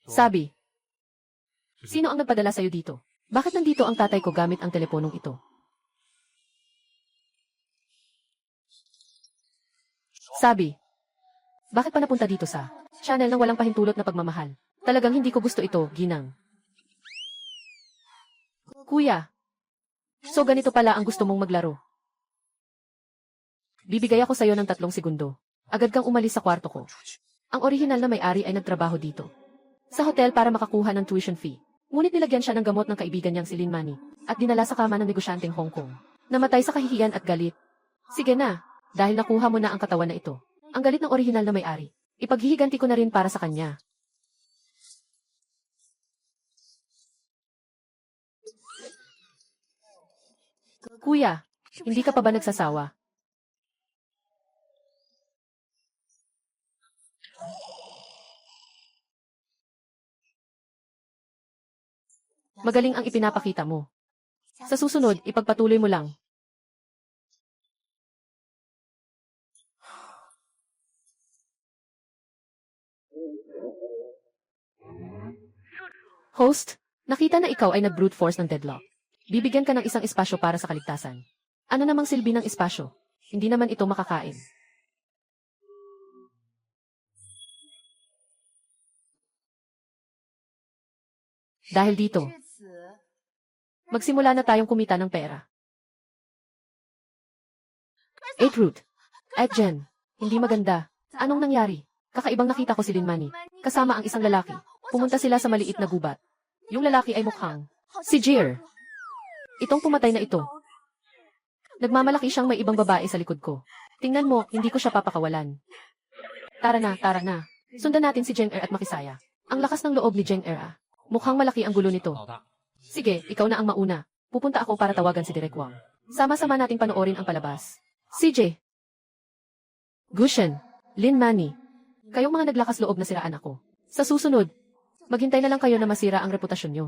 Sabi, sino ang nagpadala sa'yo dito? Bakit nandito ang tatay ko gamit ang teleponong ito? Sabi, bakit pa napunta dito sa channel na walang pahintulot na pagmamahal? Talagang hindi ko gusto ito, ginang. Kuya, so ganito pala ang gusto mong maglaro. Bibigay ako sa'yo ng 3 segundo. Agad kang umalis sa kwarto ko. Ang orihinal na may-ari ay nagtrabaho dito sa hotel para makakuha ng tuition fee. Ngunit nilagyan siya ng gamot ng kaibigan niyang si Lin Manny at dinala sa kama ng negosyanteng Hong Kong. Namatay sa kahihiyan at galit. Sige na, dahil nakuha mo na ang katawan na ito. Ang galit ng orihinal na may-ari. Ipaghihiganti ko na rin para sa kanya. Kuya, hindi ka pa ba nagsasawa? Magaling ang ipinapakita mo. Sa susunod, ipagpatuloy mo lang. Host, nakita na ikaw ay nag-brute force ng deadlock. Bibigyan ka ng isang espasyo para sa kaligtasan. Ano namang silbi ng espasyo? Hindi naman ito makakain. Dahil dito, magsimula na tayong kumita ng pera. 8 Root. At Jen, hindi maganda. Anong nangyari? Kakaibang nakita ko si Lin Manny, kasama ang isang lalaki. Pumunta sila sa maliit na gubat. Yung lalaki ay mukhang si Jir. Itong pumatay na ito. Nagmamalaki siyang may ibang babae sa likod ko. Tingnan mo, hindi ko siya papakawalan. Tara na, tara na. Sundan natin si Jeng Er at Makisaya. Ang lakas ng loob ni Jeng Er ah. Mukhang malaki ang gulo nito. Sige, ikaw na ang mauna. Pupunta ako para tawagan si Direk Wang. Sama-sama nating panoorin ang palabas. CJ. Gushen. Lin Manny. Kayong mga naglakas loob na siraan ako. Sa susunod, maghintay na lang kayo na masira ang reputasyon nyo.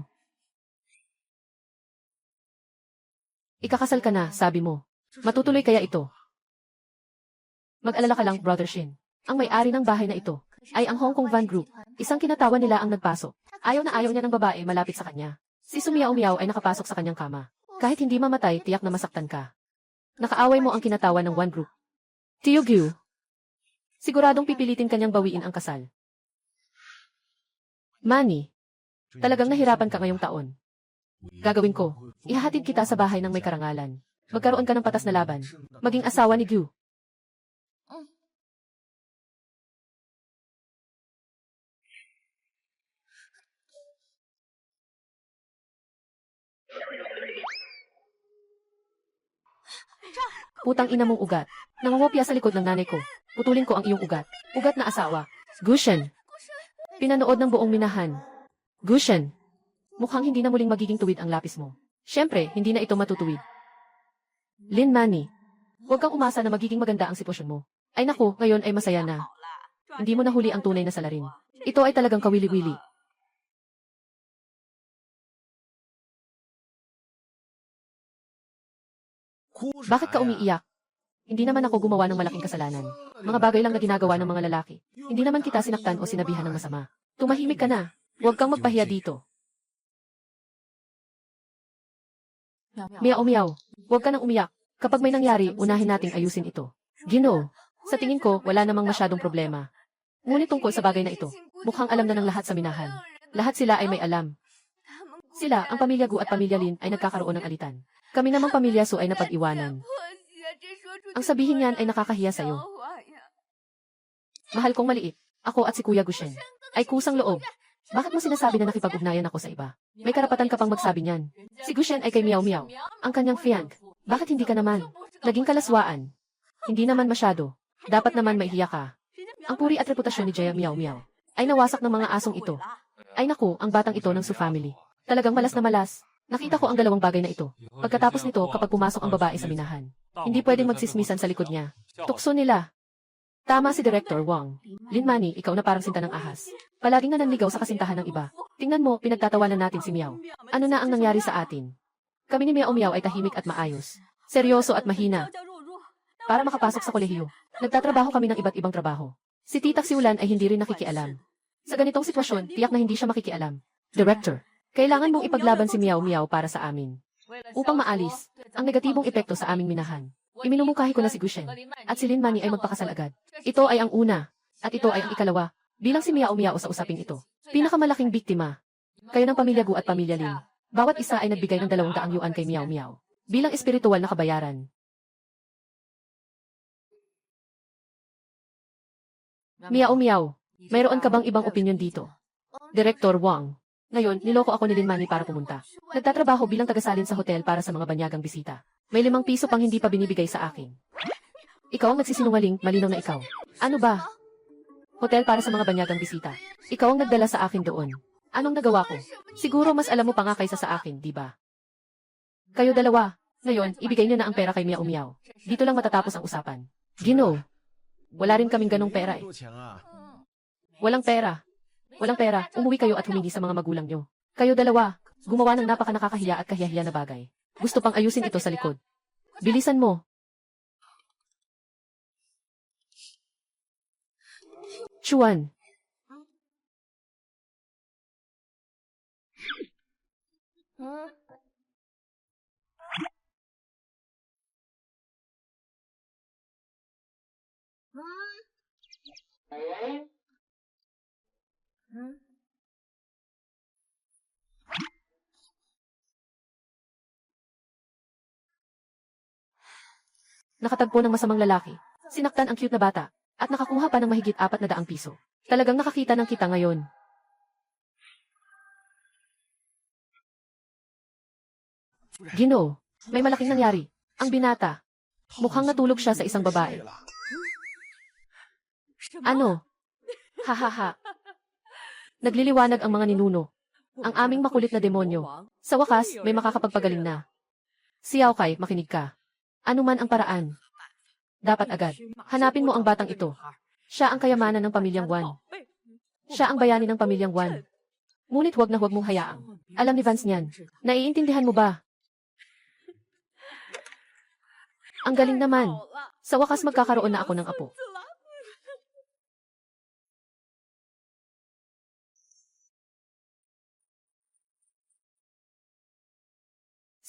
Ikakasal ka na, sabi mo. Matutuloy kaya ito? Mag-alala ka lang, Brother Shin. Ang may-ari ng bahay na ito ay ang Hong Kong Van Group. Isang kinatawan nila ang nagpasok. Ayaw na ayaw niya ng babae malapit sa kanya. Si Sumiao Miao ay nakapasok sa kanyang kama. Kahit hindi mamatay, tiyak na masaktan ka. Nakaaway mo ang kinatawan ng One Group. Tio Gyu. Siguradong pipilitin kanyang bawiin ang kasal. Manny, talagang nahirapan ka ngayong taon. Gagawin ko, ihahatid kita sa bahay ng may karangalan. Magkaroon ka ng patas na laban. Maging asawa ni Gyu. Putang ina mong ugat. Nangungopia sa likod ng nanay ko. Putulin ko ang iyong ugat. Ugat na asawa. Gushen. Pinanood ng buong minahan. Gushen. Mukhang hindi na muling magiging tuwid ang lapis mo. Siyempre, hindi na ito matutuwid. Lin Manny. Huwag kang umasa na magiging maganda ang sitwasyon mo. Ay naku, ngayon ay masaya na. Hindi mo nahuli ang tunay na salarin. Ito ay talagang kawili-wili. Bakit ka umiiyak? Hindi naman ako gumawa ng malaking kasalanan. Mga bagay lang na ginagawa ng mga lalaki. Hindi naman kita sinaktan o sinabihan ng masama. Tumahimik ka na. Huwag kang magpahiya dito. Miao miao. Huwag ka nang umiyak. Kapag may nangyari, unahin nating ayusin ito. Ginoo. Sa tingin ko, wala namang masyadong problema. Ngunit tungkol sa bagay na ito, mukhang alam na ng lahat sa minahan. Lahat sila ay may alam. Sila, ang pamilya Gu at pamilya Lin ay nagkakaroon ng alitan. Kami namang pamilya Su ay napag-iwanan. Ang sabihin niyan ay nakakahiya sa'yo. Mahal kong maliit, ako at si Kuya Gushen ay kusang loob. Bakit mo sinasabi na nakipag-ugnayan ako sa iba? May karapatan ka pang magsabi niyan. Si Gushen ay kay Miao Miao, ang kanyang fiancé. Bakit hindi ka naman? Naging kalaswaan. Hindi naman masyado. Dapat naman maihiya ka. Ang puri at reputasyon ni Jaya Miao Miao ay nawasak ng mga asong ito. Ay naku, ang batang ito ng Su family. Talagang malas na malas. Nakita ko ang dalawang bagay na ito. Pagkatapos nito, kapag pumasok ang babae sa minahan, hindi pwedeng magsismisan sa likod niya. Tukso nila. Tama si Director Wang. Lin Manny, ikaw na parang sinta ng ahas. Palaging nananligaw sa kasintahan ng iba. Tingnan mo, pinagtatawanan natin si Miao. Ano na ang nangyari sa atin? Kami ni Miao Miao ay tahimik at maayos. Seryoso at mahina. Para makapasok sa kolehiyo, nagtatrabaho kami ng iba't ibang trabaho. Si Titak Siulan ay hindi rin nakikialam. Sa ganitong sitwasyon, tiyak na hindi siya makikialam. Director, kailangan mong ipaglaban si Miao Miao para sa amin. Upang maalis ang negatibong epekto sa aming minahan. Iminumungkahi ko na si Gushen at si Lin Mani ay magpakasal agad. Ito ay ang una at ito ay ang ikalawa bilang si Miao Miao sa usaping ito. Pinakamalaking biktima. Kayo ng pamilya Gu at pamilya Lin. Bawat isa ay nagbigay ng 200 yuan kay Miao Miao bilang espiritual na kabayaran. Miao Miao, mayroon ka bang ibang opinyon dito? Director Wang. Ngayon, niloko ako ni Lin Mani para pumunta. Nagtatrabaho bilang tagasalin sa hotel para sa mga banyagang bisita. May 5 piso pang hindi pa binibigay sa akin. Ikaw ang nagsisinungaling, malinaw na ikaw. Ano ba? Hotel para sa mga banyagang bisita. Ikaw ang nagdala sa akin doon. Anong nagawa ko? Siguro mas alam mo pa nga kaysa sa akin, di ba? Kayo dalawa. Ngayon, ibigay niyo na ang pera kay Miao Miao. Dito lang matatapos ang usapan. Gino. Wala rin kaming ganong pera eh. Walang pera. Walang pera, umuwi kayo at humingi sa mga magulang nyo. Kayo dalawa, gumawa ng napaka-nakakahiya at kahiyahiya na bagay. Gusto pang ayusin ito sa likod. Bilisan mo. Chuan. Nakatagpo ng masamang lalaki. Sinaktan ang cute na bata. At nakakuha pa ng mahigit 400 piso. Talagang nakakita ng kita ngayon. Gino, may malaking nangyari. Ang binata. Mukhang natulog siya sa isang babae. Ano? Hahaha. Nagliliwanag ang mga ninuno. Ang aming makulit na demonyo. Sa wakas, may makakapagpagaling na. Si Yao Kai, makinig ka. Ano man ang paraan. Dapat agad. Hanapin mo ang batang ito. Siya ang kayamanan ng pamilyang Wan. Siya ang bayani ng pamilyang Wan. Ngunit huwag na huwag mong hayaang. Alam ni Vance niyan. Naiintindihan mo ba? Ang galing naman. Sa wakas magkakaroon na ako ng apo.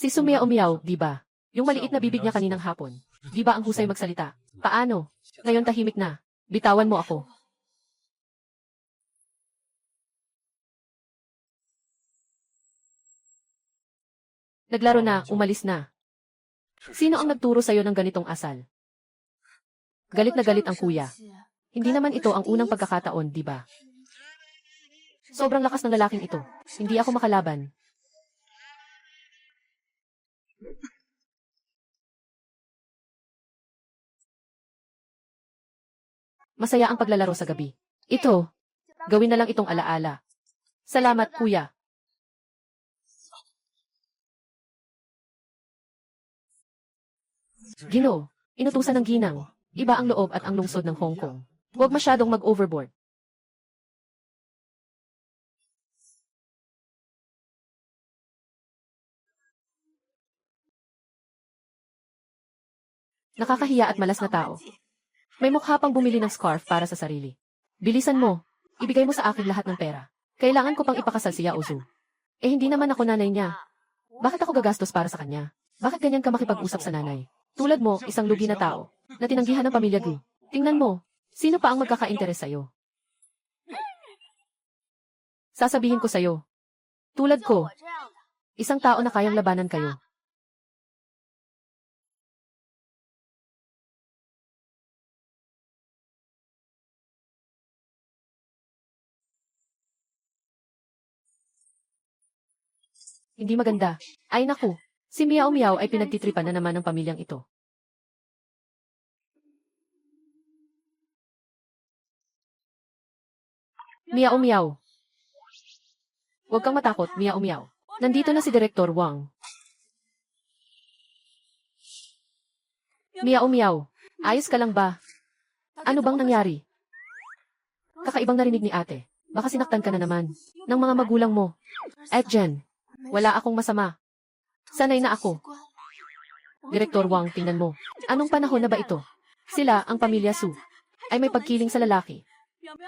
Si Sumia Umiyaw, di ba? Yung maliit na bibig niya kaninang hapon. Di ba ang husay magsalita? Paano? Ngayon tahimik na. Bitawan mo ako. Naglaro na, umalis na. Sino ang nagturo sa'yo ng ganitong asal? Galit na galit ang kuya. Hindi naman ito ang unang pagkakataon, di ba? Sobrang lakas ng lalaking ito. Hindi ako makalaban. Masaya ang paglalaro sa gabi. Ito, gawin na lang itong alaala. Salamat, kuya. Gino, inutusan ng ginang. Iba ang loob at ang lungsod ng Hong Kong. Huwag masyadong mag-overboard. Nakakahiya at malas na tao. May mukha pang bumili ng scarf para sa sarili. Bilisan mo. Ibigay mo sa akin lahat ng pera. Kailangan ko pang ipakasal si Yao Zhu. Eh hindi naman ako nanay niya. Bakit ako gagastos para sa kanya? Bakit ganyan ka makipag-usap sa nanay? Tulad mo, isang lugi na tao, na tinanggihan ng pamilya Gu. Tingnan mo, sino pa ang magkaka-interes sa'yo? Sasabihin ko sa'yo. Tulad ko, isang tao na kayang labanan kayo. Hindi maganda. Ay naku, si Miao Miao ay pinagtitripan na naman ng pamilyang ito. Miao Miao. Huwag kang matakot, Miao Miao. Nandito na si Direktor Wang. Miao Miao, ayos ka lang ba? Ano bang nangyari? Kakaibang narinig ni ate. Baka sinaktan ka na naman ng mga magulang mo. At Jen, wala akong masama. Sanay na ako. Direktor Wang, tingnan mo. Anong panahon na ba ito? Sila, ang pamilya Su, ay may pagkiling sa lalaki.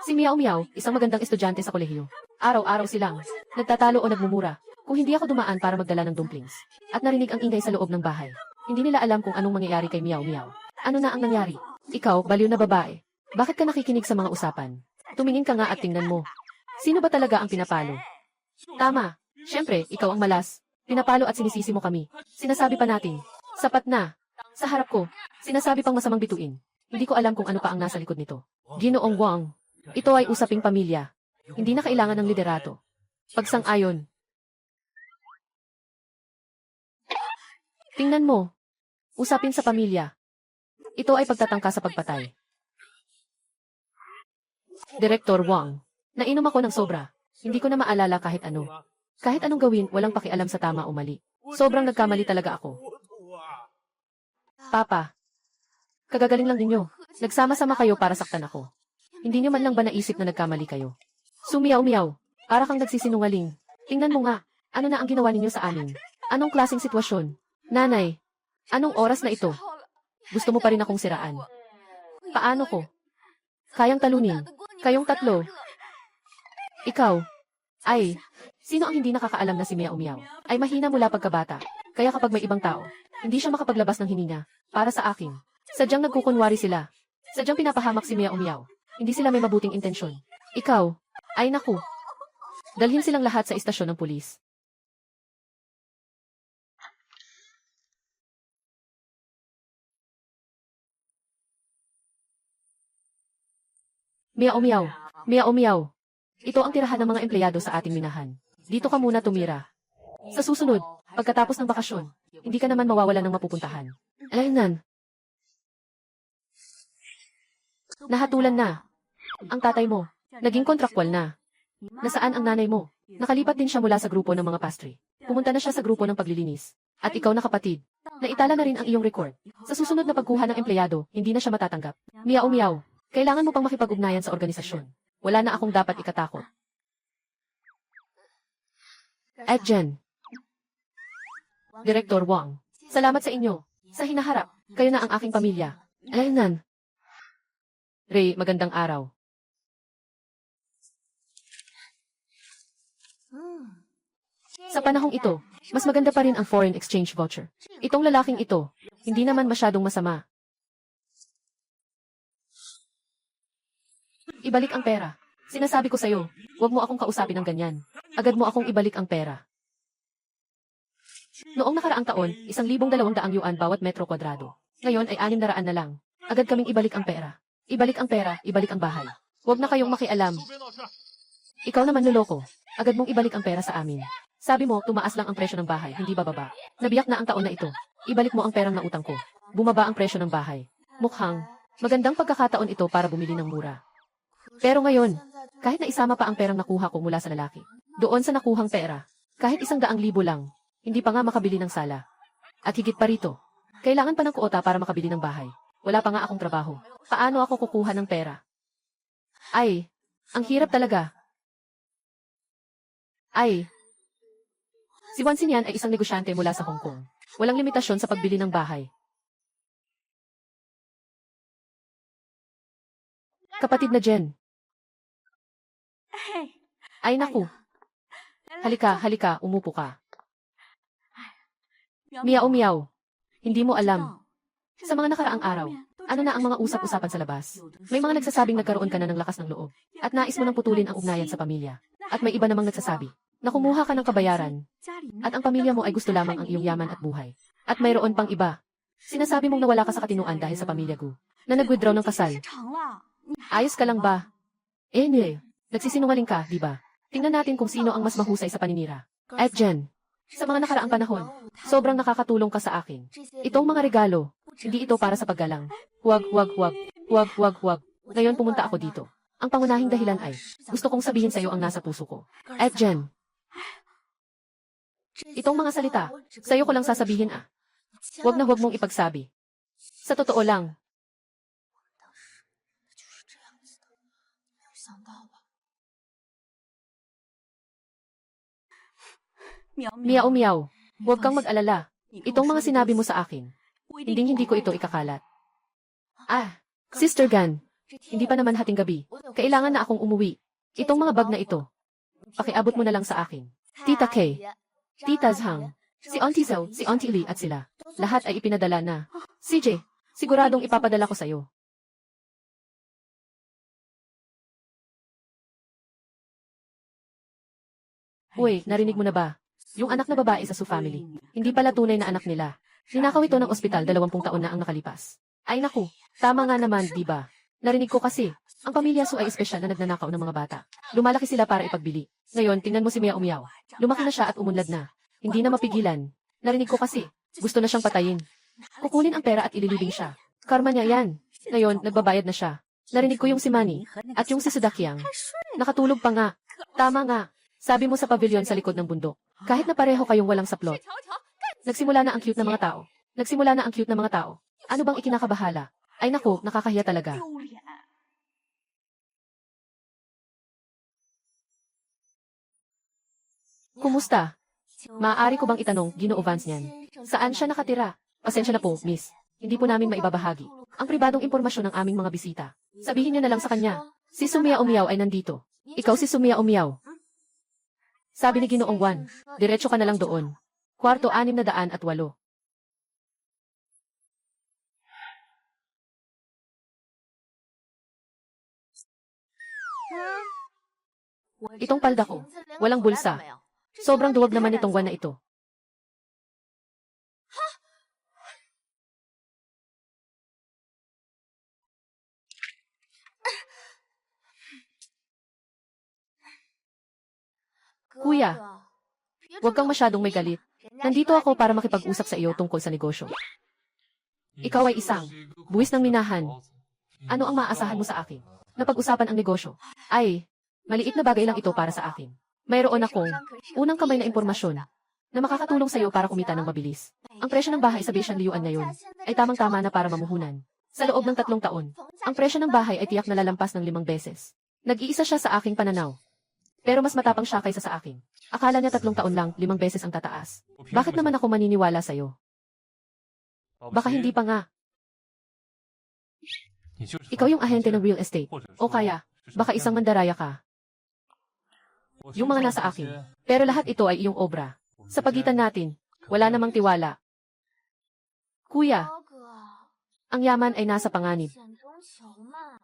Si Miao Miao, isang magandang estudyante sa kolehiyo. Araw-araw silang nagtatalo o nagmumura. Kung hindi ako dumaan para magdala ng dumplings, at narinig ang ingay sa loob ng bahay, hindi nila alam kung anong mangyayari kay Miao Miao. Ano na ang nangyari? Ikaw, baliw na babae. Bakit ka nakikinig sa mga usapan? Tumingin ka nga at tingnan mo. Sino ba talaga ang pinapalo? Tama. Siyempre, ikaw ang malas. Pinapalo at sinisisi mo kami. Sinasabi pa natin. Sapat na. Sa harap ko, sinasabi pang masamang bituin. Hindi ko alam kung ano pa ang nasa likod nito. Ginoong Wang. Ito ay usaping pamilya. Hindi na kailangan ng liderato. Pagsang-ayon. Tingnan mo. Usapin sa pamilya. Ito ay pagtatangka sa pagpatay. Direktor Wang. Nainom ako ng sobra. Hindi ko na maalala kahit ano. Kahit anong gawin, walang pakialam sa tama o mali. Sobrang nagkamali talaga ako. Papa. Kagagaling lang ninyo. Nagsama-sama kayo para saktan ako. Hindi niyo man lang ba naisip na nagkamali kayo? Sumiyaw-miyaw. Para kang nagsisinungaling. Tingnan mo nga. Ano na ang ginawa ninyo sa amin? Anong klaseng sitwasyon? Nanay. Anong oras na ito? Gusto mo pa rin akong siraan. Paano ko? Kayang talunin. Kayong tatlo. Ikaw. Ay. Sino ang hindi nakakaalam na si Miao Miao? Ay mahina mula pagkabata. Kaya kapag may ibang tao, hindi siya makapaglabas ng hininga. Para sa akin. Sadyang nagkukunwari sila. Sadyang pinapahamak si Miao Miao. Hindi sila may mabuting intensyon. Ikaw. Ay naku. Dalhin silang lahat sa istasyon ng pulis. Miao Miao. Miao Miao. Ito ang tirahan ng mga empleyado sa ating minahan. Dito ka muna tumira. Sa susunod, pagkatapos ng bakasyon, hindi ka naman mawawala ng mapupuntahan. Alaynan. Nahatulan na. Ang tatay mo, naging kontrakwal na. Nasaan ang nanay mo? Nakalipat din siya mula sa grupo ng mga pastry. Pumunta na siya sa grupo ng paglilinis. At ikaw na kapatid. Naitala na rin ang iyong record. Sa susunod na pagkuha ng empleyado, hindi na siya matatanggap. Miao Miao, kailangan mo pang makipag-ugnayan sa organisasyon. Wala na akong dapat ikatakot. At Jen. Direktor Wang. Salamat sa inyo. Sa hinaharap, kayo na ang aking pamilya. Alaynan. Ray, magandang araw. Sa panahong ito, mas maganda pa rin ang foreign exchange voucher. Itong lalaking ito, hindi naman masyadong masama. Ibalik ang pera. Sinasabi ko sa'yo, huwag mo akong kausapin ng ganyan. Agad mo akong ibalik ang pera. Noong nakaraang taon, 1,200 yuan bawat metro kwadrado. Ngayon ay 600 na lang. Agad kaming ibalik ang pera. Ibalik ang pera, ibalik ang bahay. Huwag na kayong makialam. Ikaw naman loloko. Agad mong ibalik ang pera sa amin. Sabi mo, tumaas lang ang presyo ng bahay, hindi bababa. Nabiyak na ang taon na ito. Ibalik mo ang perang nautang ko. Bumaba ang presyo ng bahay. Mukhang, magandang pagkakataon ito para bumili ng mura. Pero ngayon, kahit na isama pa ang perang nakuha ko mula sa lalaki, doon sa nakuhang pera, kahit 100,000 lang, hindi pa nga makabili ng sala. At higit pa rito, kailangan pa ng kuota para makabili ng bahay. Wala pa nga akong trabaho. Paano ako kukuha ng pera? Ay, ang hirap talaga. Ay, si Wan Xinyan ay isang negosyante mula sa Hong Kong. Walang limitasyon sa pagbili ng bahay. Kapatid na Jen. Ay naku. Halika, halika, umupo ka. Miao Miao. Hindi mo alam. Sa mga nakaraang araw, ano na ang mga usap-usapan sa labas? May mga nagsasabing nagkaroon ka na ng lakas ng loob, at nais mo nang putulin ang ugnayan sa pamilya. At may iba namang nagsasabi, na kumuha ka ng kabayaran, at ang pamilya mo ay gusto lamang ang iyong yaman at buhay. At mayroon pang iba. Sinasabi mong nawala ka sa katinuan dahil sa pamilya Gu, na nag-withdraw ng kasal. Ayos ka lang ba? Nagsisinungaling ka, di ba? Tingnan natin kung sino ang mas mahusay sa paninira. At Jen, sa mga nakaraang panahon, sobrang nakakatulong ka sa akin. Itong mga regalo, hindi ito para sa paggalang. Huwag. Ngayon pumunta ako dito. Ang pangunahing dahilan ay, gusto kong sabihin sa'yo ang nasa puso ko. At Jen, itong mga salita, sa'yo ko lang sasabihin ah. Huwag na huwag mong ipagsabi. Sa totoo lang. Miao Miao, huwag kang mag-alala. Itong mga sinabi mo sa akin, hindi ko ito ikakalat. Ah, Sister Gan, Hindi pa naman hating gabi. Kailangan na akong umuwi. Itong mga bag na ito. Pakiabot mo na lang sa akin. Tita Kay, Tita Zhang, si Auntie Zhou, si Auntie Lee at sila. Lahat ay ipinadala na. CJ, siguradong ipapadala ko sa'yo. Uy, narinig mo na ba? Yung anak na babae sa Su family. Hindi pala tunay na anak nila. Ninakaw ito ng ospital 20 taon na ang nakalipas. Ay naku, tama nga naman, di ba? Narinig ko kasi, ang pamilya Su ay espesyal na nagnanakaw ng mga bata. Lumalaki sila para ipagbili. Ngayon, tingnan mo si Miao Miao. Lumaki na siya at umunlad na. Hindi na mapigilan. Narinig ko kasi, gusto na siyang patayin. Kukunin ang pera at ililibing siya. Karma niya yan. Ngayon, nagbabayad na siya. Narinig ko yung si Manny, at yung si Sudakyang. Nakatulog pa nga. Tama nga. Sabi mo sa pavilion sa likod ng bundok. Kahit na pareho kayong walang saplot. Nagsimula na ang cute na mga tao. Nagsimula na ang cute na mga tao. Ano bang ikinakabahala? Ay naku, nakakahiya talaga. Kumusta? Maaari ko bang itanong, Ginoo Vance niyan? Saan siya nakatira? Pasensya na po, miss. Hindi po namin maibabahagi ang pribadong impormasyon ng aming mga bisita. Sabihin niyo na lang sa kanya. Si Sumiao Miao ay nandito. Ikaw si Sumiao Miao. Sabi ni Ginoong Juan, diretso ka na lang doon. Kwarto 608. Itong palda ko, walang bulsa. Sobrang duwag naman itong Juan na ito. Kuya, huwag kang masyadong may galit. Nandito ako para makipag-usap sa iyo tungkol sa negosyo. Ikaw ay isang buwis ng minahan. Ano ang maaasahan mo sa akin? Napag-usapan ang negosyo. Ay, maliit na bagay lang ito para sa akin. Mayroon akong unang kamay na impormasyon na makakatulong sa iyo para kumita ng mabilis. Ang presyo ng bahay sa Bishan Liuan ngayon ay tamang-tama na para mamuhunan. Sa loob ng 3 taon, ang presyo ng bahay ay tiyak na lalampas ng 5 beses. Nag-iisa siya sa aking pananaw. Pero mas matapang siya kaysa sa akin. Akala niya 3 taon lang, 5 beses ang tataas. Bakit naman ako maniniwala sa'yo? Baka hindi pa nga. Ikaw yung ahente ng real estate. O kaya, baka isang mandaraya ka. Yung mga nasa akin. Pero lahat ito ay iyong obra. Sa pagitan natin, wala namang tiwala. Kuya, ang yaman ay nasa panganib.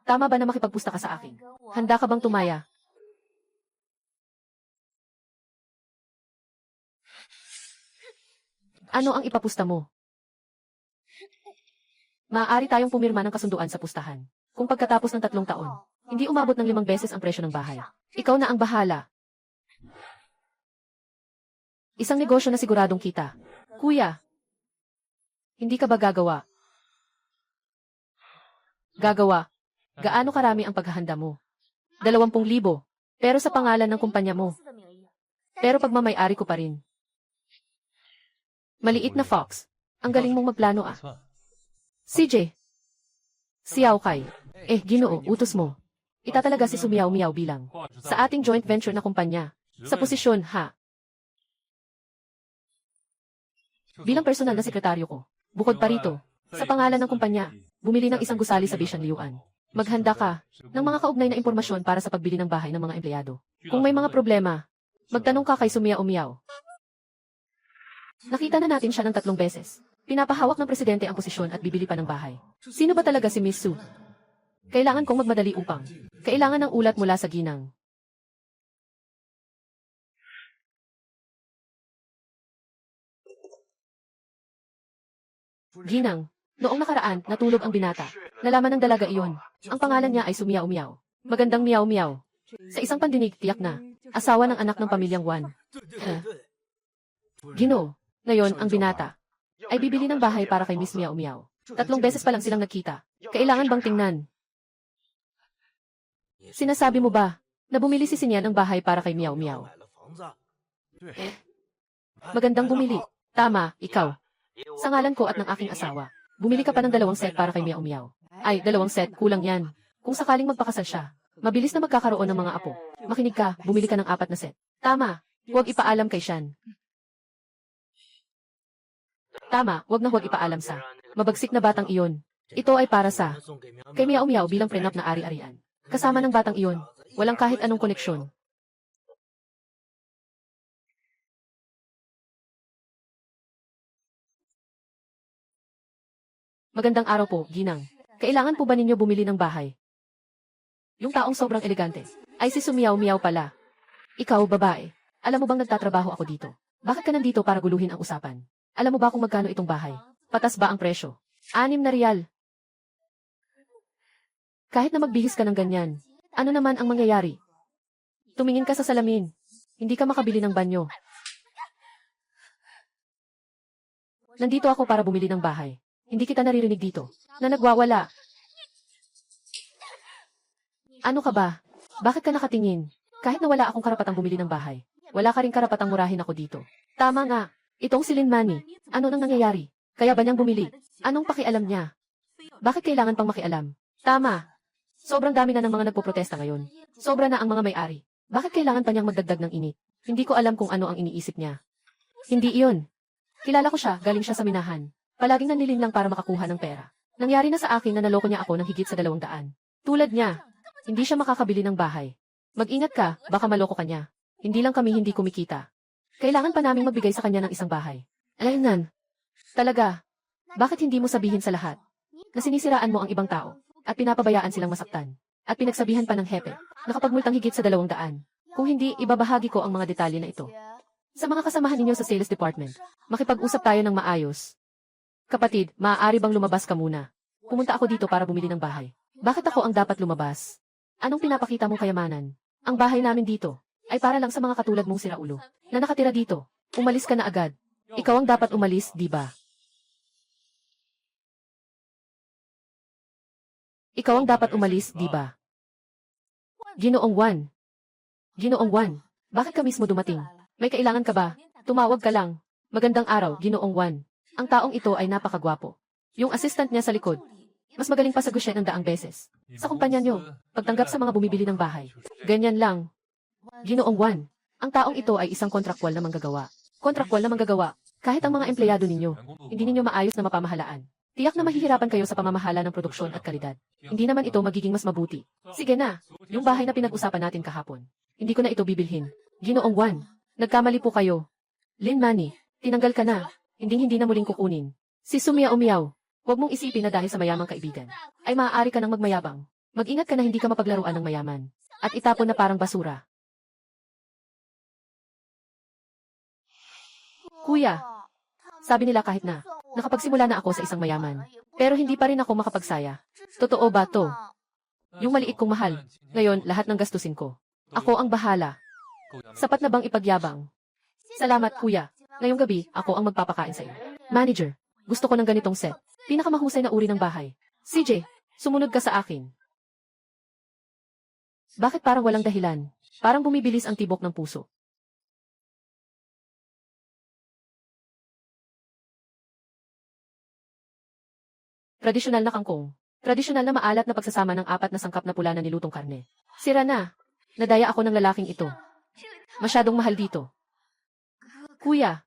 Tama ba na makipagpusta ka sa akin? Handa ka bang tumaya? Ano ang ipapusta mo? Maaari tayong pumirma ng kasunduan sa pustahan. Kung pagkatapos ng 3 taon, hindi umabot ng 5 beses ang presyo ng bahay. Ikaw na ang bahala. Isang negosyo na siguradong kita. Kuya, hindi ka ba gagawa? Gagawa. Gaano karami ang paghahanda mo? 20,000. Pero sa pangalan ng kumpanya mo. Pero pagmamay-ari ko pa rin. Maliit na fox. Ang galing mong magplano ah. CJ. Xiao Kai. Ginoo, utos mo. Itatalaga si Sumiao Miao bilang sa ating joint venture na kumpanya. Sa posisyon, ha? Bilang personal na sekretaryo ko. Bukod pa rito, sa pangalan ng kumpanya, bumili ng isang gusali sa Bishan Liuan. Maghanda ka ng mga kaugnay na impormasyon para sa pagbili ng bahay ng mga empleyado. Kung may mga problema, magtanong ka kay Sumiao Miao. Nakita na natin siya ng 3 beses. Pinapahawak ng presidente ang posisyon at bibili pa ng bahay. Sino ba talaga si Miss Su? Kailangan kong magmadali upang kailangan ng ulat mula sa ginang. Ginang, noong nakaraan, natulog ang binata. Nalaman ng dalaga iyon. Ang pangalan niya ay Sumiao Miao. Magandang Miao Miao. Sa isang pandinig, tiyak na. Asawa ng anak ng pamilyang Juan. Ginoo. Ngayon, ang binata ay bibili ng bahay para kay Miss Miao Miao. 3 beses pa lang silang nagkita. Kailangan bang tingnan? Sinasabi mo ba na bumili si Sinyan ng bahay para kay Miao Miao? Magandang bumili. Tama, ikaw. Sa ngalan ko at ng aking asawa. Bumili ka pa ng 2 set para kay Miao Miao. Ay, 2 set, kulang yan. Kung sakaling magpakasal siya, mabilis na magkakaroon ng mga apo. Makinig ka, bumili ka ng 4 na set. Tama, huwag ipaalam kay Shan. Tama, wag na huwag ipaalam sa mabagsik na batang iyon. Ito ay para sa kay Miao Miao bilang prenup na ari-arian. Kasama ng batang iyon, walang kahit anong koneksyon. Magandang araw po, Ginang. Kailangan po ba ninyo bumili ng bahay? Yung taong sobrang elegante ay si Sumiao Miao pala. Ikaw, babae. Alam mo bang nagtatrabaho ako dito? Bakit ka nandito para guluhin ang usapan? Alam mo ba kung magkano itong bahay? Patas ba ang presyo? 6 na riyal. Kahit na magbihis ka ng ganyan, ano naman ang mangyayari? Tumingin ka sa salamin. Hindi ka makabili ng banyo. Nandito ako para bumili ng bahay. Hindi kita naririnig dito. Na nagwawala. Ano ka ba? Bakit ka nakatingin? Kahit na wala akong karapatang bumili ng bahay, wala ka rin karapatang murahin ako dito. Tama nga. Itong si Lin Manny. Ano nang nangyayari? Kaya ba niyang bumili? Anong pakialam niya? Bakit kailangan pang makialam? Tama. Sobrang dami na ng mga nagpoprotesta ngayon. Sobra na ang mga may-ari. Bakit kailangan pa niyang magdagdag ng init? Hindi ko alam kung ano ang iniisip niya. Hindi iyon. Kilala ko siya, galing siya sa minahan. Palaging nanlilim lang para makakuha ng pera. Nangyari na sa akin na naloko niya ako ng higit sa 200. Tulad niya, hindi siya makakabili ng bahay. Mag-ingat ka, baka maloko ka niya. Hindi lang kami hindi kumikita. Kailangan pa naming magbigay sa kanya ng isang bahay. Ayun. Talaga. Bakit hindi mo sabihin sa lahat na sinisiraan mo ang ibang tao at pinapabayaan silang masaktan at pinagsabihan pa ng hepe na kapag multang higit sa 200? Kung hindi, ibabahagi ko ang mga detalye na ito sa mga kasamahan ninyo sa sales department. Makipag-usap tayo ng maayos. Kapatid, maaari bang lumabas ka muna? Pumunta ako dito para bumili ng bahay. Bakit ako ang dapat lumabas? Anong pinapakita mong kayamanan? Ang bahay namin dito ay para lang sa mga katulad mong siraulo na nakatira dito. Umalis ka na agad. Ikaw ang dapat umalis, di ba? Ikaw ang dapat umalis, di ba? Ginoong Juan. Ginoong Juan, bakit ka mismo dumating? May kailangan ka ba? Tumawag ka lang. Magandang araw, Ginoong Juan. Ang taong ito ay napakagwapo. Yung assistant niya sa likod, mas magaling pa sa gusyen ng 100 beses. Sa kumpanya niyo, pagtanggap sa mga bumibili ng bahay. Ganyan lang. Ginoong Juan, ang taong ito ay isang kontrakwal na manggagawa. Kontrakwal na manggagawa, kahit ang mga empleyado ninyo, hindi ninyo maayos na mapamahalaan. Tiyak na mahihirapan kayo sa pamamahala ng produksyon at kalidad. Hindi naman ito magiging mas mabuti. Sige na, yung bahay na pinag-usapan natin kahapon. Hindi ko na ito bibilhin. Ginoong Juan, nagkamali po kayo. Lin Manny, tinanggal ka na. Hindi na muling kukunin. Si Sumiao Miao, huwag mong isipin na dahil sa mayamang kaibigan, ay maaari ka nang magmayabang. Mag-ingat ka na hindi ka mapaglaruan ng mayaman. At itapon na parang basura. Kuya, sabi nila kahit na, nakapagsimula na ako sa isang mayaman. Pero hindi pa rin ako makapagsaya. Totoo ba to? Yung maliit kong mahal, ngayon lahat ng gastusin ko. Ako ang bahala. Sapat na bang ipagyabang? Salamat kuya. Ngayong gabi, ako ang magpapakain sa iyo. Manager, gusto ko ng ganitong set. Pinakamahusay na uri ng bahay. CJ, sumunod ka sa akin. Bakit parang walang dahilan? Parang bumibilis ang tibok ng puso. Tradisyonal na kangkong. Tradisyonal na maalat na pagsasama ng 4 na sangkap na pula na nilutong karne. Sira na. Nadaya ako ng lalaking ito. Masyadong mahal dito. Kuya,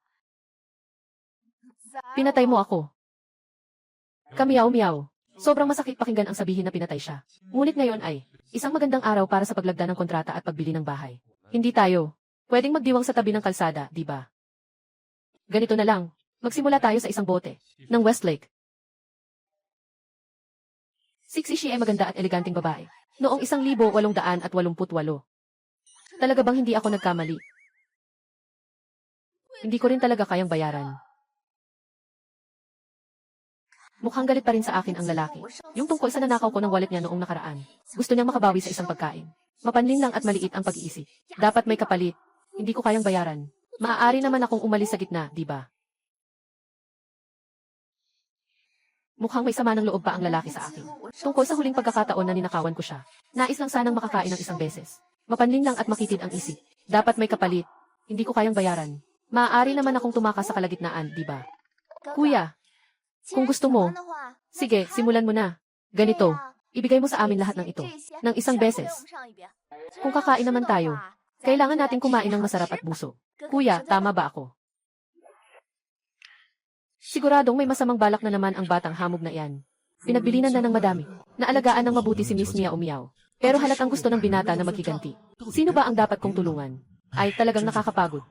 pinatay mo ako. Kamiyaw-miyaw. Sobrang masakit pakinggan ang sabihin na pinatay siya. Ngunit ngayon ay isang magandang araw para sa paglagda ng kontrata at pagbili ng bahay. Hindi tayo pwedeng magdiwang sa tabi ng kalsada, di ba? Ganito na lang. Magsimula tayo sa isang bote ng Westlake. Siya ay maganda at eleganteng babae. Noong 1888. Talaga bang hindi ako nagkamali? Hindi ko rin talaga kayang bayaran. Mukhang galit pa rin sa akin ang lalaki. Yung tungkol sa nanakaw ko ng wallet niya noong nakaraan. Gusto niyang makabawi sa isang pagkain. Mapanlin lang at maliit ang pag-iisip. Dapat may kapalit. Hindi ko kayang bayaran. Maaari naman akong umalis sa gitna, di ba? Mukhang may sama ng loob pa ang lalaki sa akin. Tungkol sa huling pagkakataon na ninakawan ko siya. Nais lang sanang makakain ng isang beses. Mapanlin lang at makitid ang isip. Dapat may kapalit. Hindi ko kayang bayaran. Maaari naman akong tumakas sa kalagitnaan, di ba? Kuya, kung gusto mo, sige, simulan mo na. Ganito, ibigay mo sa amin lahat ng ito, ng isang beses. Kung kakain naman tayo, kailangan natin kumain ng masarap at busog. Kuya, tama ba ako? Siguradong may masamang balak na naman ang batang hamog na iyan. Pinagbilinan na ng madami. Naalagaan ng mabuti si Miss Miao Miao. Pero halatang gusto ng binata na maghiganti. Sino ba ang dapat kong tulungan? Ay, talagang nakakapagod.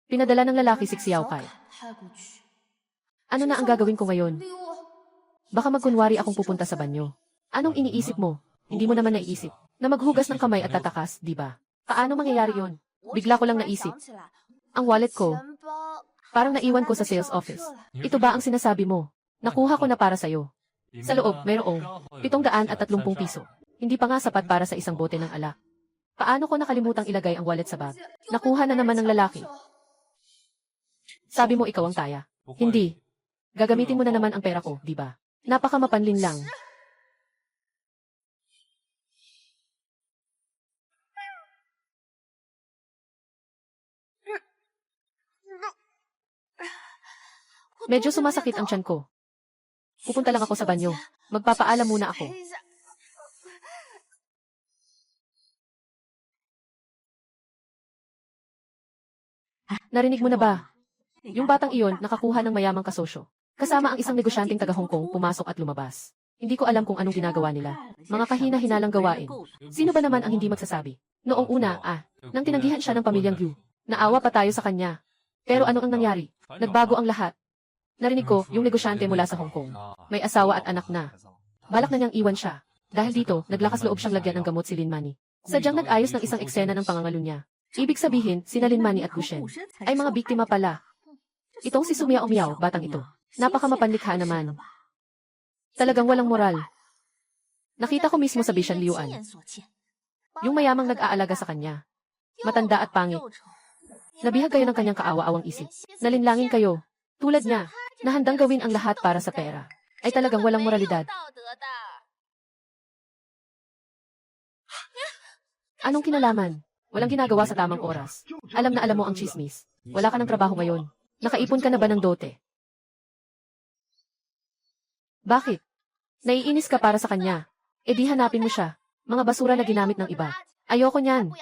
Pinadala ng lalaki si Xiao Kai. Ano na ang gagawin ko ngayon? Baka magkunwari akong pupunta sa banyo. Anong iniisip mo? Hindi mo naman naiisip na maghugas ng kamay at tatakas, di ba? Paano mangyayari yon? Bigla ko lang naisip. Ang wallet ko, parang naiwan ko sa sales office. Ito ba ang sinasabi mo? Nakuha ko na para sa'yo. Sa loob, mayroong 730 piso. Hindi pa nga sapat para sa isang bote ng alak. Paano ko nakalimutang ilagay ang wallet sa bag? Nakuha na naman ng lalaki. Sabi mo ikaw ang taya. Hindi. Gagamitin mo na naman ang pera ko, di ba? Napakamapanlin lang. Medyo sumasakit ang tiyan ko. Pupunta lang ako sa banyo. Magpapaalam muna ako. Narinig mo na ba? Yung batang iyon nakakuha ng mayamang kasosyo. Kasama ang isang negosyanteng taga Hong Kong pumasok at lumabas. Hindi ko alam kung anong ginagawa nila. Mga kahina-hinalang gawain. Sino ba naman ang hindi magsasabi? Noong una, nang tinanggihan siya ng pamilyang Liu. Naawa pa tayo sa kanya. Pero ano ang nangyari? Nagbago ang lahat. Narinig ko, yung negosyante mula sa Hong Kong. May asawa at anak na. Balak na niyang iwan siya. Dahil dito, naglakas loob siyang lagyan ng gamot si Lin Mani. Sadyang nag-ayos ng isang eksena ng pangangalo niya. Ibig sabihin, sina Lin Mani at Gu Shen ay mga biktima pala. Itong si Sumia Miao, batang ito. Napakamapanlikha naman. Talagang walang moral. Nakita ko mismo sa Bishan Liuan. Yung mayamang nag-aalaga sa kanya. Matanda at pangit. Nabihag kayo ng kanyang kaawa-awang isip. Nalinlangin kayo. Tulad niya, na handang gawin ang lahat para sa pera. Ay talagang walang moralidad. Anong kinalaman? Walang ginagawa sa tamang oras. Alam na alam mo ang chismis. Wala ka ng trabaho ngayon. Nakaipon ka na ba ng dote? Bakit? Naiinis ka para sa kanya. E di hanapin mo siya. Mga basura na ginamit ng iba. Ayoko niyan.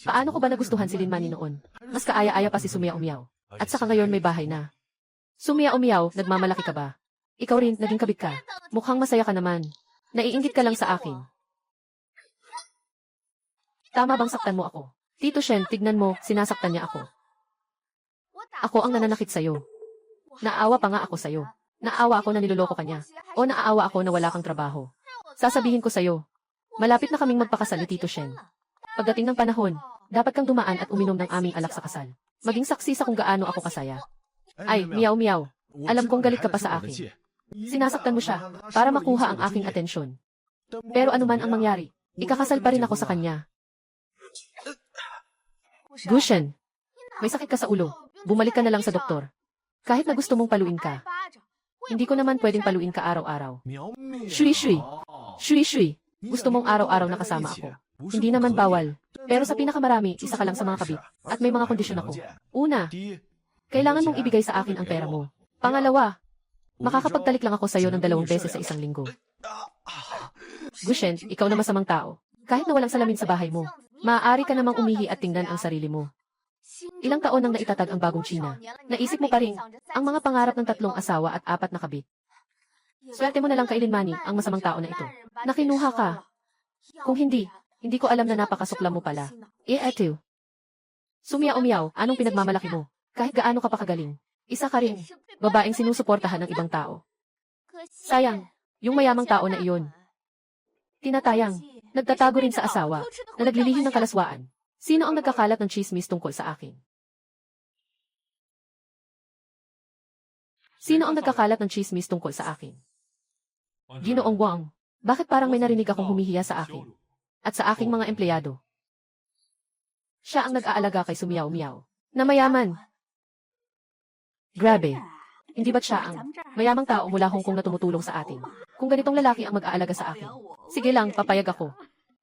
Paano ko ba nagustuhan si Lin Mani noon? Mas kaaya-aya pa si Sumia Miao. At saka ngayon may bahay na. Sumia Miao, nagmamalaki ka ba? Ikaw rin, naging kabit ka. Mukhang masaya ka naman. Naiinggit ka lang sa akin. Tama bang saktan mo ako? Tito Shen, tignan mo, sinasaktan niya ako. Ako ang nananakit sa'yo. Naawa pa nga ako sa'yo. Naawa ako na niloloko ka niya. O naaawa ako na wala kang trabaho. Sasabihin ko sa'yo. Malapit na kaming magpakasal ni Tito Shen. Pagdating ng panahon, dapat kang dumaan at uminom ng aming alak sa kasal. Maging saksi sa kung gaano ako kasaya. Ay, Miao Miao. Alam kong galit ka pa sa akin. Sinasaktan mo siya para makuha ang aking atensyon. Pero anuman ang mangyari, ikakasal pa rin ako sa kanya. Gu Shen, may sakit ka sa ulo. Bumalik ka na lang sa doktor. Kahit na gusto mong paluin ka. Hindi ko naman pwedeng paluin ka araw-araw. Shui Shui. Shui Shui. Gusto mong araw-araw na kasama ako. Hindi naman bawal. Pero sa pinakamarami, isa ka lang sa mga kabit. At may mga kondisyon ako. Una, kailangan mong ibigay sa akin ang pera mo. Pangalawa, makakapagtalik lang ako sa'yo ng 2 beses sa isang linggo. Gu Shen, ikaw na masamang tao. Kahit na walang salamin sa bahay mo, maaari ka namang umihi at tingnan ang sarili mo. Ilang taon nang naitatag ang bagong China. Naisip mo pa rin ang mga pangarap ng 3 asawa at 4 na kabit. Swerte mo na lang kay Lin Mani, ang masamang tao na ito. Nakinuha ka. Kung hindi, hindi ko alam na napakasukla mo pala. Eto. Sumia Miao, anong pinagmamalaki mo? Kahit gaano ka pa kagaling. Isa ka rin. Babaeng sinusuportahan ng ibang tao. Sayang, yung mayamang tao na iyon. Tinatayang, nagtatago rin sa asawa, na naglilihim ng kalaswaan. Sino ang nagkakalat ng chismis tungkol sa akin? Sino ang nagkakalat ng chismis tungkol sa akin? Ginoong Wang, bakit parang may narinig akong humihiya sa akin? At sa aking mga empleyado? Siya ang nag-aalaga kay Sumiao Miao, na mayaman. Grabe, hindi ba't siya ang mayamang tao mula Hong Kong na tumutulong sa atin? Kung ganitong lalaki ang mag-aalaga sa akin, sige lang, papayag ako.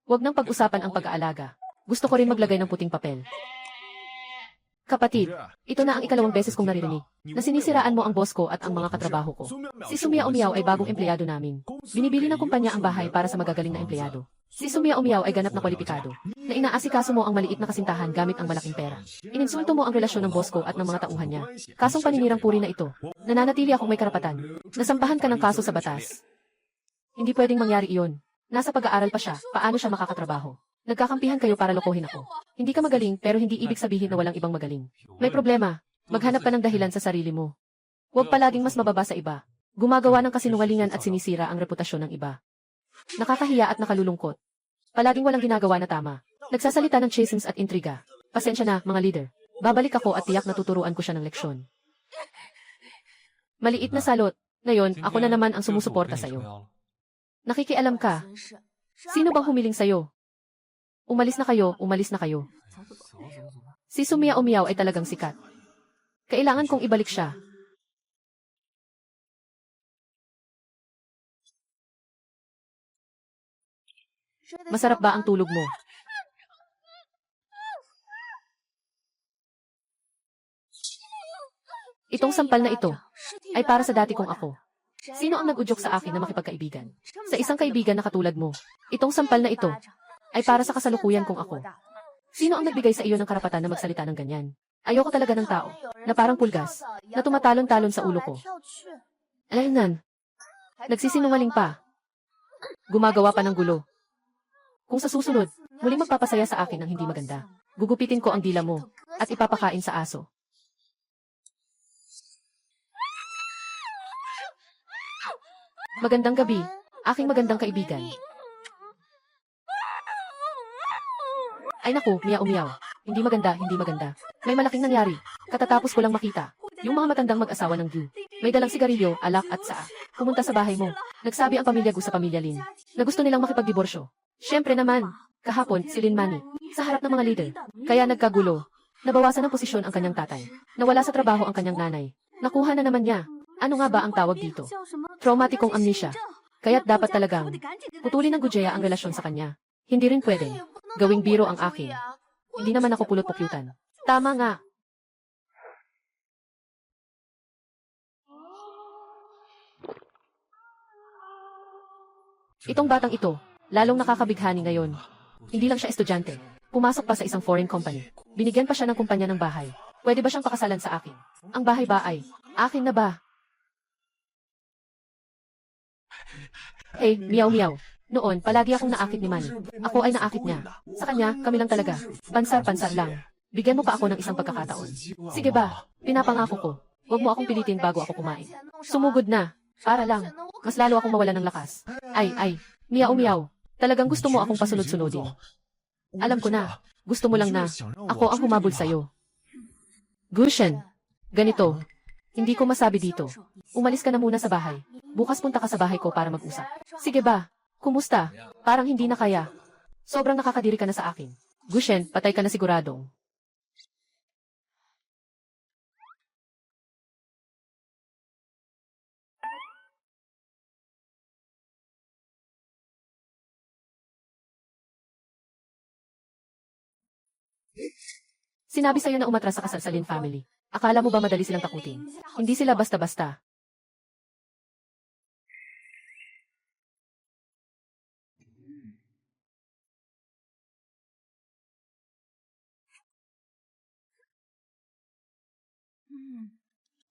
Huwag nang pag-usapan ang pag-aalaga. Gusto ko rin maglagay ng puting papel. Kapatid, ito na ang ikalawang beses kong naririnig na sinisiraan mo ang boss ko at ang mga katrabaho ko. Si Sumia Umiao ay bagong empleyado namin. Binibili ng kumpanya ang bahay para sa magagaling na empleyado. Si Sumia Umiao ay ganap na kwalipikado, na inaasikaso mo ang maliit na kasintahan gamit ang malaking pera. Ininsulto mo ang relasyon ng boss ko at ng mga tauhan niya. Kasong paninirang puri na ito. Nananatili akong may karapatan. Nasampahan ka ng kaso sa batas. Hindi pwedeng mangyari iyon. Nasa pag-aaral pa siya, paano siya makakatrabaho? Nagkakampihan kayo para lokohin ako. Hindi ka magaling pero hindi ibig sabihin na walang ibang magaling. May problema. Maghanap ka ng dahilan sa sarili mo. Huwag palaging mas mababa sa iba. Gumagawa ng kasinungalingan at sinisira ang reputasyon ng iba. Nakakahiya at nakalulungkot. Palaging walang ginagawa na tama. Nagsasalita ng chasings at intriga. Pasensya na, mga leader. Babalik ako at tiyak na tuturuan ko siya ng leksyon. Maliit na salot. Ngayon, ako na naman ang sumusuporta sa'yo. Nakikialam ka. Sino bang humiling sa'yo? Umalis na kayo, umalis na kayo. Si Sumia Umiao ay talagang sikat. Kailangan kong ibalik siya. Masarap ba ang tulog mo? Itong sampal na ito ay para sa dati kong ako. Sino ang nag-udyok sa akin na makipagkaibigan? Sa isang kaibigan na katulad mo. Itong sampal na ito ay para sa kasalukuyan kong ako. Sino ang nagbigay sa iyo ng karapatan na magsalita ng ganyan? Ayoko talaga ng tao na parang pulgas, na tumatalon-talon sa ulo ko. Alaynan, nagsisinungaling pa. Gumagawa pa ng gulo. Kung sa susunod, muling magpapasaya sa akin ng hindi maganda, gugupitin ko ang dila mo at ipapakain sa aso. Magandang gabi, aking magandang kaibigan. Ay naku, Miao Miao. Hindi maganda, hindi maganda. May malaking nangyari. Katatapos ko lang makita. Yung mga matandang mag-asawa ng Gu. May dalang sigarilyo, alak at saa. Pumunta sa bahay mo. Nagsabi ang pamilya Gu sa pamilya Lin na gusto nilang makipagdiborsyo. Siyempre naman, kahapon si Lin Mani sa harap ng mga leader. Kaya nagkagulo. Nabawasan ng posisyon ang kanyang tatay. Nawala sa trabaho ang kanyang nanay. Nakuha na naman niya. Ano nga ba ang tawag dito? Traumatikong amnesia. Kaya't dapat talagang putulin ng Gujaya ang relasyon sa kanya. Hindi rin pwedeng gawing biro ang akin. Hindi naman ako pulot-pukyutan. Tama nga. Itong batang ito, lalong nakakabighani ngayon. Hindi lang siya estudyante. Pumasok pa sa isang foreign company. Binigyan pa siya ng kumpanya ng bahay. Pwede ba siyang pakasalan sa akin? Ang bahay ba ay akin na ba? Hey, Miao Miao. Noon, palagi akong naakit ni Manny. Ako ay naakit niya. Sa kanya, kami lang talaga. Pansar-pansar lang. Bigyan mo pa ako ng isang pagkakataon. Sige ba? Pinapangako ko. Huwag mo akong pilitin bago ako kumain. Sumugod na. Para lang. Mas lalo akong mawala ng lakas. Ay. Miao Miao. Talagang gusto mo akong pasunod-sunodin. Alam ko na. Gusto mo lang na ako ang humabol sa'yo. Gushen. Ganito. Hindi ko masabi dito. Umalis ka na muna sa bahay. Bukas punta ka sa bahay ko para mag-usap. Sige ba? Kumusta? Parang hindi na kaya. Sobrang nakakadiri ka na sa akin. Gushen, patay ka na siguradong. Sinabi sa'yo na umatras sa kasal sa Lin family. Akala mo ba madali silang takutin? Hindi sila basta-basta.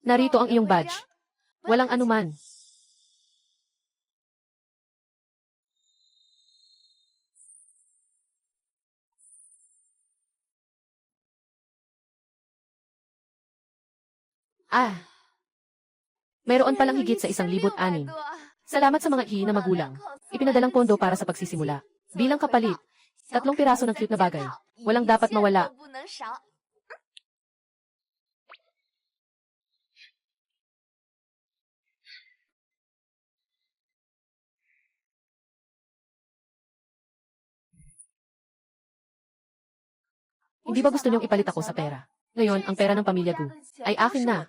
Narito ang iyong badge. Walang anuman. Mayroon palang higit sa 1,006. Salamat sa mga na magulang. Ipinadalang pondo para sa pagsisimula. Bilang kapalit, 3 piraso ng cute na bagay. Walang dapat mawala. Hindi ba gusto niyong ipalit ako sa pera? Ngayon, ang pera ng pamilya Gu ay akin na.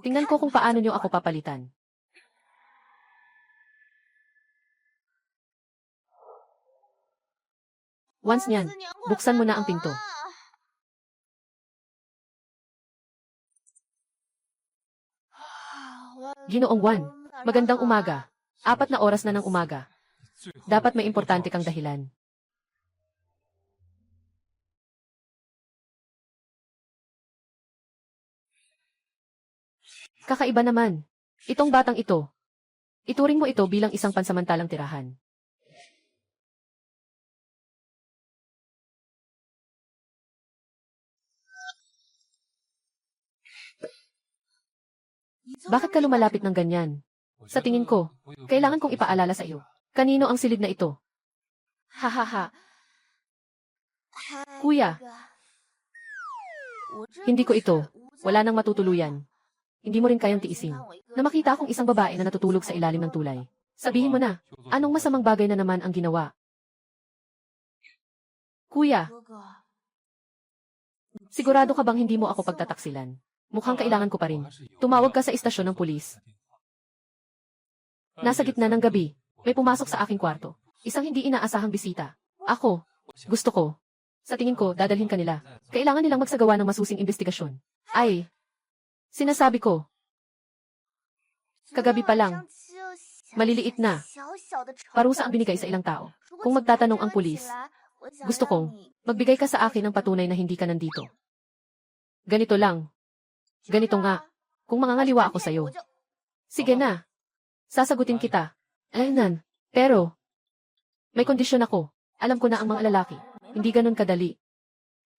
Tingnan ko kung paano niyo ako papalitan. Once niyan, buksan mo na ang pinto. Ginoong Juan, magandang umaga. 4 na oras na ng umaga. Dapat may importante kang dahilan. Kakaiba naman. Itong batang ito. Ituring mo ito bilang isang pansamantalang tirahan. Bakit ka lumalapit ng ganyan? Sa tingin ko, kailangan kong ipaalala sa iyo. Kanino ang silid na ito? Hahaha. Kuya, hindi ko ito. Wala nang matutuluyan. Hindi mo rin kayang tiisin. Na makita akong isang babae na natutulog sa ilalim ng tulay. Sabihin mo na, anong masamang bagay na naman ang ginawa? Kuya, sigurado ka bang hindi mo ako pagtataksilan? Mukhang kailangan ko pa rin. Tumawag ka sa istasyon ng pulis. Nasa gitna ng gabi, may pumasok sa aking kwarto. Isang hindi inaasahang bisita. Ako, gusto ko. Sa tingin ko, dadalhin ka nila. Kailangan nilang magsagawa ng masusing investigasyon. Ay, sinasabi ko. Kagabi pa lang. Maliliit na. Parusa ang binigay sa ilang tao. Kung magtatanong ang pulis, gusto kong magbigay ka sa akin ng patunay na hindi ka nandito. Ganito lang. Ganito nga. Kung mangangaliwa ako sa'yo. Sige na. Sasagutin kita. Aynan. Pero, may kondisyon ako. Alam ko na ang mga lalaki. Hindi ganun kadali.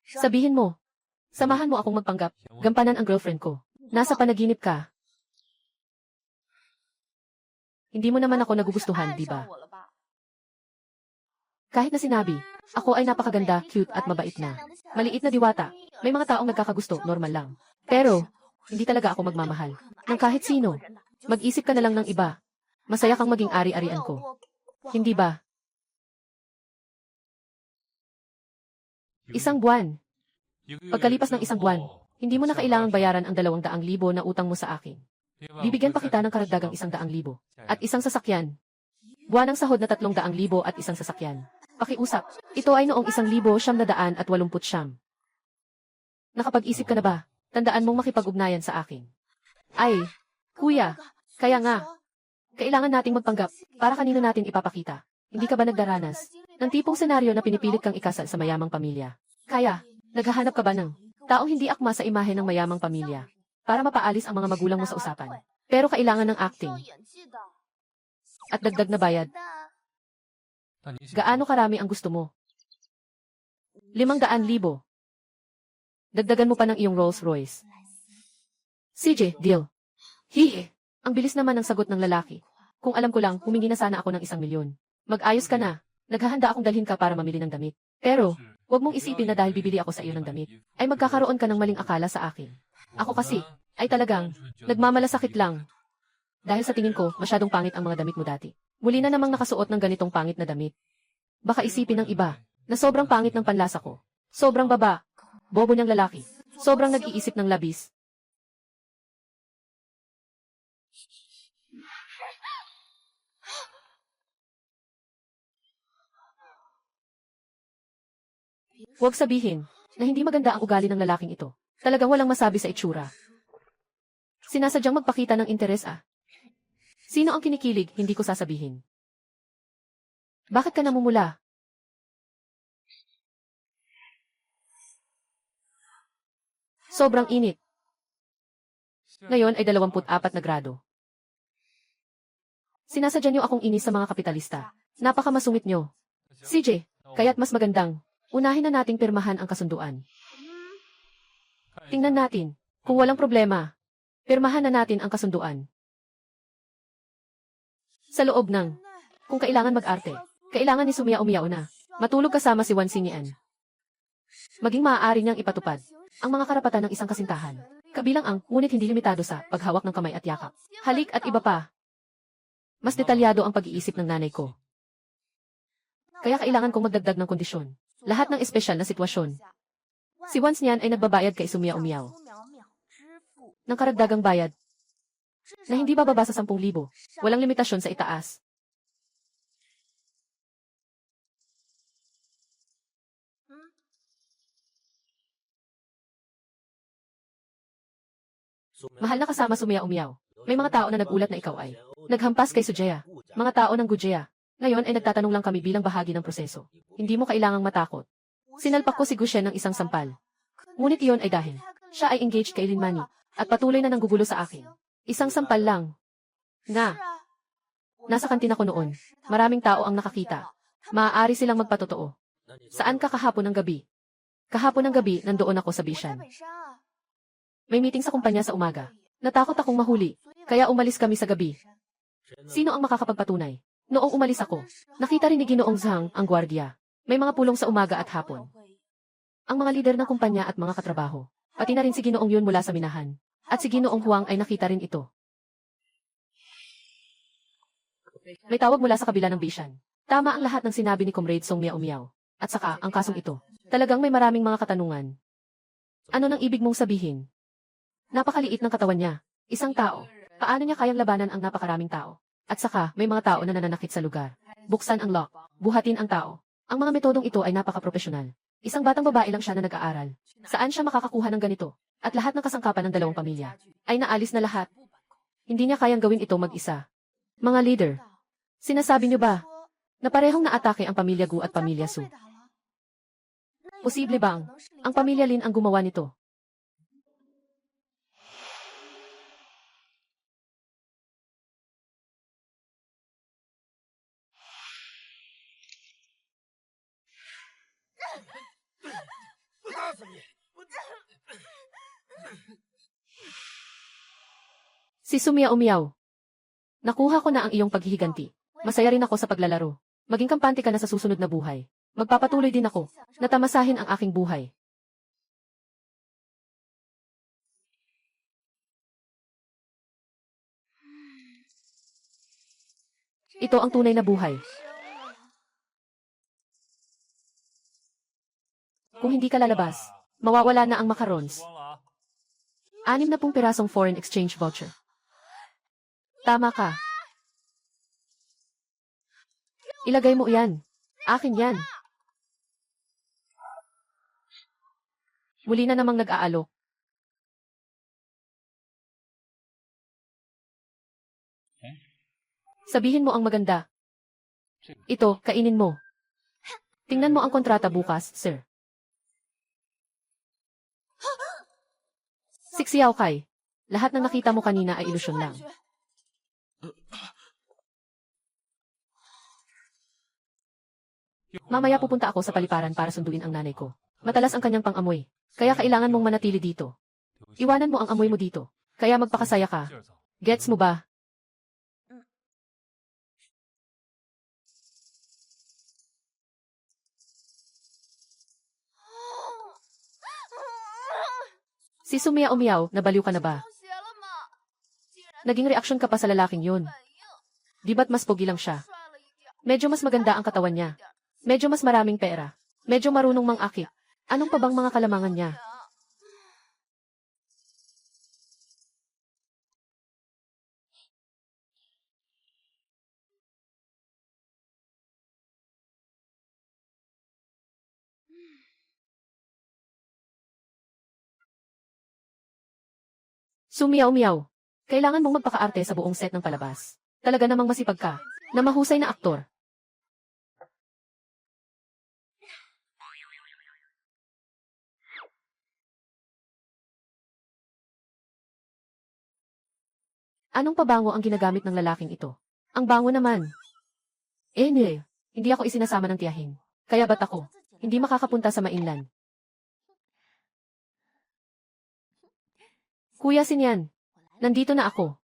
Sabihin mo. Samahan mo akong magpanggap. Gampanan ang girlfriend ko. Nasa panaginip ka. Hindi mo naman ako nagugustuhan, di ba? Kahit na sinabi, ako ay napakaganda, cute at mabait na. Maliit na diwata. May mga taong nagkakagusto, normal lang. Pero, hindi talaga ako magmamahal. Ng kahit sino. Mag-isip ka na lang ng iba. Masaya kang maging ari-arian ko. Hindi ba? Isang buwan. Pagkalipas ng isang buwan, hindi mo na kailangang bayaran ang 200,000 na utang mo sa akin. Bibigyan pa kita ng karagdagang 100,000 at isang sasakyan. Buwan ng sahod na 300,000 at isang sasakyan. Pakiusap, ito ay noong 1,989. Nakapag-isip ka na ba? Tandaan mong makipag-ugnayan sa akin. Ay, kuya, kaya nga. Kailangan nating magpanggap para kanino natin ipapakita. Hindi ka ba nagdaranas ng tipong senaryo na pinipilit kang ikasal sa mayamang pamilya? Kaya, naghahanap ka ba ng taong hindi akma sa imahe ng mayamang pamilya para mapaalis ang mga magulang mo sa usapan? Pero kailangan ng acting at dagdag na bayad. Gaano karami ang gusto mo? 500,000. Dagdagan mo pa ng iyong Rolls Royce. CJ, deal. Hihi. Ang bilis naman ng sagot ng lalaki. Kung alam ko lang, humingi na sana ako ng 1,000,000. Mag-ayos ka na. Naghahanda akong dalhin ka para mamili ng damit. Pero, huwag mong isipin na dahil bibili ako sa iyo ng damit, ay magkakaroon ka ng maling akala sa akin. Ako kasi, ay talagang, nagmamalasakit lang. Dahil sa tingin ko, masyadong pangit ang mga damit mo dati. Muli na namang nakasuot ng ganitong pangit na damit. Baka isipin ng iba, na sobrang pangit ng panlasa ko. Sobrang baba. Bobo niyang lalaki. Sobrang nag-iisip ng labis. Huwag sabihin na hindi maganda ang ugali ng lalaking ito. Talagang walang masabi sa itsura. Sinasadyang magpakita ng interes ah. Sino ang kinikilig, hindi ko sasabihin. Bakit ka namumula? Sobrang init. Ngayon ay 24 na grado. Sinasadya niyo akong inis sa mga kapitalista. Napakamasungit niyo. CJ, kaya't mas magandang, unahin na nating pirmahan ang kasunduan. Tingnan natin, kung walang problema, pirmahan na natin ang kasunduan. Sa loob ng, kung kailangan mag-arte, kailangan ni Sumia umiyaw na. Matulog kasama si Wan Xinyan. Maging maaari niyang ipatupad ang mga karapatan ng isang kasintahan. Kabilang ang, ngunit hindi limitado sa, paghawak ng kamay at yakap. Halik at iba pa. Mas detalyado ang pag-iisip ng nanay ko. Kaya kailangan kong magdagdag ng kondisyon. Lahat ng espesyal na sitwasyon. Si Wan Xinyan ay nagbabayad kay Sumia umiyaw ng karagdagang bayad na hindi bababa sa 10,000. Walang limitasyon sa itaas. Mahal na kasama Sumia umiyaw. May mga tao na nagulat na ikaw ay naghampas kay Sujaya. Mga tao ng Gujaya. Ngayon ay nagtatanong lang kami bilang bahagi ng proseso. Hindi mo kailangang matakot. Sinalpak ko si Gushen ng isang sampal. Ngunit iyon ay dahil siya ay engaged kay Linmani at patuloy na nanggugulo sa akin. Isang sampal lang. Nga. Nasa kantina ko noon. Maraming tao ang nakakita. Maaari silang magpatotoo. Saan ka kahapon ng gabi? Kahapon ng gabi, nandoon ako sa Bishan. May meeting sa kumpanya sa umaga. Natakot akong mahuli, kaya umalis kami sa gabi. Sino ang makakapagpatunay? Noong umalis ako, nakita rin ni Ginoong Zhang ang gwardiya. May mga pulong sa umaga at hapon. Ang mga lider ng kumpanya at mga katrabaho. Pati na rin si Ginoong Yun mula sa minahan. At si Ginoong Huang ay nakita rin ito. May tawag mula sa kabila ng Bishan. Tama ang lahat ng sinabi ni Comrade Song Miao Miao. At saka, ang kasong ito. Talagang may maraming mga katanungan. Ano nang ibig mong sabihin? Napakaliit ng katawan niya. Isang tao. Paano niya kayang labanan ang napakaraming tao? At saka, may mga tao na nananakit sa lugar. Buksan ang lock. Buhatin ang tao. Ang mga metodong ito ay napaka-profesional. Isang batang babae lang siya na nag-aaral. Saan siya makakakuha ng ganito? At lahat ng kasangkapan ng dalawang pamilya ay naalis na lahat. Hindi niya kayang gawin ito mag-isa. Mga leader, sinasabi niyo ba na parehong naatake ang pamilya Gu at pamilya Su? Posible bang ang pamilya Lin ang gumawa nito? Si Sumia Umiyaw. Nakuha ko na ang iyong paghihiganti. Masaya rin ako sa paglalaro. Maging kampante ka na sa susunod na buhay. Magpapatuloy din ako na tamasahin ang aking buhay. Ito ang tunay na buhay. Kung hindi ka lalabas, mawawala na ang macarons. 60 pirasong foreign exchange voucher. Tama ka. Ilagay mo yan. Akin yan. Muli na namang nag-aalok. Sabihin mo ang maganda. Ito, kainin mo. Tingnan mo ang kontrata bukas, sir. Siksiyaw kay. Lahat ng nakita mo kanina ay ilusyon lang. Mamaya pupunta ako sa paliparan para sunduin ang nanay ko. Matalas ang kanyang pang-amoy. Kaya kailangan mong manatili dito. Iwanan mo ang amoy mo dito. Kaya magpakasaya ka. Gets mo ba? Si Sumia Umiyaw, nabaliw ka na ba? Naging reaksyon ka pa sa lalaking yun. Di ba't mas pogi lang siya? Medyo mas maganda ang katawan niya. Medyo mas maraming pera. Medyo marunong mang-akit. Anong pa bang mga kalamangan niya? Sumiyaw-miyaw. Kailangan mong magpakaarte sa buong set ng palabas. Talaga namang masipag ka, na mahusay na aktor. Anong pabango ang ginagamit ng lalaking ito? Ang bango naman. Hindi ako isinasama ng tiyahin. Kaya ba't ako? Hindi makakapunta sa mainland. Kuya Sinyan, nandito na ako.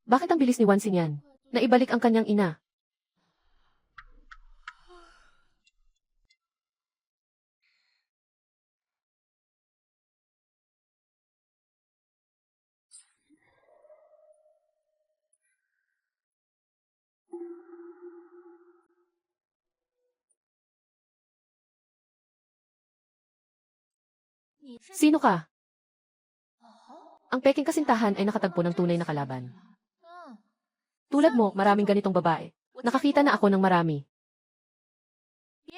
Bakit ang bilis ni Wan Sinyan? Naibalik ang kanyang ina. Sino ka? Ang peking kasintahan ay nakatagpo ng tunay na kalaban. Tulad mo, maraming ganitong babae. Nakakita na ako ng marami.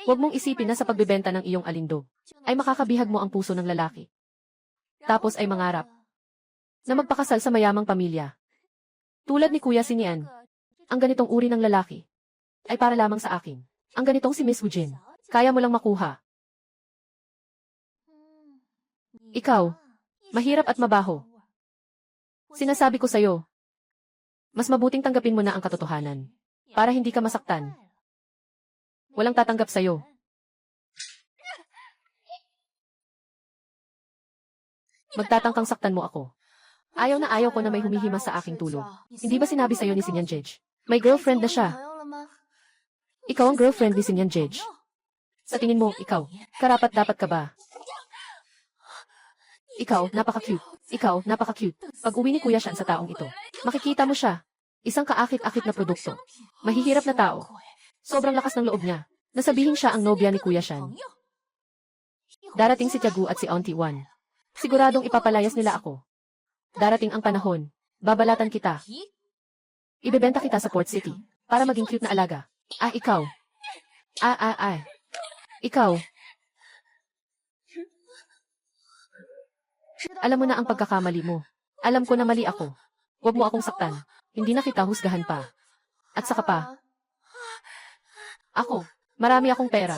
Huwag mong isipin na sa pagbebenta ng iyong alindog, ay makakabihag mo ang puso ng lalaki. Tapos ay mangarap na magpakasal sa mayamang pamilya. Tulad ni Kuya Sinian, ang ganitong uri ng lalaki ay para lamang sa akin. Ang ganitong si Miss Wujin, kaya mo lang makuha. Ikaw, mahirap at mabaho. Sinasabi ko sa'yo, mas mabuting tanggapin mo na ang katotohanan para hindi ka masaktan. Walang tatanggap sa'yo. Magtatangkang saktan mo ako. Ayaw na ayaw ko na may humihimas sa aking tulog. Hindi ba sinabi sa'yo ni Sinyan Jej? May girlfriend na siya. Ikaw ang girlfriend ni Sinyan Jej. Sa tingin mo, ikaw, karapat-dapat ka ba? Ikaw, napaka-cute. Ikaw, napaka-cute. Pag-uwi ni Kuya Shan sa taong ito, makikita mo siya. Isang kaakit-akit na produkto. Mahihirap na tao. Sobrang lakas ng loob niya. Nasabihin siya ang nobya ni Kuya Shan. Darating si Tiagu at si Auntie Wan. Siguradong ipapalayas nila ako. Darating ang panahon. Babalatan kita. Ibebenta kita sa Port City para maging cute na alaga. Ikaw. Ikaw. Alam mo na ang pagkakamali mo. Alam ko na mali ako. Huwag mo akong saktan. Hindi na kita husgahan pa. At saka pa. Ako, marami akong pera.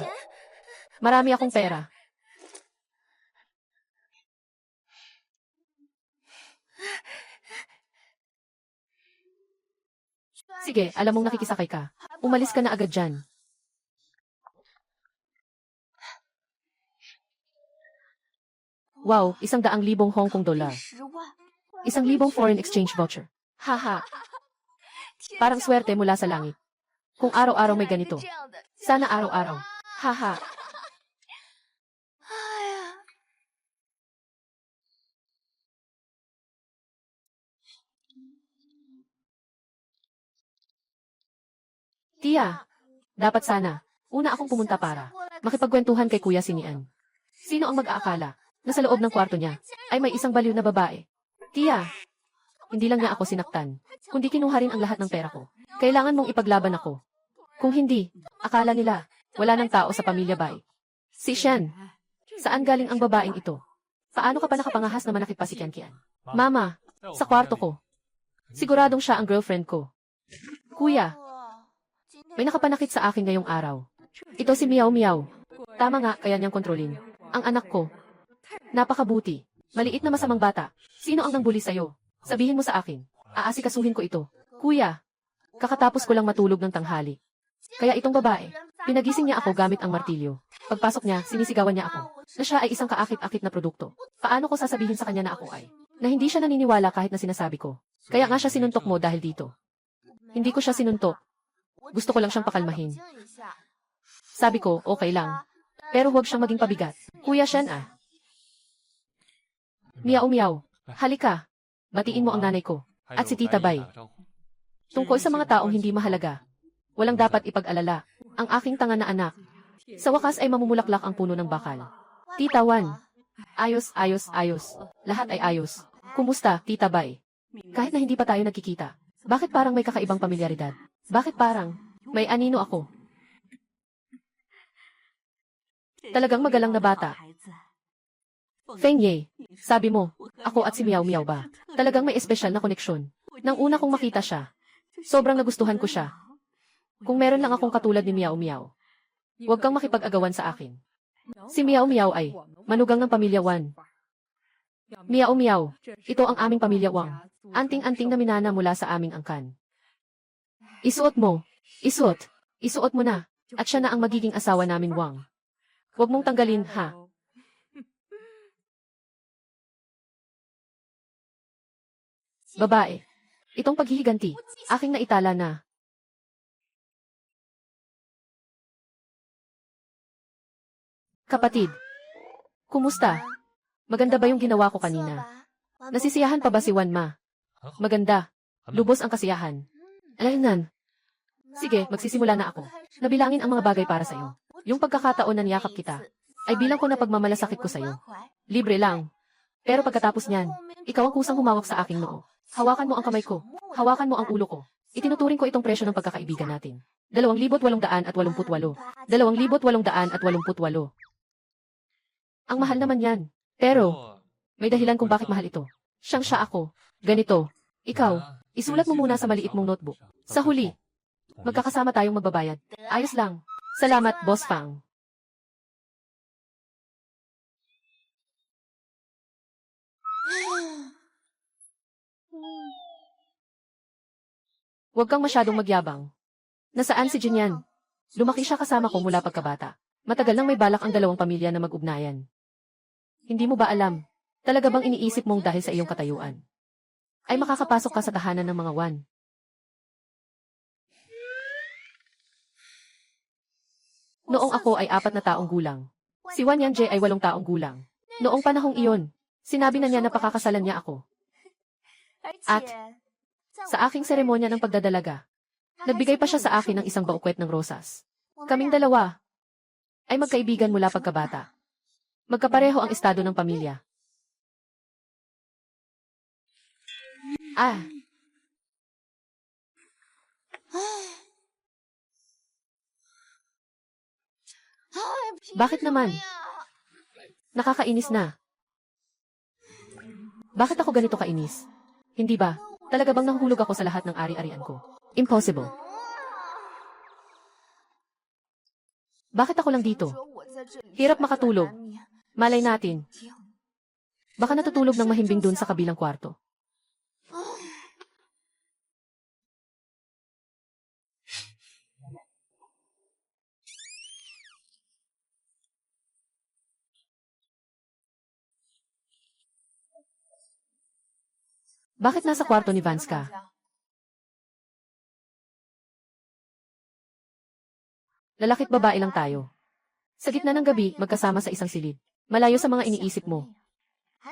Marami akong pera. Sige, alam mong nakikisakay ka. Umalis ka na agad dyan. Wow, 100,000 Hong Kong dollar. 100,000 foreign exchange voucher. Haha. Parang swerte mula sa langit. Kung araw-araw may ganito. Sana araw-araw. Haha. Tia, dapat sana. Una akong pumunta para makipagkwentuhan kay Kuya Sinian. Sino ang mag-aakala na sa loob ng kwarto niya ay may isang baliw na babae? Tia, hindi lang niya ako sinaktan, kundi kinuha rin ang lahat ng pera ko. Kailangan mong ipaglaban ako. Kung hindi, akala nila, wala ng tao sa pamilya Bai. Si Shan, saan galing ang babaeng ito? Paano ka pa nakapangahas na manakit pa si Kian? Mama, sa kwarto ko. Siguradong siya ang girlfriend ko. Kuya, may nakapanakit sa akin ngayong araw. Ito si Miao Miao. Tama nga, kaya niyang kontrolin. Ang anak ko. Napakabuti. Maliit na masamang bata. Sino ang nangbuli sa'yo? Sabihin mo sa akin. Aasikasuhin ko ito. Kuya, kakatapos ko lang matulog ng tanghali. Kaya itong babae, pinagising niya ako gamit ang martilyo. Pagpasok niya, sinisigawan niya ako na siya ay isang kaakit-akit na produkto. Paano ko sasabihin sa kanya na ako ay? Na hindi siya naniniwala kahit na sinasabi ko. Kaya nga siya sinuntok mo dahil dito. Hindi ko siya sinuntok. Gusto ko lang siyang pakalmahin. Sabi ko, okay lang. Pero huwag siyang maging pabigat. Kuya Shan Miao Miao, halika. Batiin mo ang nanay ko. At si Tita Bai. Tungkol sa mga taong hindi mahalaga. Walang dapat ipag-alala. Ang aking tanga na anak. Sa wakas ay mamumulaklak ang puno ng bakal. Tita Wan. Ayos. Lahat ay ayos. Kumusta, Tita Bai? Kahit na hindi pa tayo nagkikita. Bakit parang may kakaibang pamilyaridad? Bakit parang may anino ako? Talagang magalang na bata. Feng Ye, sabi mo, ako at si Miao Miao ba? Talagang may espesyal na koneksyon. Nang una kong makita siya, sobrang nagustuhan ko siya. Kung meron lang akong katulad ni Miao Miao, huwag kang makipag-agawan sa akin. Si Miao Miao ay manugang ng pamilya Wan. Miao Miao, ito ang aming pamilya Wang. Anting-anting na minana mula sa aming angkan. Isuot mo. Isuot mo na. At siya na ang magiging asawa namin, Wang. Huwag mong tanggalin, ha? Babae. Itong paghihiganti, aking naitala na. Kapatid. Kumusta? Maganda ba yung ginawa ko kanina? Nasisiyahan pa ba si Wan Ma? Maganda. Lubos ang kasiyahan. Alaynan. Sige, magsisimula na ako. Nabilangin ang mga bagay para sa'yo. Yung pagkakataon na niyakap kita, ay bilang ko na pagmamalasakit ko sa'yo. Libre lang. Pero pagkatapos niyan, ikaw ang kusang humawak sa aking noo. Hawakan mo ang kamay ko. Hawakan mo ang ulo ko. Itinuturing ko itong presyo ng pagkakaibigan natin. 2,888. 2,888. Ang mahal naman yan. Pero, may dahilan kung bakit mahal ito. Siya ako. Ganito. Ikaw, isulat mo muna sa maliit mong notebook. Sa huli, magkakasama tayong magbabayad. Ayos lang. Salamat, Boss Fang. Huwag kang masyadong magyabang. Nasaan si Jinyan? Lumaki siya kasama ko mula pagkabata. Matagal nang may balak ang dalawang pamilya na mag-ugnayan. Hindi mo ba alam? Talaga bang iniisip mong dahil sa iyong katayuan ay makakapasok ka sa tahanan ng mga Wan? Noong ako ay 4 na taong gulang. Si Wan Yanjie ay 8 taong gulang. Noong panahong iyon, sinabi na niya na pakakasalan niya ako. At sa aking seremonya ng pagdadalaga, nagbigay pa siya sa akin ng isang baukwet ng rosas. Kaming dalawa ay magkaibigan mula pagkabata. Magkapareho ang estado ng pamilya. Bakit naman? Nakakainis na. Bakit ako ganito kainis? Hindi ba? Talaga bang nahuhulog ako sa lahat ng ari-arian ko? Impossible. Bakit ako lang dito? Hirap makatulog. Malay natin. Baka natutulog ng mahimbing dun sa kabilang kwarto. Bakit nasa kwarto ni Vance ka? Lalaki't babae lang tayo. Sa gitna ng gabi, magkasama sa isang silid. Malayo sa mga iniisip mo.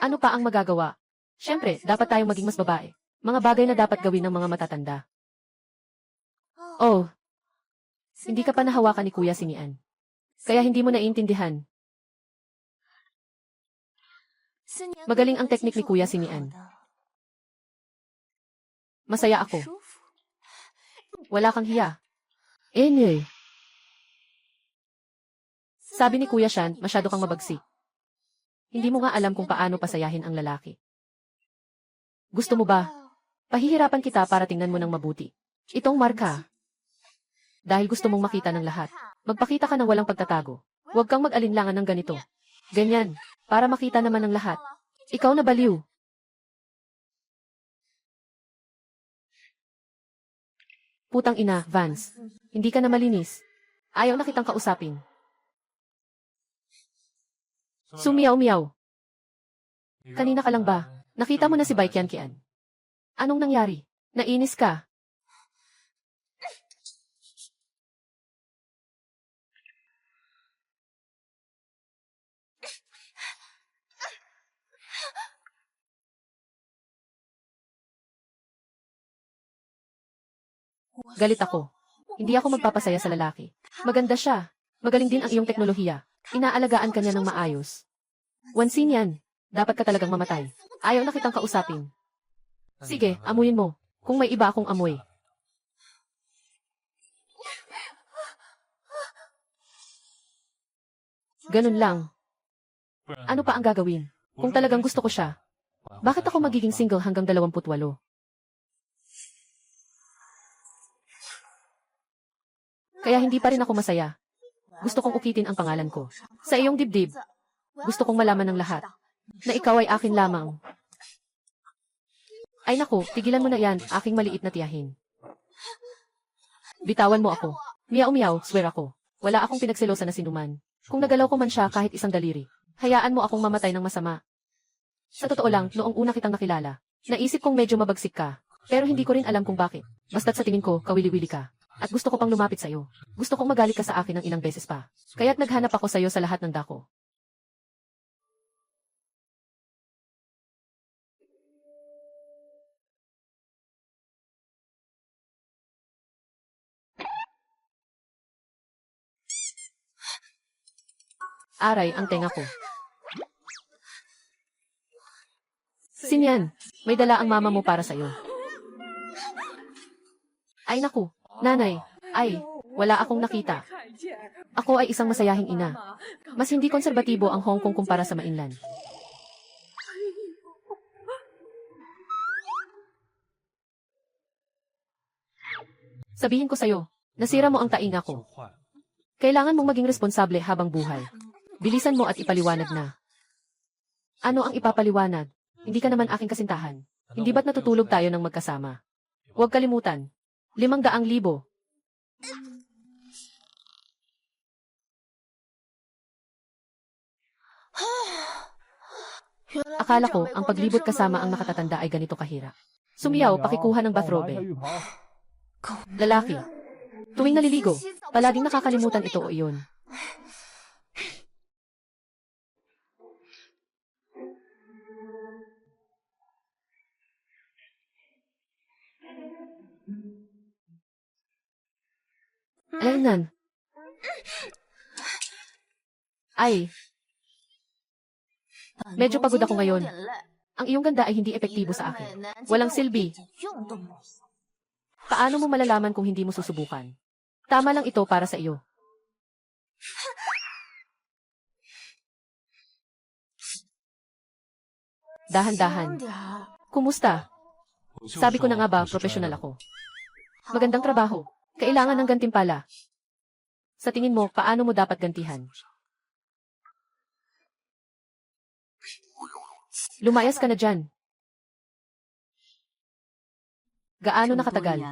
Ano pa ang magagawa? Siyempre, dapat tayong maging mas babae. Mga bagay na dapat gawin ng mga matatanda. Oh, hindi ka pa nahawakan ni Kuya Sinian. Kaya hindi mo naiintindihan. Magaling ang teknik ni Kuya Sinian. Masaya ako. Wala kang hiya. Anyway. Sabi ni Kuya Shan, masyado kang mabagsik. Hindi mo nga alam kung paano pasayahin ang lalaki. Gusto mo ba? Pahihirapan kita para tingnan mo ng mabuti. Itong marka. Dahil gusto mong makita ng lahat. Magpakita ka ng walang pagtatago. Huwag kang mag-alinlangan ng ganito. Ganyan, para makita naman ng lahat. Ikaw na baliw. Putang ina, Vance. Hindi ka na malinis. Ayaw na kitang kausapin. Sumiyaw-miyaw. Kanina ka lang ba? Nakita mo na si Baekyan Kian. Anong nangyari? Nainis ka? Galit ako. Hindi ako magpapasaya sa lalaki. Maganda siya. Magaling din ang iyong teknolohiya. Inaalagaan ka niya ng maayos. Wansin yan. Dapat ka talagang mamatay. Ayaw na kitang kausapin. Sige, amuyin mo. Kung may iba akong amoy. Ganun lang. Ano pa ang gagawin? Kung talagang gusto ko siya, bakit ako magiging single hanggang 28? Kaya hindi pa rin ako masaya. Gusto kong ukitin ang pangalan ko. Sa iyong dibdib, gusto kong malaman ng lahat na ikaw ay akin lamang. Ay naku, tigilan mo na yan, aking maliit na tiyahin. Bitawan mo ako. Miyaw-miyaw, swear ako. Wala akong pinagselosa na sinuman. Kung nagalaw ko man siya kahit isang daliri, hayaan mo akong mamatay ng masama. Sa totoo lang, noong una kitang nakilala, naisip kong medyo mabagsik ka. Pero hindi ko rin alam kung bakit. Basta't sa tingin ko, kawili-wili ka. At gusto ko pang lumapit sa'yo. Gusto kong magalit ka sa akin ng ilang beses pa. Kaya't naghanap ako sa'yo sa lahat ng dako. Aray, ang tenga ko. Sinyan, may dala ang mama mo para sa'yo. Ay naku, nanay, wala akong nakita. Ako ay isang masayahing ina. Mas hindi konserbatibo ang Hong Kong kumpara sa mainland. Sabihin ko sa'yo, nasira mo ang tainga ko. Kailangan mong maging responsable habang buhay. Bilisan mo at ipaliwanag na. Ano ang ipapaliwanag? Hindi ka naman aking kasintahan. Hindi ba't natutulog tayo ng magkasama? Huwag kalimutan. 500,000. Akala ko, ang paglibot kasama ang nakatatanda ay ganito kahirap. Sumiyaw, pakikuha ng bathrobe. Lalaki. Tuwing naliligo, palaging nakakalimutan ito o iyon. Alaynan. Ay. Medyo pagod ako ngayon. Ang iyong ganda ay hindi epektibo sa akin. Walang silbi. Paano mo malalaman kung hindi mo susubukan? Tama lang ito para sa iyo. Dahan-dahan. Kumusta? Sabi ko na nga ba, profesional ako. Magandang trabaho. Kailangan ng gantimpala. Sa tingin mo, paano mo dapat gantihan? Lumayas ka na dyan. Gaano nakatagal?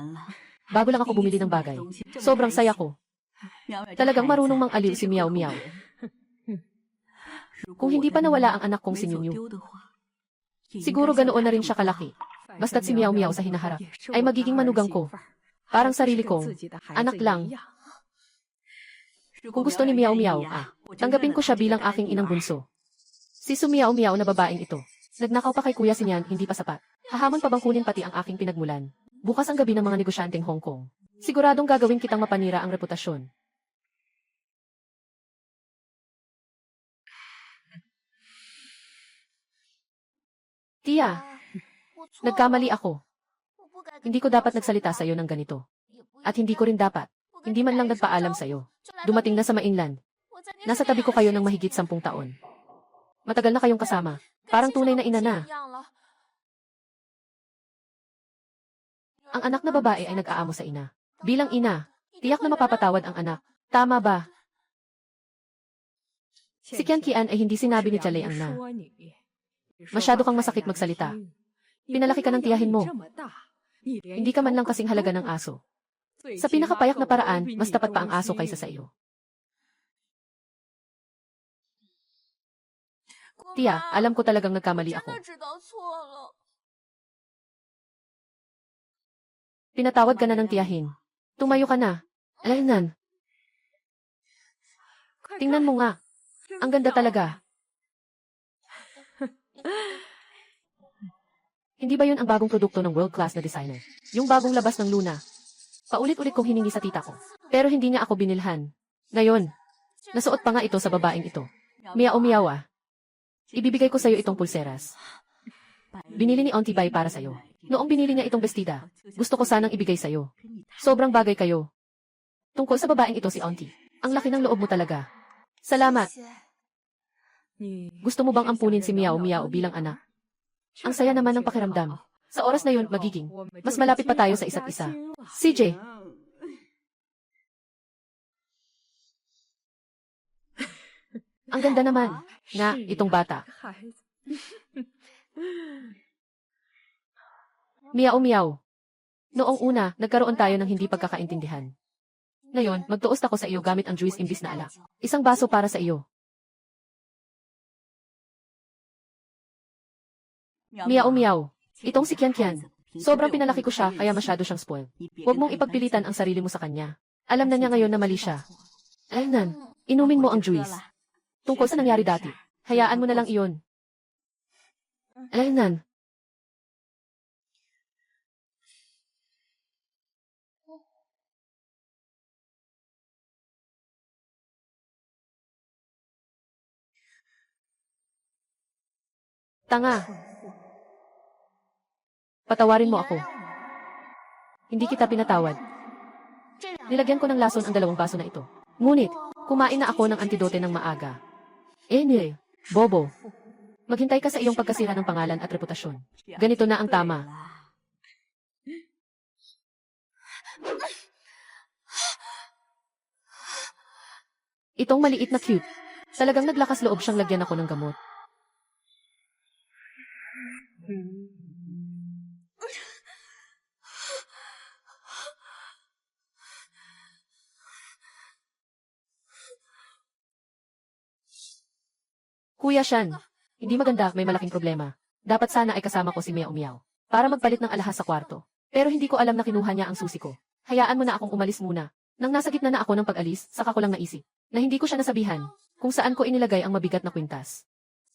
Bago lang ako bumili ng bagay. Sobrang saya ko. Talagang marunong mang-aliw si Miao Miao. Kung hindi pa nawala ang anak kong si Nyu Nyu, siguro ganoon na rin siya kalaki. Basta't si Miao Miao sa hinaharap ay magiging manugang ko. Parang sarili kong anak lang. Kung gusto ni Miao Miao, tanggapin ko siya bilang aking inang bunso. Si Su Miao Miao na babaeng ito. Nagnakaw pa kay Kuya Sinyan, hindi pa sapat. Hahamon pa bang kunin pati ang aking pinagmulan? Bukas ang gabi ng mga negosyanteng Hong Kong. Siguradong gagawin kitang mapanira ang reputasyon. Tia, nagkamali ako. Hindi ko dapat nagsalita sa'yo ng ganito. At hindi ko rin dapat. Hindi man lang nagpaalam sa'yo. Dumating na sa mainland. Nasa tabi ko kayo ng mahigit 10 taon. Matagal na kayong kasama. Parang tunay na ina na. Ang anak na babae ay nag-aamo sa ina. Bilang ina, tiyak na mapapatawad ang anak. Tama ba? Si Qian Qian ay hindi sinabi ni Jalay ang na. Masyado kang masakit magsalita. Pinalaki ka ng tiyahin mo. Hindi ka man lang kasing halaga ng aso. Sa pinakapayak na paraan, mas tapat pa ang aso kaysa sa iyo. Tia, alam ko talagang nagkamali ako. Pinatawad ka na ng tiyahin. Tumayo ka na. Alaynan. Tingnan mo nga. Ang ganda talaga. Hindi ba yun ang bagong produkto ng world-class na designer? Yung bagong labas ng Luna. Paulit-ulit kong hiningi sa tita ko. Pero hindi niya ako binilhan. Ngayon, nasuot pa nga ito sa babaeng ito. Miao Miao Ibibigay ko sa'yo itong pulseras. Binili ni Auntie Bai para sa'yo. Noong binili niya itong bestida, gusto ko sanang ibigay sa'yo. Sobrang bagay kayo. Tungkol sa babaeng ito si Auntie. Ang laki ng loob mo talaga. Salamat. Gusto mo bang ampunin si Miao Miao bilang anak? Ang saya naman ng pakiramdam. Sa oras na yun, magiging mas malapit pa tayo sa isa't isa. CJ. Ang ganda naman. Nga, itong bata. Miao Miao. Noong una, nagkaroon tayo ng hindi pagkakaintindihan. Ngayon, magtuos ako sa iyo gamit ang juice imbis na alak. Isang baso para sa iyo. Miao Miao. Itong si Qian Qian. Sobrang pinalaki ko siya, kaya masyado siyang spoil. Huwag mong ipagpilitan ang sarili mo sa kanya. Alam na niya ngayon na mali siya. Alaynan, inumin mo ang juice. Tungkol sa nangyari dati, hayaan mo na lang iyon. Alaynan. Tanga. Patawarin mo ako. Hindi kita pinatawad. Nilagyan ko ng lason ang 2 baso na ito. Ngunit, kumain na ako ng antidote ng maaga. Bobo. Maghintay ka sa iyong pagkasira ng pangalan at reputasyon. Ganito na ang tama. Itong maliit na cute. Talagang naglakas loob siyang lagyan ako ng gamot. Kuya Shan, hindi maganda, may malaking problema. Dapat sana ay kasama ko si Meow Meow para magpalit ng alahas sa kwarto. Pero hindi ko alam na kinuha niya ang susi ko. Hayaan mo na akong umalis muna. Nang nasa gitna na ako ng pag-alis, saka ko lang naisip na hindi ko siya nasabihan kung saan ko inilagay ang mabigat na kwintas.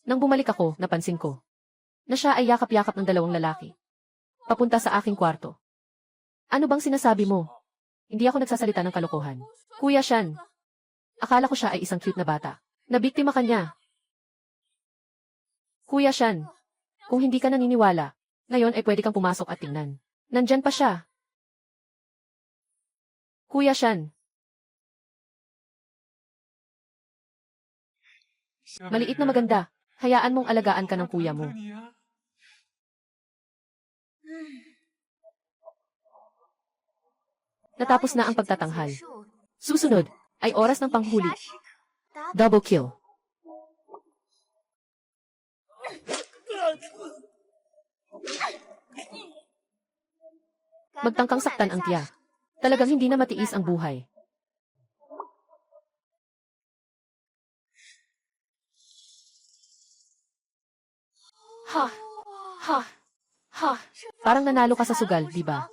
Nang bumalik ako, napansin ko na siya ay yakap-yakap ng dalawang lalaki papunta sa aking kwarto. Ano bang sinasabi mo? Hindi ako nagsasalita ng kalokohan. Kuya Shan, akala ko siya ay isang cute na bata. Nabiktima ka niya. Kuya Shan, kung hindi ka naniniwala, ngayon ay pwede kang pumasok at tingnan. Nandyan pa siya. Kuya Shan. Maliit na maganda. Hayaan mong alagaan ka ng kuya mo. Natapos na ang pagtatanghal. Susunod ay oras ng panghuli. Double kill. Magtangkang saktan ang tiya. Talagang hindi na matiis ang buhay. Ha! Ha! Ha! Parang nanalo ka sa sugal, di ba?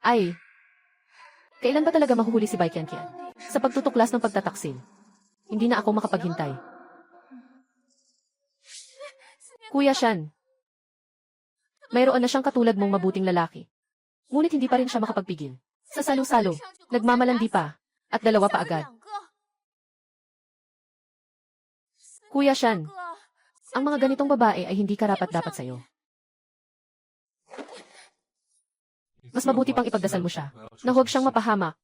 Ay! Kailan ba talaga mahuhuli si Bai Qianqian? Sa pagtutuklas ng pagtataksil. Hindi na ako makapaghintay. Kuya Shan, mayroon na siyang katulad mong mabuting lalaki. Ngunit hindi pa rin siya makapagpigil. Sa salo-salo, nagmamalandi pa, at dalawa pa agad. Kuya Shan, ang mga ganitong babae ay hindi karapat-dapat sa'yo. Mas mabuti pang ipagdasal mo siya, na huwag siyang mapahamak.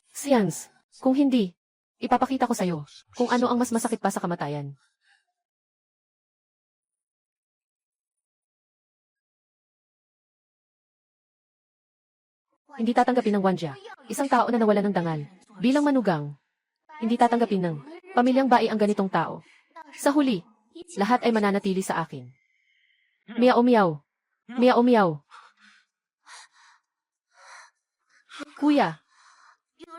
Sians, kung hindi, ipapakita ko sa'yo kung ano ang mas masakit pa sa kamatayan. Hindi tatanggapin ng Wanjia, isang tao na nawala ng dangal. Bilang manugang, hindi tatanggapin ng pamilyang Bai ang ganitong tao. Sa huli, lahat ay mananatili sa akin. Meow meow. Meow meow. Kuya,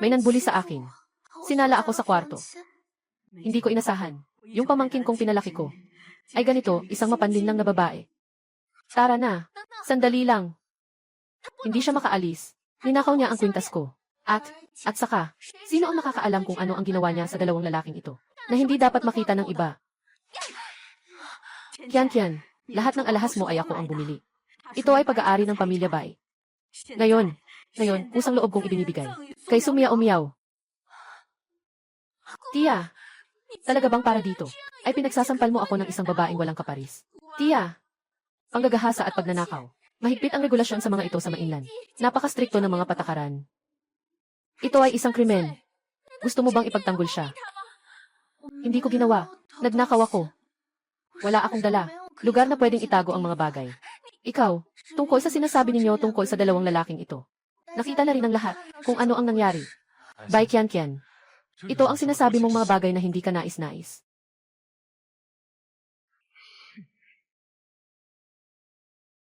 may nanbuli sa akin. Sinala ako sa kwarto. Hindi ko inasahan. Yung pamangkin kong pinalaki ko ay ganito, isang mapanlinlang na babae. Tara na, sandali lang. Hindi siya makaalis. Ninakaw niya ang kwintas ko. At saka, sino ang nakakaalam kung ano ang ginawa niya sa dalawang lalaking ito, na hindi dapat makita ng iba? Qianqian, lahat ng alahas mo ay ako ang bumili. Ito ay pag-aari ng pamilya Bai. Ngayon, kusang loob kong ibinibigay. Kay Sumiao-miao. Tia, talaga bang para dito, ay pinagsasampal mo ako ng isang babaeng walang kaparis? Tia, panggagahasa at pagnanakaw. Mahigpit ang regulasyon sa mga ito sa mainland. Napaka-strikto ng mga patakaran. Ito ay isang krimen. Gusto mo bang ipagtanggol siya? Hindi ko ginawa. Nagnakaw ako. Wala akong dala. Lugar na pwedeng itago ang mga bagay. Ikaw, tungkol sa sinasabi ninyo tungkol sa dalawang lalaking ito. Nakita na rin ng lahat kung ano ang nangyari. Bai Qianqian, ito ang sinasabi mong mga bagay na hindi ka nais-nais.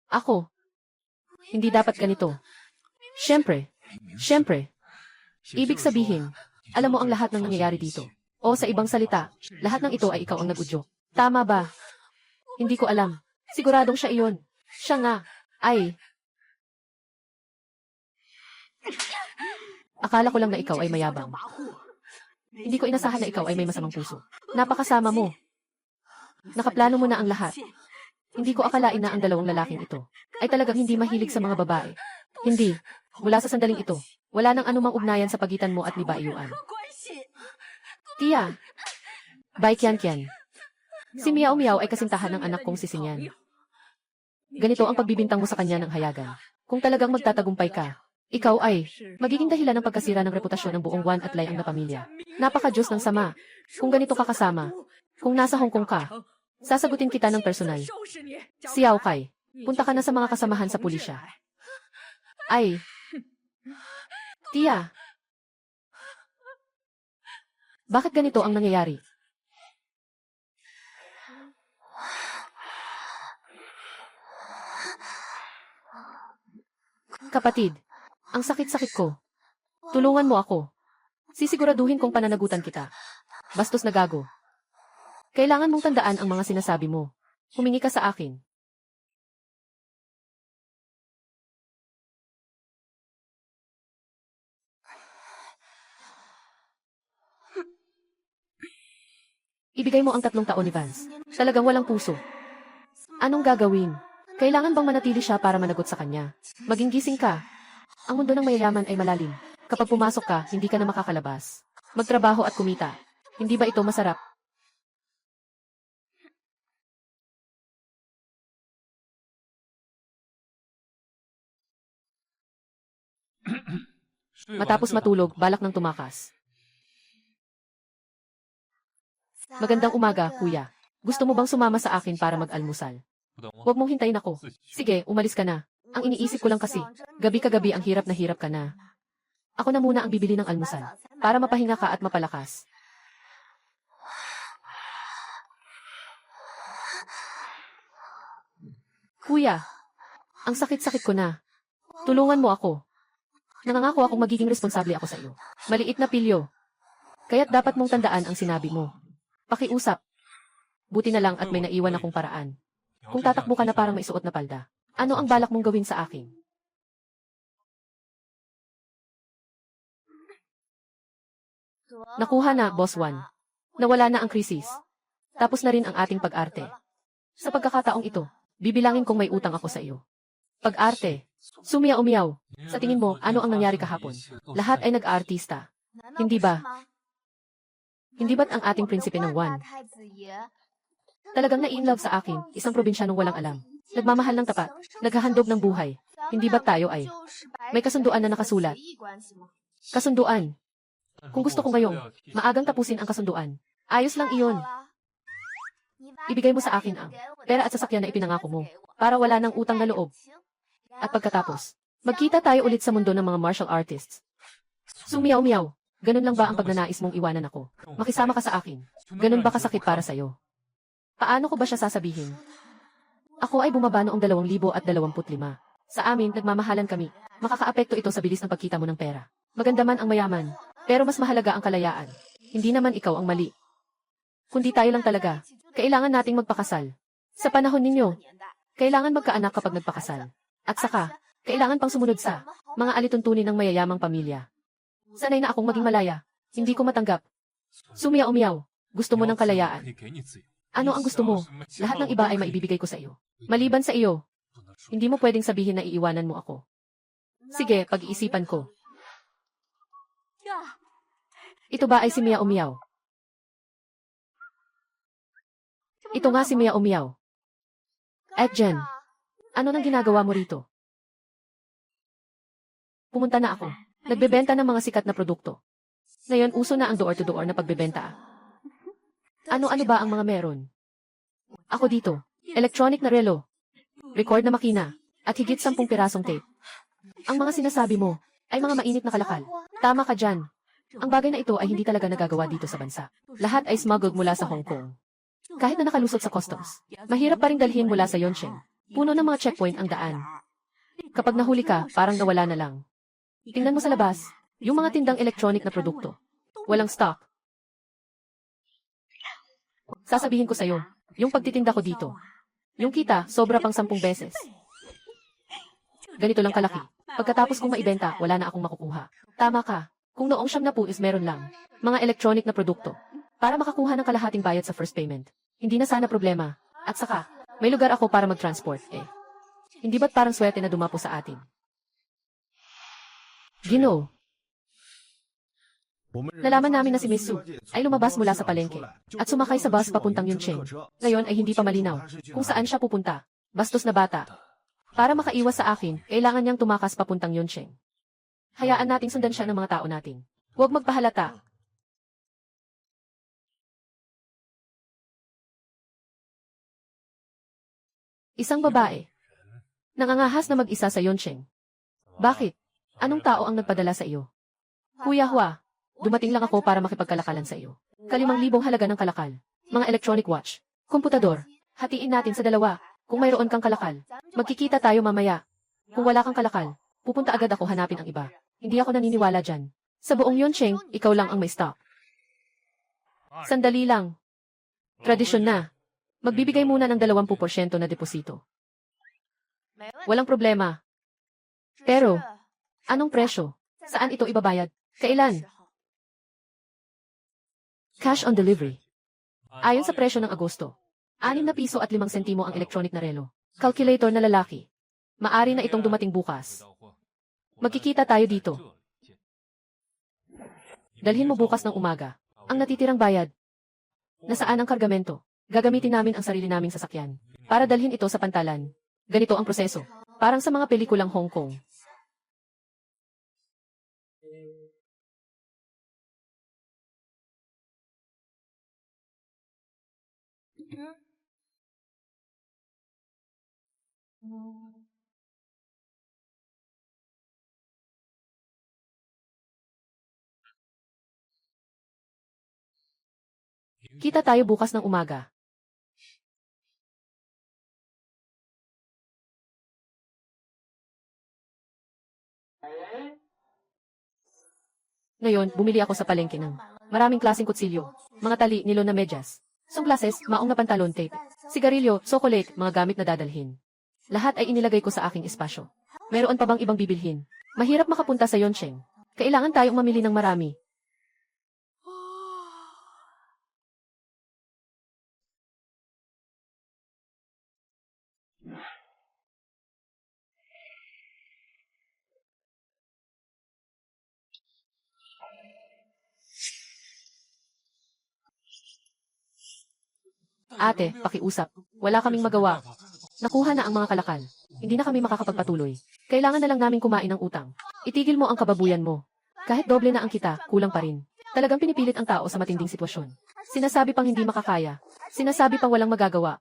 Ako, hindi dapat ganito. Siyempre. Ibig sabihin, alam mo ang lahat ng nangyayari dito. O sa ibang salita, lahat ng ito ay ikaw ang nag-udyok. Tama ba? Hindi ko alam. Siguradong siya iyon. Siya nga. Ay. Akala ko lang na ikaw ay mayabang. Hindi ko inasahan na ikaw ay may masamang puso. Napakasama mo. Nakaplano mo na ang lahat. Hindi ko akalain na ang dalawang lalaking ito ay talagang hindi mahilig sa mga babae. Hindi. Mula sa sandaling ito, wala nang anumang ugnayan sa pagitan mo at ni Bai Yuan. Tia, Bai Qianqian, si Meow Meow ay kasintahan ng anak kong si Xingyan. Ganito ang pagbibintang mo sa kanya ng hayagan. Kung talagang magtatagumpay ka, ikaw ay magiging dahilan ng pagkasira ng reputasyon ng buong Wan at Lai ang na pamilya. Napaka-Diyos ng sama. Kung ganito ka kasama, kung nasa Hong Kong ka, Sasagutin kita ng personal. Xiao Kai, punta ka na sa mga kasamahan sa pulisya. Ay. Tia. Bakit ganito ang nangyayari? Kapatid, ang sakit-sakit ko. Tulungan mo ako. Sisiguraduhin kong pananagutan kita. Bastos na gago. Kailangan mong tandaan ang mga sinasabi mo. Humingi ka sa akin. Ibigay mo ang 3 taon ni Vance. Talagang walang puso. Anong gagawin? Kailangan bang manatili siya para managot sa kanya? Maging gising ka. Ang mundo ng mayayaman ay malalim. Kapag pumasok ka, hindi ka na makakalabas. Magtrabaho at kumita. Hindi ba ito masarap? Matapos matulog, balak ng tumakas. Magandang umaga, kuya. Gusto mo bang sumama sa akin para mag-almusal? Huwag mong hintayin ako. Sige, umalis ka na. Ang iniisip ko lang kasi, gabi kagabi ang hirap na hirap ka na. Ako na muna ang bibili ng almusal, para mapahinga ka at mapalakas. Kuya, ang sakit-sakit ko na. Tulungan mo ako. Nangangako akong magiging responsable ako sa iyo. Maliit na pilyo. Kaya't dapat mong tandaan ang sinabi mo. Pakiusap. Buti na lang at may naiwan akong paraan. Kung tatakbo ka na parang may suot na palda, ano ang balak mong gawin sa akin? Nakuha na, Boss Juan. Nawala na ang krisis. Tapos na rin ang ating pag-arte. Sa pagkakataong ito, bibilangin kong may utang ako sa iyo. Pag-arte. Sumiyaw-umiyaw. Sa tingin mo, ano ang nangyari kahapon? Lahat ay nag-aartista. Hindi ba? Hindi ba't ang ating prinsipe ng Juan? Talagang na-in-love sa akin, isang probinsyanong walang alam. Nagmamahal ng tapat, naghahandog ng buhay. Hindi ba't tayo ay may kasunduan na nakasulat? Kasunduan. Kung gusto ko ngayong maagang tapusin ang kasunduan, ayos lang iyon. Ibigay mo sa akin ang pera at sasakyan na ipinangako mo para wala ng utang na loob. At pagkatapos, magkita tayo ulit sa mundo ng mga martial artists. Sumiyaw-miyaw. Ganun lang ba ang pagnanais mong iwanan ako? Makisama ka sa akin. Ganun ba kasakit para sa'yo? Paano ko ba siya sasabihin? Ako ay bumaba noong 2025. Sa amin, nagmamahalan kami. Makakaapekto ito sa bilis ng pagkita mo ng pera. Maganda man ang mayaman, pero mas mahalaga ang kalayaan. Hindi naman ikaw ang mali. Kundi tayo lang talaga. Kailangan nating magpakasal. Sa panahon ninyo, kailangan magkaanak kapag nagpakasal. At saka, kailangan pang sumunod sa mga alituntunin ng mayayamang pamilya. Sanay na akong maging malaya. Hindi ko matanggap. Sumiyaw-umiyaw. Gusto mo ng kalayaan. Ano ang gusto mo? Lahat ng iba ay maibibigay ko sa iyo. Maliban sa iyo, hindi mo pwedeng sabihin na iiwanan mo ako. Sige, pag-iisipan ko. Ito ba ay si Mia Umiyaw? Ito nga si Mia Umiyaw. At Jen, ano nang ginagawa mo rito? Pumunta na ako. Nagbebenta ng mga sikat na produkto. Ngayon, uso na ang door-to-door na pagbebenta. Ano-ano ba ang mga meron? Ako dito, electronic na relo, record na makina, at higit 10 pirasong tape. Ang mga sinasabi mo ay mga mainit na kalakal. Tama ka dyan. Ang bagay na ito ay hindi talaga nagagawa dito sa bansa. Lahat ay smuggled mula sa Hong Kong. Kahit na nakalusot sa customs, mahirap pa ring dalhin mula sa Yongsheng. Puno ng mga checkpoint ang daan. Kapag nahuli ka, parang nawala na lang. Tingnan mo sa labas, yung mga tindang electronic na produkto. Walang stock. Sasabihin ko sa'yo, yung pagtitinda ko dito, yung kita, sobra pang 10 beses. Ganito lang kalaki. Pagkatapos kong maibenta, wala na akong makukuha. Tama ka. Kung noong 70 is meron lang, mga electronic na produkto, para makakuha ng kalahating bayad sa first payment. Hindi na sana problema. At saka, may lugar ako para mag-transport, eh. Hindi ba't parang swerte na dumapo sa atin? Gino. Nalaman namin na si Miss Su ay lumabas mula sa palengke at sumakay sa bus papuntang Yuncheng. Ngayon ay hindi pa malinaw kung saan siya pupunta. Bastos na bata. Para makaiwas sa akin, kailangan niyang tumakas papuntang Yuncheng. Hayaan nating sundan siya ng mga tao natin. Huwag magpahalata. Isang babae. Nangangahas na mag-isa sa Yoncheng. Bakit? Anong tao ang nagpadala sa iyo? Kuya Hua, dumating lang ako para makipagkalakalan sa iyo. 5,000 halaga ng kalakal. Mga electronic watch. Komputador. Hatiin natin sa dalawa. Kung mayroon kang kalakal, magkikita tayo mamaya. Kung wala kang kalakal, pupunta agad ako hanapin ang iba. Hindi ako naniniwala dyan. Sa buong Yoncheng, ikaw lang ang may stock. Sandali lang. Tradisyon na. Magbibigay muna ng 20% na deposito. Walang problema. Pero, anong presyo? Saan ito ibabayad? Kailan? Cash on delivery. Ayon sa presyo ng Agosto, 6 na piso at 5 sentimo ang electronic na relo. Calculator na lalaki. Maari na itong dumating bukas. Magkikita tayo dito. Dalhin mo bukas ng umaga. Ang natitirang bayad. Nasaan ang kargamento? Gagamitin namin ang sarili naming sasakyan para dalhin ito sa pantalan. Ganito ang proseso. Parang sa mga pelikulang Hong Kong. Kita tayo bukas ng umaga. Ngayon, bumili ako sa palengke ng maraming klaseng kutsilyo, mga tali, nilon na medyas, sunglasses, maong na pantalon tape, sigarilyo, chocolate, mga gamit na dadalhin. Lahat ay inilagay ko sa aking espasyo. Meron pa bang ibang bibilhin? Mahirap makapunta sa Yoncheng. Kailangan tayong mamili ng marami. Ate, pakiusap. Wala kaming magawa. Nakuha na ang mga kalakal. Hindi na kami makakapagpatuloy. Kailangan na lang namin kumain ng utang. Itigil mo ang kababuyan mo. Kahit doble na ang kita, kulang pa rin. Talagang pinipilit ang tao sa matinding sitwasyon. Sinasabi pang hindi makakaya. Sinasabi pang walang magagawa.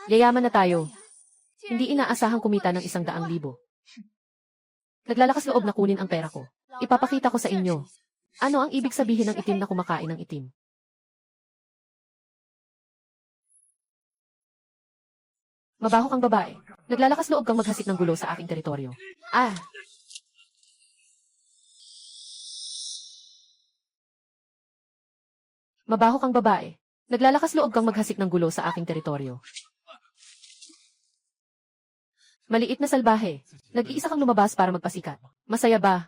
Yayaman na tayo. Hindi inaasahang kumita ng 100,000. Naglalakas loob na kunin ang pera ko. Ipapakita ko sa inyo. Ano ang ibig sabihin ng itim na kumakain ng itim? Mabaho kang babae. Naglalakas loob kang maghasik ng gulo sa aking teritoryo. Ah! Mabaho kang babae. Naglalakas loob kang maghasik ng gulo sa aking teritoryo. Maliit na salbahe. Nag-iisa kang lumabas para magpasikat. Masaya ba?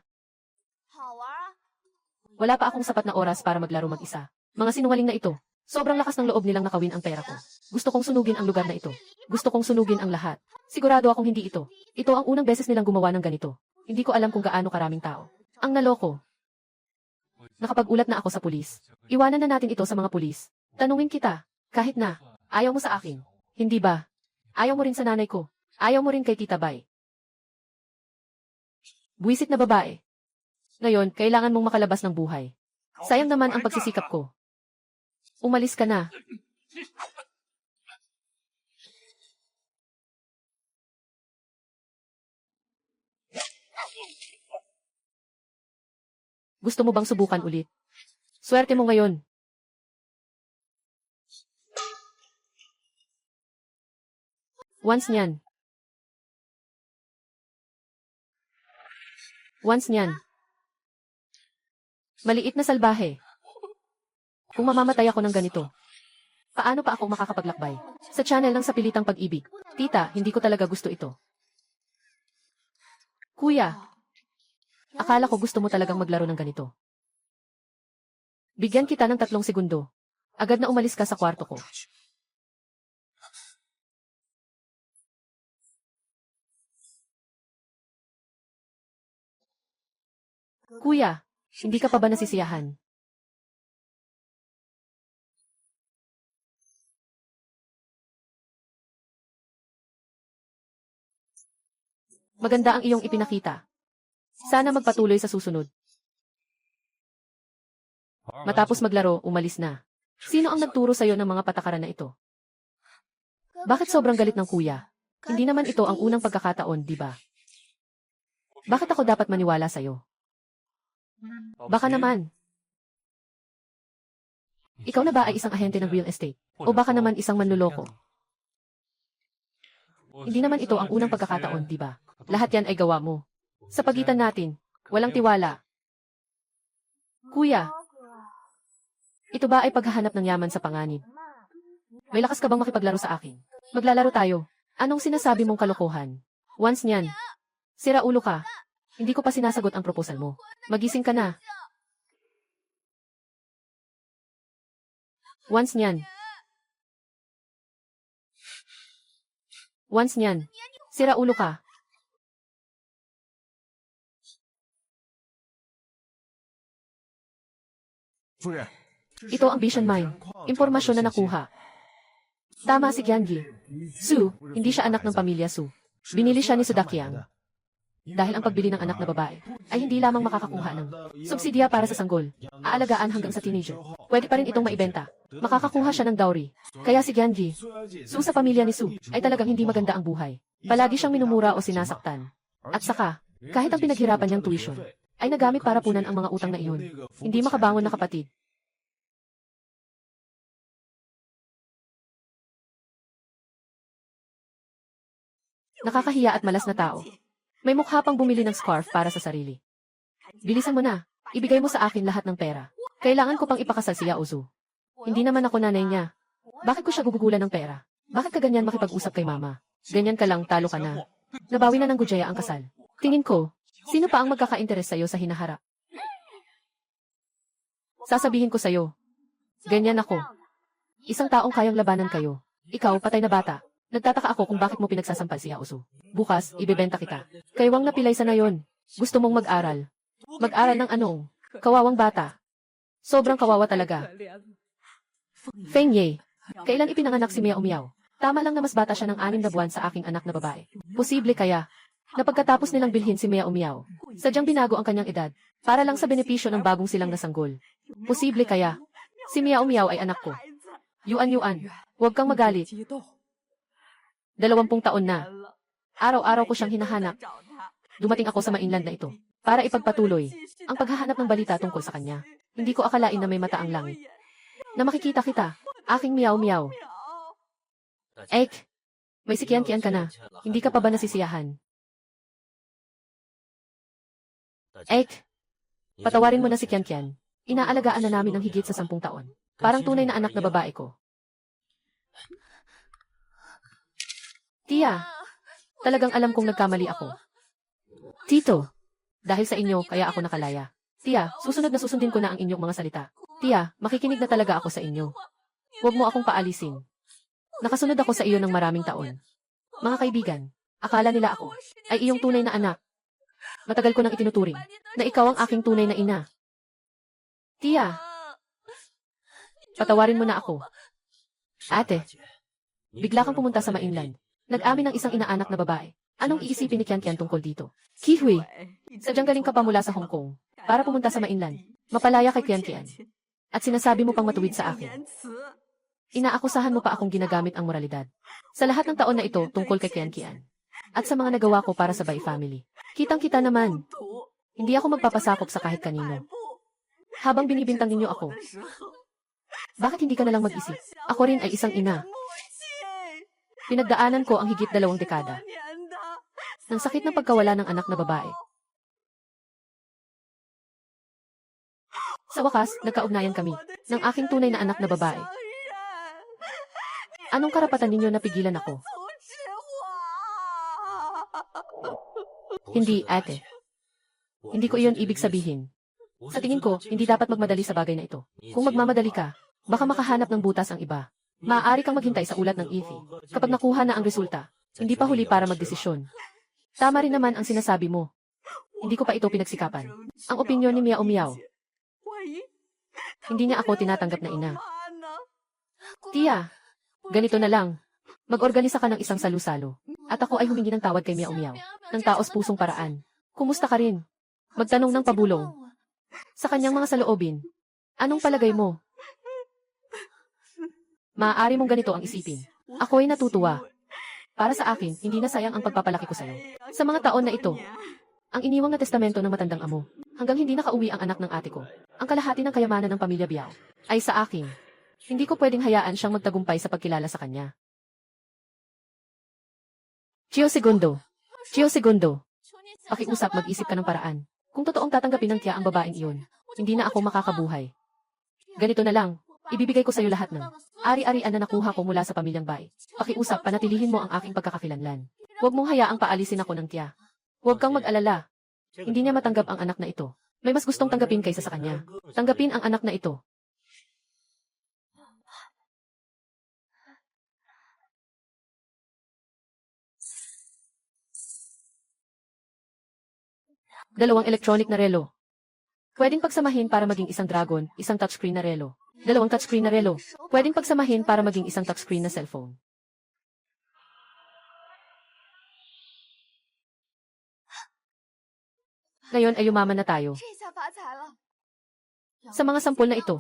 Wala pa akong sapat na oras para maglaro mag-isa. Mga sinungaling na ito. Sobrang lakas ng loob nilang nakawin ang pera ko. Gusto kong sunugin ang lugar na ito. Gusto kong sunugin ang lahat. Sigurado akong hindi ito. Ito ang unang beses nilang gumawa ng ganito. Hindi ko alam kung gaano karaming tao. Ang naloko. Nakapag-ulat na ako sa pulis. Iwanan na natin ito sa mga pulis. Tanungin kita. Kahit na. Ayaw mo sa akin. Hindi ba? Ayaw mo rin sa nanay ko. Ayaw mo rin kay Tita Bay. Buwisit na babae. Ngayon, kailangan mong makalabas ng buhay. Sayang naman ang pagsisikap ko. Umalis ka na. Gusto mo bang subukan ulit? Swerte mo ngayon. Once niyan. Once niyan. Maliit na salbahe. Kung mamamatay ako ng ganito, paano pa ako makakapaglakbay? Sa channel ng Sapilitang Pag-ibig. Tita, hindi ko talaga gusto ito. Kuya, akala ko gusto mo talagang maglaro ng ganito. Bigyan kita ng 3 segundo. Agad na umalis ka sa kwarto ko. Kuya, hindi ka pa ba nasisiyahan? Maganda ang iyong ipinakita. Sana magpatuloy sa susunod. Matapos maglaro, umalis na. Sino ang nagturo sa'yo ng mga patakaran na ito? Bakit sobrang galit ng kuya? Hindi naman ito ang unang pagkakataon, di ba? Bakit ako dapat maniwala sa'yo? Baka naman. Ikaw na ba ay isang ahente ng real estate? O baka naman isang manluloko? Hindi naman ito ang unang pagkakataon, di ba? Lahat yan ay gawa mo. Sa pagitan natin, walang tiwala. Kuya, ito ba ay paghahanap ng yaman sa panganib? May lakas ka bang makipaglaro sa akin? Maglalaro tayo. Anong sinasabi mong kalokohan? Once niyan, sira ulo ka. Hindi ko pa sinasagot ang proposal mo. Magising ka na. Once niyan. Once niyan, sira ulo ka. Ito ang Vision Mine. Impormasyon na nakuha. Tama si Qiangi. Su, hindi siya anak ng pamilya Su. Binili siya ni Sudakyang. Dahil ang pagbili ng anak na babae ay hindi lamang makakakuha ng subsidiya para sa sanggol. Aalagaan hanggang sa teenager. Pwede pa rin itong maibenta. Makakakuha siya ng dowry. Kaya si Qiangi, Su sa pamilya ni Su, ay talagang hindi maganda ang buhay. Palagi siyang minumura o sinasaktan. At saka, kahit ang pinaghirapan niyang tuition, ay nagamit para punan ang mga utang na iyon. Hindi makabangon na kapatid. Nakakahiya at malas na tao. May mukha pang bumili ng scarf para sa sarili. Bilisan mo na. Ibigay mo sa akin lahat ng pera. Kailangan ko pang ipakasal si Yaozu. Hindi naman ako nanay niya. Bakit ko siya gugugulan ng pera? Bakit ka ganyan makipag-usap kay mama? Ganyan ka lang, talo ka na. Nabawi na ng Gujaya ang kasal. Tingin ko, sino pa ang magkaka-interes sa'yo sa hinaharap? Sasabihin ko sa'yo. Ganyan ako. Isang taong kayang labanan kayo. Ikaw, patay na bata. Nagtataka ako kung bakit mo pinagsasampal si Yaozu. Bukas, ibebenta kita. Kaywang napilay sa na yon. Gusto mong mag-aral. Mag-aral ng anong? Kawawang bata. Sobrang kawawa talaga. Feng Ye, kailan ipinanganak si Miao Miao? Tama lang na mas bata siya ng 6 na buwan sa aking anak na babae. Posible kaya na pagkatapos nilang bilhin si Miao Miao, sadyang binago ang kanyang edad para lang sa benepisyo ng bagong silang nasanggol. Posible kaya si Miao Miao ay anak ko. Yuan, huwag kang magalit. 20 taon na. Araw-araw ko siyang hinahanap. Dumating ako sa mainland na ito para ipagpatuloy ang paghahanap ng balita tungkol sa kanya. Hindi ko akalain na may mata ang langit. Na makikita kita, aking Miao Miao. Ek, may sikian-kian ka na. Hindi ka pa ba nasisiyahan? Ek, patawarin mo na si Kian-Kian. Inaalagaan na namin ng higit sa 10 taon. Parang tunay na anak na babae ko. Tia, talagang alam kong nagkamali ako. Tito, dahil sa inyo, kaya ako nakalaya. Tia, susunod na susundin ko na ang inyong mga salita. Tia, makikinig na talaga ako sa inyo. Huwag mo akong paalisin. Nakasunod ako sa iyo ng maraming taon. Mga kaibigan, akala nila ako ay iyong tunay na anak. Matagal ko nang itinuturing na ikaw ang aking tunay na ina. Tia, patawarin mo na ako. Ate, bigla kang pumunta sa mainland. Nag-amin ng isang inaanak na babae. Anong iisipin ni Kian-Kian tungkol dito? Kihui, sadyang galing ka pa mula sa Hong Kong para pumunta sa mainland. Mapalaya kay Kian-Kian. At sinasabi mo pang matuwid sa akin. Inaakusahan mo pa akong ginagamit ang moralidad. Sa lahat ng taon na ito tungkol kay Kian-Kian. At sa mga nagawa ko para sa Bai family. Kitang-kita naman. Hindi ako magpapasakop sa kahit kanino. Habang binibintang ninyo ako. Bakit hindi ka nalang mag-isip? Ako rin ay isang ina. Pinagdaanan ko ang higit 2 dekada. Nang sakit ng pagkawala ng anak na babae. Sa wakas, nagkaugnayan kami ng aking tunay na anak na babae. Anong karapatan ninyo na pigilan ako? Hindi, ate. Hindi ko iyon ibig sabihin. Sa tingin ko, hindi dapat magmadali sa bagay na ito. Kung magmamadali ka, baka makahanap ng butas ang iba. Maaari kang maghintay sa ulat ng IFI. Kapag nakuha na ang resulta, hindi pa huli para magdesisyon. Tama rin naman ang sinasabi mo. Hindi ko pa ito pinagsikapan. Ang opinyon ni Miao Miao. Hindi niya ako tinatanggap na ina. Tia, ganito na lang. Mag-organisa ka ng isang salu-salo. At ako ay humingi ng tawad kay Miao Miao. Ng taos pusong paraan. Kumusta ka rin? Magtanong ng pabulong. Sa kanyang mga saloobin. Anong palagay mo? Maaari mong ganito ang isipin. Ako ay natutuwa. Para sa akin, hindi na sayang ang pagpapalaki ko sa'yo. Sa mga taon na ito, ang iniwang na testamento ng matandang amo, hanggang hindi nakauwi ang anak ng ate ko, ang kalahati ng kayamanan ng pamilya Biao, ay sa akin. Hindi ko pwedeng hayaan siyang magtagumpay sa pagkilala sa kanya. Chio Segundo. Pakiusap, mag-isip ka ng paraan. Kung totoong tatanggapin ng tiya ang babaeng iyon, hindi na ako makakabuhay. Ganito na lang, ibibigay ko sa iyo lahat ng ari-arian na nakuha ko mula sa pamilyang Bai. Pakiusap, panatilihin mo ang aking pagkakakilanlan. Huwag mong hayaang paalisin ako ng tiya. Huwag kang mag-alala. Hindi niya matanggap ang anak na ito. May mas gustong tanggapin kaysa sa kanya. Tanggapin ang anak na ito. Dalawang electronic na relo. Pwedeng pagsamahin para maging isang dragon, isang touchscreen na relo. Dalawang touchscreen na relo. Pwedeng pagsamahin para maging isang touchscreen na cellphone. Ngayon ay yumaman na tayo. Sa mga sampol na ito,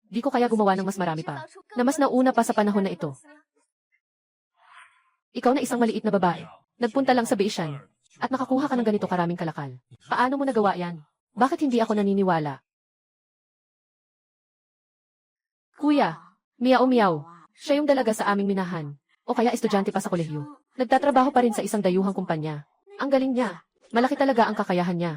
di ko kaya gumawa ng mas marami pa, na mas nauna pa sa panahon na ito. Ikaw na isang maliit na babae, nagpunta lang sa Beishan, at nakakuha ka ng ganito karaming kalakal. Paano mo nagawa yan? Bakit hindi ako naniniwala? Kuya, Miao Miao, siya yung dalaga sa aming minahan, o kaya estudyante pa sa kolehiyo. Nagtatrabaho pa rin sa isang dayuhang kumpanya. Ang galing niya. Malaki talaga ang kakayahan niya.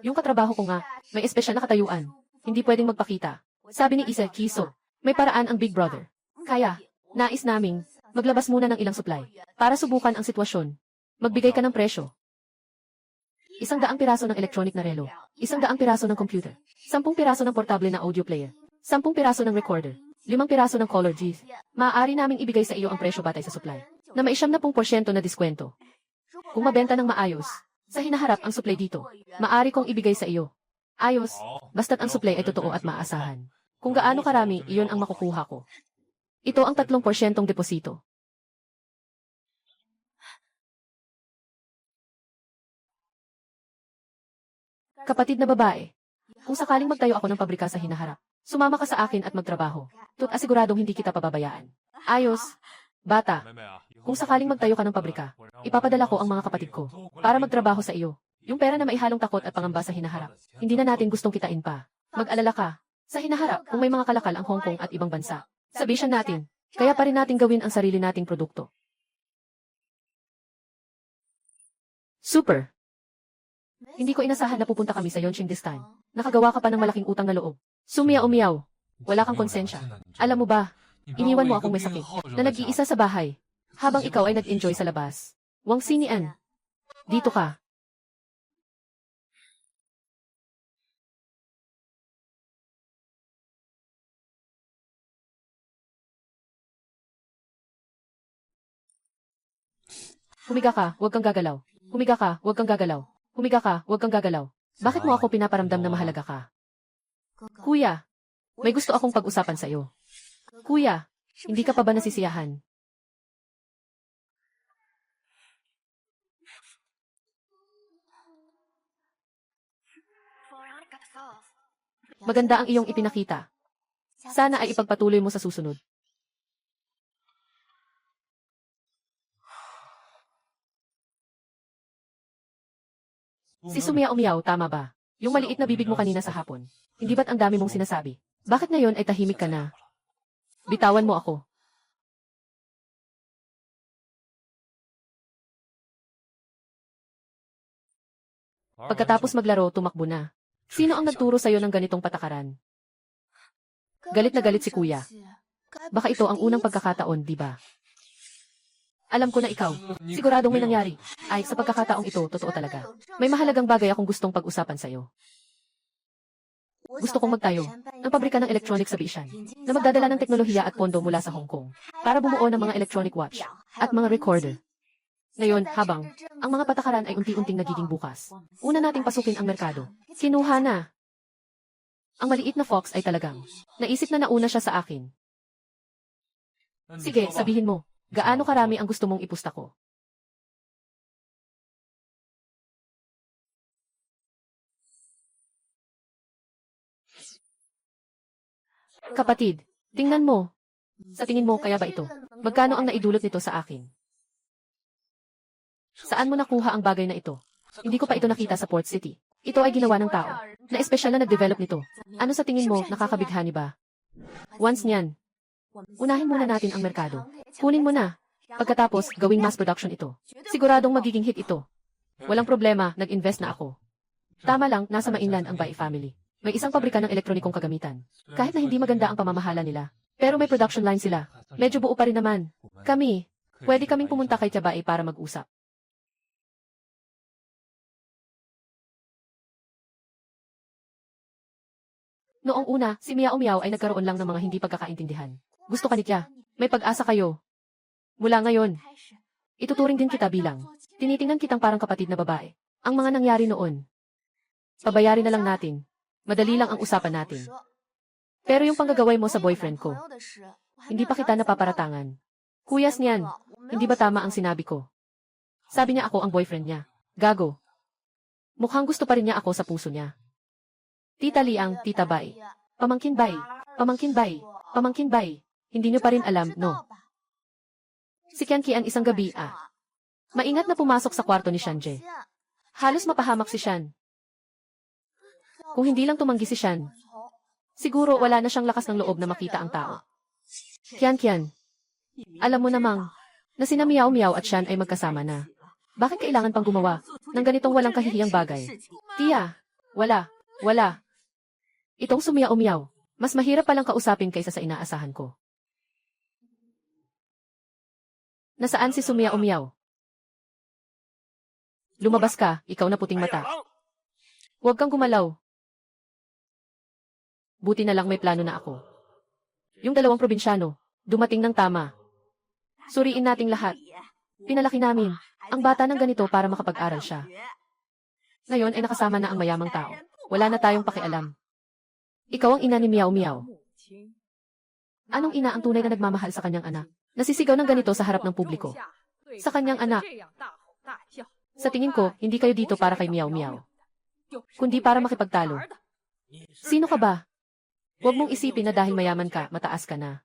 Yung katrabaho ko nga, may espesyal na katayuan. Hindi pwedeng magpakita. Sabi ni Isa Kiso, may paraan ang Big Brother. Kaya, nais naming maglabas muna ng ilang supply para subukan ang sitwasyon. Magbigay ka ng presyo. 100 piraso ng electronic na relo, 100 piraso ng computer, 10 piraso ng portable na audio player, 10 piraso ng recorder, 5 piraso ng color Gs. Maaari naming ibigay sa iyo ang presyo batay sa supply, na may 70% na diskwento. Kung mabenta ng maayos, sa hinaharap ang supply dito, maaari kong ibigay sa iyo. Ayos, basta't ang supply ay totoo at maasahan. Kung gaano karami, iyon ang makukuha ko. Ito ang 3% deposito. Kapatid na babae, kung sakaling magtayo ako ng pabrika sa hinaharap, sumama ka sa akin at magtrabaho. Tut asiguradong hindi kita pababayaan. Ayos, bata, kung sakaling magtayo ka ng pabrika, ipapadala ko ang mga kapatid ko para magtrabaho sa iyo. Yung pera na maihalong takot at pangamba sa hinaharap, hindi na natin gustong kitain pa. Mag-alala ka. Sa hinaharap, kung may mga kalakal ang Hong Kong at ibang bansa, sabihin natin, kaya pa rin natin gawin ang sarili nating produkto. Super! Hindi ko inasahan na pupunta kami sa Yongqing this time. Nakagawa ka pa ng malaking utang na loob. Sumiyaw-miyaw. Wala kang konsensya. Alam mo ba, iniwan mo akong may sakit, na nag-iisa sa bahay, habang ikaw ay nag-enjoy sa labas. Wang Sinian. Dito ka. Humiga ka, huwag kang gagalaw. Humiga ka, huwag kang gagalaw. Humiga ka, huwag kang gagalaw. Bakit mo ako pinaparamdam na mahalaga ka? Kuya, may gusto akong pag-usapan sa iyo. Kuya, hindi ka pa ba nasisiyahan? Maganda ang iyong ipinakita. Sana ay ipagpatuloy mo sa susunod. Si Sumiyaw-miyaw, tama ba? Yung maliit na bibig mo kanina sa hapon. Hindi ba't ang dami mong sinasabi? Bakit ngayon ay tahimik ka na? Bitawan mo ako. Pagkatapos maglaro, tumakbo na. Sino ang nagturo sa'yo ng ganitong patakaran? Galit na galit si kuya. Baka ito ang unang pagkakataon, di ba? Alam ko na ikaw. Siguradong may nangyari. Ay, sa pagkakataong ito, totoo talaga. May mahalagang bagay akong gustong pag-usapan sa'yo. Gusto kong magtayo ng pabrika ng electronic sa Bishan na magdadala ng teknolohiya at pondo mula sa Hong Kong para bumuo ng mga electronic watch at mga recorder. Ngayon, habang ang mga patakaran ay unti-unting nagiging bukas, una nating pasukin ang merkado. Kinuha na. Ang maliit na Fox ay talagang naisip na nauna siya sa akin. Sige, sabihin mo. Gaano karami ang gusto mong ipusta ko? Kapatid, tingnan mo. Sa tingin mo, kaya ba ito? Magkano ang naidulot nito sa akin? Saan mo nakuha ang bagay na ito? Hindi ko pa ito nakita sa Port City. Ito ay ginawa ng tao, na espesyal na nag-develop nito. Ano sa tingin mo, nakakabighani ba? Once niyan, unahin muna natin ang merkado. Kunin mo na. Pagkatapos, gawing mass production ito. Siguradong magiging hit ito. Walang problema, nag-invest na ako. Tama lang, nasa mainland ang Bai family. May isang pabrika ng elektronikong kagamitan. Kahit na hindi maganda ang pamamahala nila. Pero may production line sila. Medyo buo pa rin naman. Pwede kaming pumunta kay Tiabai para mag-usap. Noong una, si Miao Miao ay nagkaroon lang ng mga hindi pagkakaintindihan. Gusto ka ni Tia. May pag-asa kayo. Mula ngayon, ituturing din kita bilang. Tinitingnan kitang parang kapatid na babae. Ang mga nangyari noon. Pabayarin na lang natin. Madali lang ang usapan natin. Pero yung panggagaway mo sa boyfriend ko, hindi pa kita napaparatangan. Kuyas niyan, hindi ba tama ang sinabi ko? Sabi niya ako ang boyfriend niya. Gago. Mukhang gusto pa rin niya ako sa puso niya. Tita Liang, Tita Bai. Pamangkin Bai. Pamangkin Bai. Pamangkin Bai. Hindi niyo pa rin alam, no? Si Qian isang gabi, maingat na pumasok sa kwarto ni Shanje. Halos mapahamak si Shan. Kung hindi lang tumanggi si Shan, siguro wala na siyang lakas ng loob na makita ang tao. Qian, alam mo namang, na sina Miao Miao at Shan ay magkasama na. Bakit kailangan pang gumawa ng ganitong walang kahihiyang bagay? Tia, wala. Itong Miao Miao, mas mahirap palang kausapin kaysa sa inaasahan ko. Nasaan si Miao Miao? Lumabas ka, ikaw na puting mata. Huwag kang gumalaw. Buti na lang may plano na ako. Yung dalawang probinsyano, dumating ng tama. Suriin nating lahat. Pinalaki namin ang bata ng ganito para makapag-aral siya. Ngayon ay nakasama na ang mayamang tao. Wala na tayong pakialam. Ikaw ang ina ni Miao Miao. Anong ina ang tunay na nagmamahal sa kanyang anak? Nasisigaw ng ganito sa harap ng publiko. Sa kanyang anak. Sa tingin ko, hindi kayo dito para kay Miao Miao, kundi para makipagtalo. Sino ka ba? Huwag mong isipin na dahil mayaman ka, mataas ka na.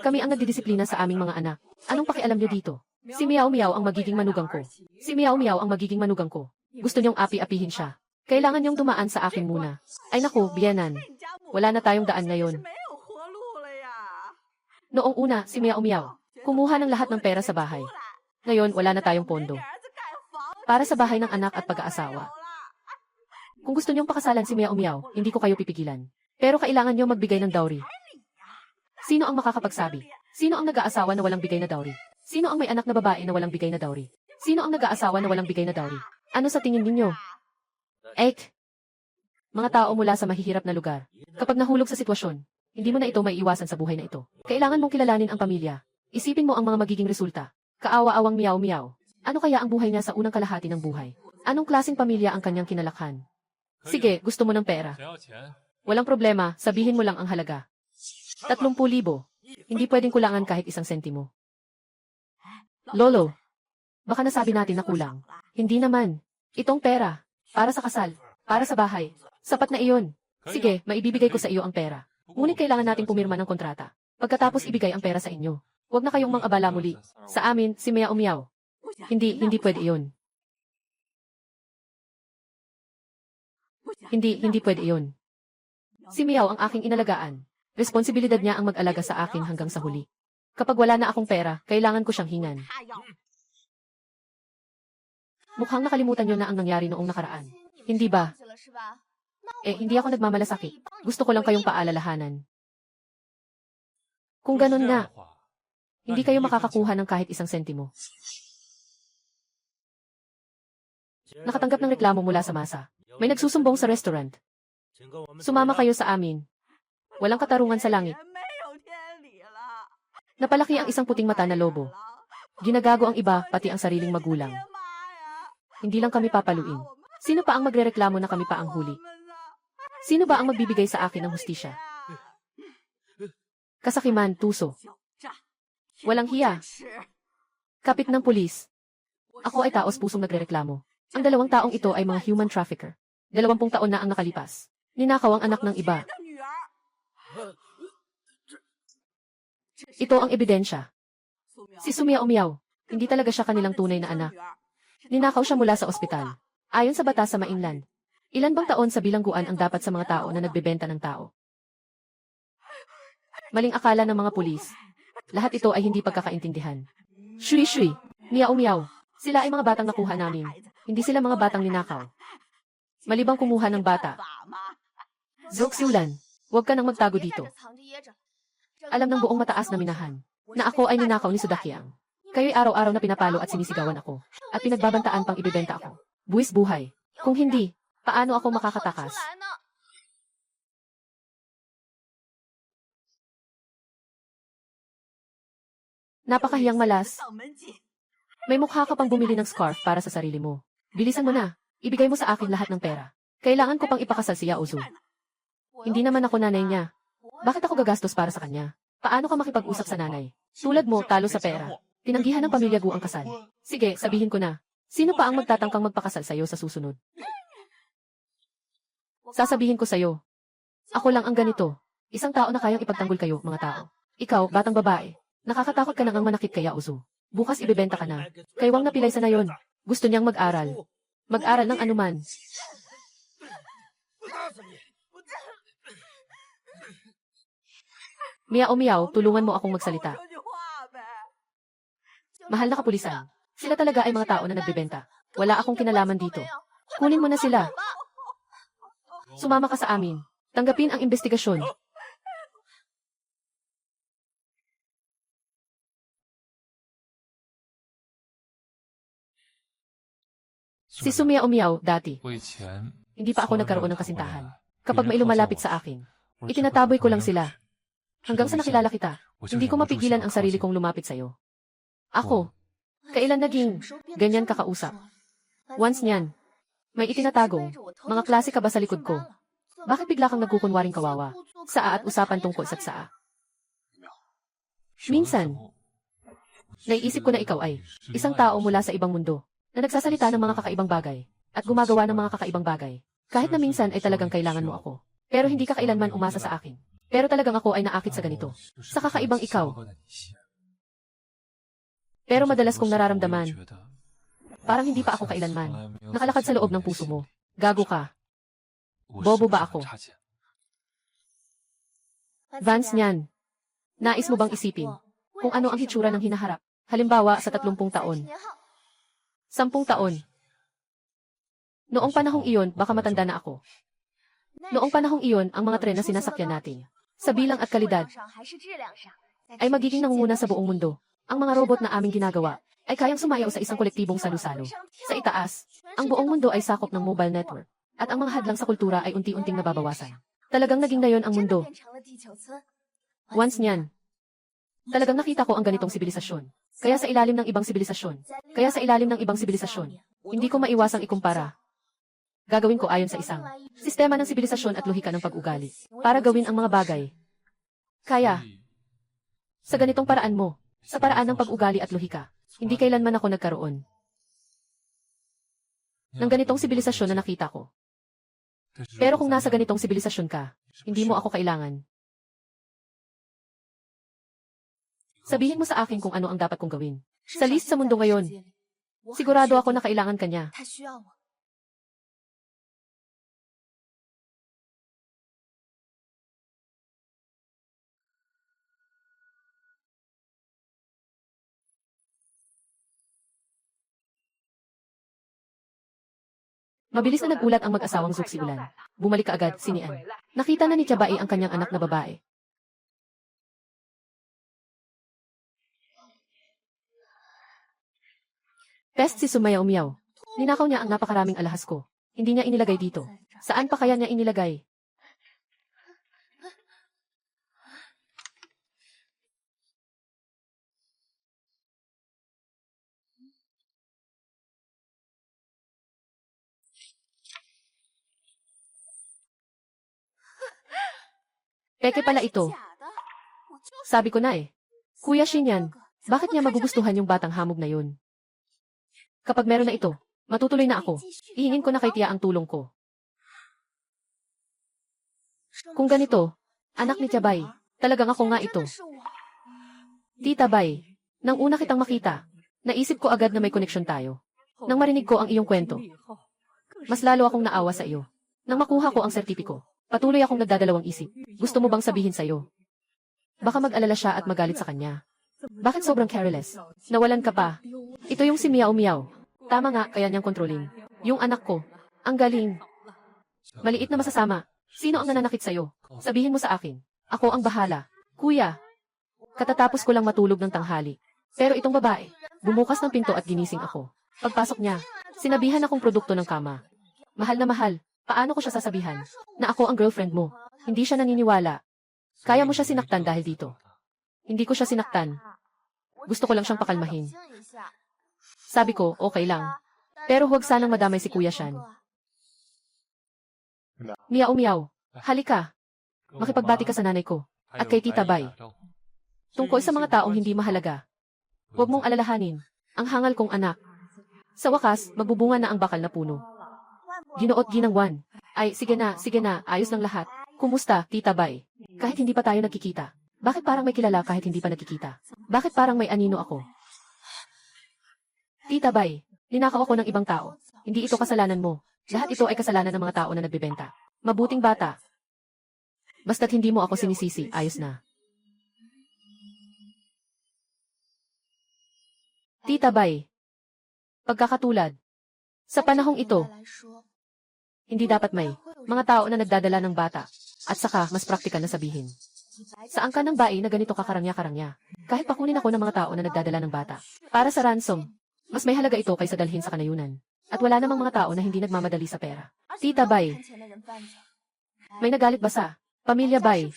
Kami ang nagdidisiplina sa aming mga anak. Anong pakialam niyo dito? Si Miao Miao ang magiging manugang ko. Si Miao Miao ang magiging manugang ko. Gusto niyong api-apihin siya. Kailangan niyong dumaan sa akin muna. Ay naku, biyanan. Wala na tayong daan ngayon. Noong una, si Miao Miao kumuha ng lahat ng pera sa bahay. Ngayon, wala na tayong pondo para sa bahay ng anak at pag-aasawa. Kung gusto niyong pakasalan si Miao Miao, hindi ko kayo pipigilan. Pero kailangan niyo magbigay ng dowry. Sino ang makakapagsabi? Sino ang nag-aasawa na walang bigay na dowry? Sino ang may anak na babae na walang bigay na dowry? Sino ang nag-aasawa na walang bigay na dowry? Ano sa tingin ninyo? Mga tao mula sa mahihirap na lugar. Kapag nahulog sa sitwasyon, hindi mo na ito maiiwasan sa buhay na ito. Kailangan mong kilalanin ang pamilya. Isipin mo ang mga magiging resulta. Kaawa-awang Miao Miao. Ano kaya ang buhay niya sa unang kalahati ng buhay? Anong klaseng pamilya ang kanyang kinalakhan? Sige, gusto mo ng pera. Walang problema, sabihin mo lang ang halaga. 30,000. Hindi pwedeng kulangan kahit isang sentimo. Lolo, baka nasabi natin na kulang. Hindi naman. Itong pera. Para sa kasal. Para sa bahay. Sapat na iyon. Sige, maibibigay ko sa iyo ang pera. Ngunit kailangan nating pumirma ng kontrata. Pagkatapos ibigay ang pera sa inyo. Huwag na kayong mang-abala muli. Sa amin, si Miao Miao. Hindi pwede iyon. Hindi pwede iyon. Si Miao ang aking inalagaan. Responsibilidad niya ang mag-alaga sa akin hanggang sa huli. Kapag wala na akong pera, kailangan ko siyang hingan. Mukhang nakalimutan niyo na ang nangyari noong nakaraan. Hindi ba? Hindi ako nagmamalasakit. Gusto ko lang kayong paalalahanan. Kung ganun nga, hindi kayo makakakuha ng kahit isang sentimo. Nakatanggap ng reklamo mula sa masa. May nagsusumbong sa restaurant. Sumama kayo sa amin. Walang katarungan sa langit. Napalaki ang isang puting mata na lobo. Ginagago ang iba, pati ang sariling magulang. Hindi lang kami papaluin. Sino pa ang magrereklamo na kami pa ang huli? Sino ba ang magbibigay sa akin ng hustisya? Kasakiman, tuso. Walang hiya. Kapit ng pulis. Ako ay taos pusong nagrereklamo. Ang dalawang taong ito ay mga human trafficker. 20 taon na ang nakalipas. Ninakaw ang anak ng iba. Ito ang ebidensya. Si Sumia Umiyaw, hindi talaga siya kanilang tunay na anak. Ninakaw siya mula sa ospital. Ayon sa batas sa Mainland. Ilan bang taon sa bilangguan ang dapat sa mga tao na nagbebenta ng tao? Maling akala ng mga pulis. Lahat ito ay hindi pagkakaintindihan. Shui Shui, Miao Miao. Sila ay mga batang nakuha namin. Hindi sila mga batang ninakaw. Malibang kumuha ng bata. Zok Siulan, huwag ka nang magtago dito. Alam ng buong mataas na minahan na ako ay ninakaw ni Sudakyang. Kayo'y araw-araw na pinapalo at sinisigawan ako. At pinagbabantaan pang ibebenta ako. Buwis buhay. Kung hindi, paano ako makakatakas? Napakahiyang malas. May mukha ka pang bumili ng scarf para sa sarili mo. Bilisan mo na. Ibigay mo sa akin lahat ng pera. Kailangan ko pang ipakasal si Yao Zu. Hindi naman ako nanay niya. Bakit ako gagastos para sa kanya? Paano ka makipag-usap sa nanay? Tulad mo, talo sa pera. Tinanggihan ng pamilya Gu ang kasal. Sige, sabihin ko na. Sino pa ang magtatangkang magpakasal sa'yo sa susunod? Sasabihin ko sa'yo. Ako lang ang ganito. Isang tao na kayang ipagtanggol kayo, mga tao. Ikaw, batang babae. Nakakatakot ka nang ang manakit kay Yao Zu. Bukas ibebenta ka na. Kaywang napilay sa na yon. Gusto niyang mag-aral. Mag-aral ng anuman. Miao Miao, tulungan mo akong magsalita. Mahal na kapulisan. Sila talaga ay mga tao na nagbebenta. Wala akong kinalaman dito. Kunin mo na sila. Sumama ka sa amin. Tanggapin ang investigasyon. Si Sumia Umiyaw, dati. Hindi pa ako nagkaroon ng kasintahan. Kapag may lumalapit sa akin, itinataboy ko lang sila. Hanggang sa nakilala kita, hindi ko mapigilan ang sarili kong lumapit sa'yo. Ako, kailan naging ganyan kakausap? Once niyan, may itinatagong, mga klase ka ba sa likod ko? Bakit bigla kang nagkukunwaring kawawa? Saa at usapan tungkol sa tsaa. Minsan, naiisip ko na ikaw ay isang tao mula sa ibang mundo na nagsasalita ng mga kakaibang bagay at gumagawa ng mga kakaibang bagay. Kahit na minsan ay talagang kailangan mo ako. Pero hindi ka kailanman umasa sa akin. Pero talagang ako ay naakit sa ganito. Sa kakaibang ikaw. Pero madalas kong nararamdaman, parang hindi pa ako kailanman. Nakalakad sa loob ng puso mo. Gago ka. Bobo ba ako? Vance niyan. Nais mo bang isipin kung ano ang hitsura ng hinaharap? Halimbawa sa 30 taon. 10 taon. Noong panahong iyon, baka matanda na ako. Noong panahong iyon, ang mga tren na sinasakyan natin, sa bilang at kalidad, ay magiging nangunguna sa buong mundo. Ang mga robot na aming ginagawa, ay kayang sumayaw sa isang kolektibong salu-salo. Sa itaas, ang buong mundo ay sakop ng mobile network, at ang mga hadlang sa kultura ay unti-unting nababawasan. Talagang naging na yon ang mundo. Once niyan, talagang nakita ko ang ganitong sibilisasyon. Kaya sa ilalim ng ibang sibilisasyon, hindi ko maiwasang ikumpara. Gagawin ko ayon sa isang sistema ng sibilisasyon at lohika ng pag-ugali para gawin ang mga bagay. Kaya, sa ganitong paraan mo, sa paraan ng pag-ugali at lohika, hindi kailanman ako nagkaroon ng ganitong sibilisasyon na nakita ko. Pero kung nasa ganitong sibilisasyon ka, hindi mo ako kailangan. Sabihin mo sa akin kung ano ang dapat kong gawin. Sa list sa mundo ngayon, sigurado ako na kailangan ka niya. Mabilis na nagulat ang mag-asawang Zuxi Ulan. Bumalik kaagad, sinian. Nakita na ni Tiabai ang kanyang anak na babae. Pest si Sumaya Umiyaw. Ninakaw niya ang napakaraming alahas ko. Hindi niya inilagay dito. Saan pa kaya niya inilagay? Peke pala ito. Sabi ko na eh. Kuya Shin yan. Bakit niya magugustuhan yung batang hamog na yun? Kapag meron na ito, matutuloy na ako. Ihingin ko na kay Tia ang tulong ko. Kung ganito, anak ni Tia Bai, talagang ako nga ito. Tita Bai, nang una kitang makita, naisip ko agad na may koneksyon tayo. Nang marinig ko ang iyong kwento, mas lalo akong naawa sa iyo. Nang makuha ko ang sertipiko, patuloy akong nagdadalawang isip. Gusto mo bang sabihin sa'yo? Baka mag-alala siya at magalit sa kanya. Bakit sobrang careless? Nawalan ka pa. Ito yung si Miao Miao. Tama nga, kaya niyang kontrolin. Yung anak ko. Ang galing. Maliit na masasama. Sino ang nananakit sa'yo? Sabihin mo sa akin. Ako ang bahala. Kuya. Katatapos ko lang matulog ng tanghali. Pero itong babae, bumukas ng pinto at ginising ako. Pagpasok niya, sinabihan akong produkto ng kama. Mahal na mahal. Paano ko siya sasabihan? Na ako ang girlfriend mo. Hindi siya naniniwala. Kaya mo siya sinaktan dahil dito. Hindi ko siya sinaktan. Gusto ko lang siyang pakalmahin. Sabi ko, okay lang. Pero huwag sanang madamay si Kuya Shan. Miao Miao, halika. Makipagbati ka sa nanay ko. At kay Tita Bai. Tungkol sa mga taong hindi mahalaga. Huwag mong alalahanin. Ang hangal kong anak. Sa wakas, magbubunga na ang bakal na puno. Ginoot ginangwan. Ay, sige na, ayos lang lahat. Kumusta, Tita Bai? Kahit hindi pa tayo nagkikita. Bakit parang may kilala kahit hindi pa nagkikita? Bakit parang may anino ako? Tita Bai, ninakaw ako ng ibang tao. Hindi ito kasalanan mo. Lahat ito ay kasalanan ng mga tao na nagbebenta. Mabuting bata. Basta't hindi mo ako sinisisi, ayos na. Tita Bai, pagkakatulad, sa panahong ito, hindi dapat may mga tao na nagdadala ng bata. At saka, mas praktikal na sabihin. Saan ka ng bai na ganito kakarangya-karangya? Kahit pakunin ako ng mga tao na nagdadala ng bata. Para sa ransom, mas may halaga ito kaysa dalhin sa kanayunan. At wala namang mga tao na hindi nagmamadali sa pera. Tita Bai, may nagalit ba sa Pamilya Bai?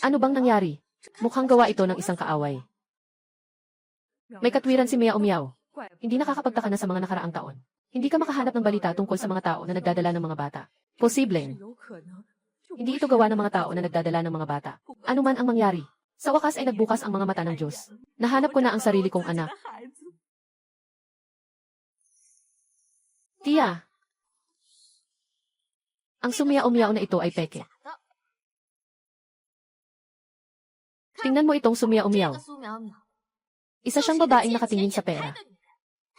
Ano bang nangyari? Mukhang gawa ito ng isang kaaway. May katwiran si Miao Miao. Hindi nakakapagtaka na sa mga nakaraang taon. Hindi ka makahanap ng balita tungkol sa mga tao na nagdadala ng mga bata. Posibleng. Hindi ito gawa ng mga tao na nagdadala ng mga bata. Ano man ang mangyari. Sa wakas ay nagbukas ang mga mata ng Diyos. Nahanap ko na ang sarili kong anak. Tia, ang sumiao-miao na ito ay peke. Tingnan mo itong sumiao-miao. Isa siyang babaeng nakatingin sa pera.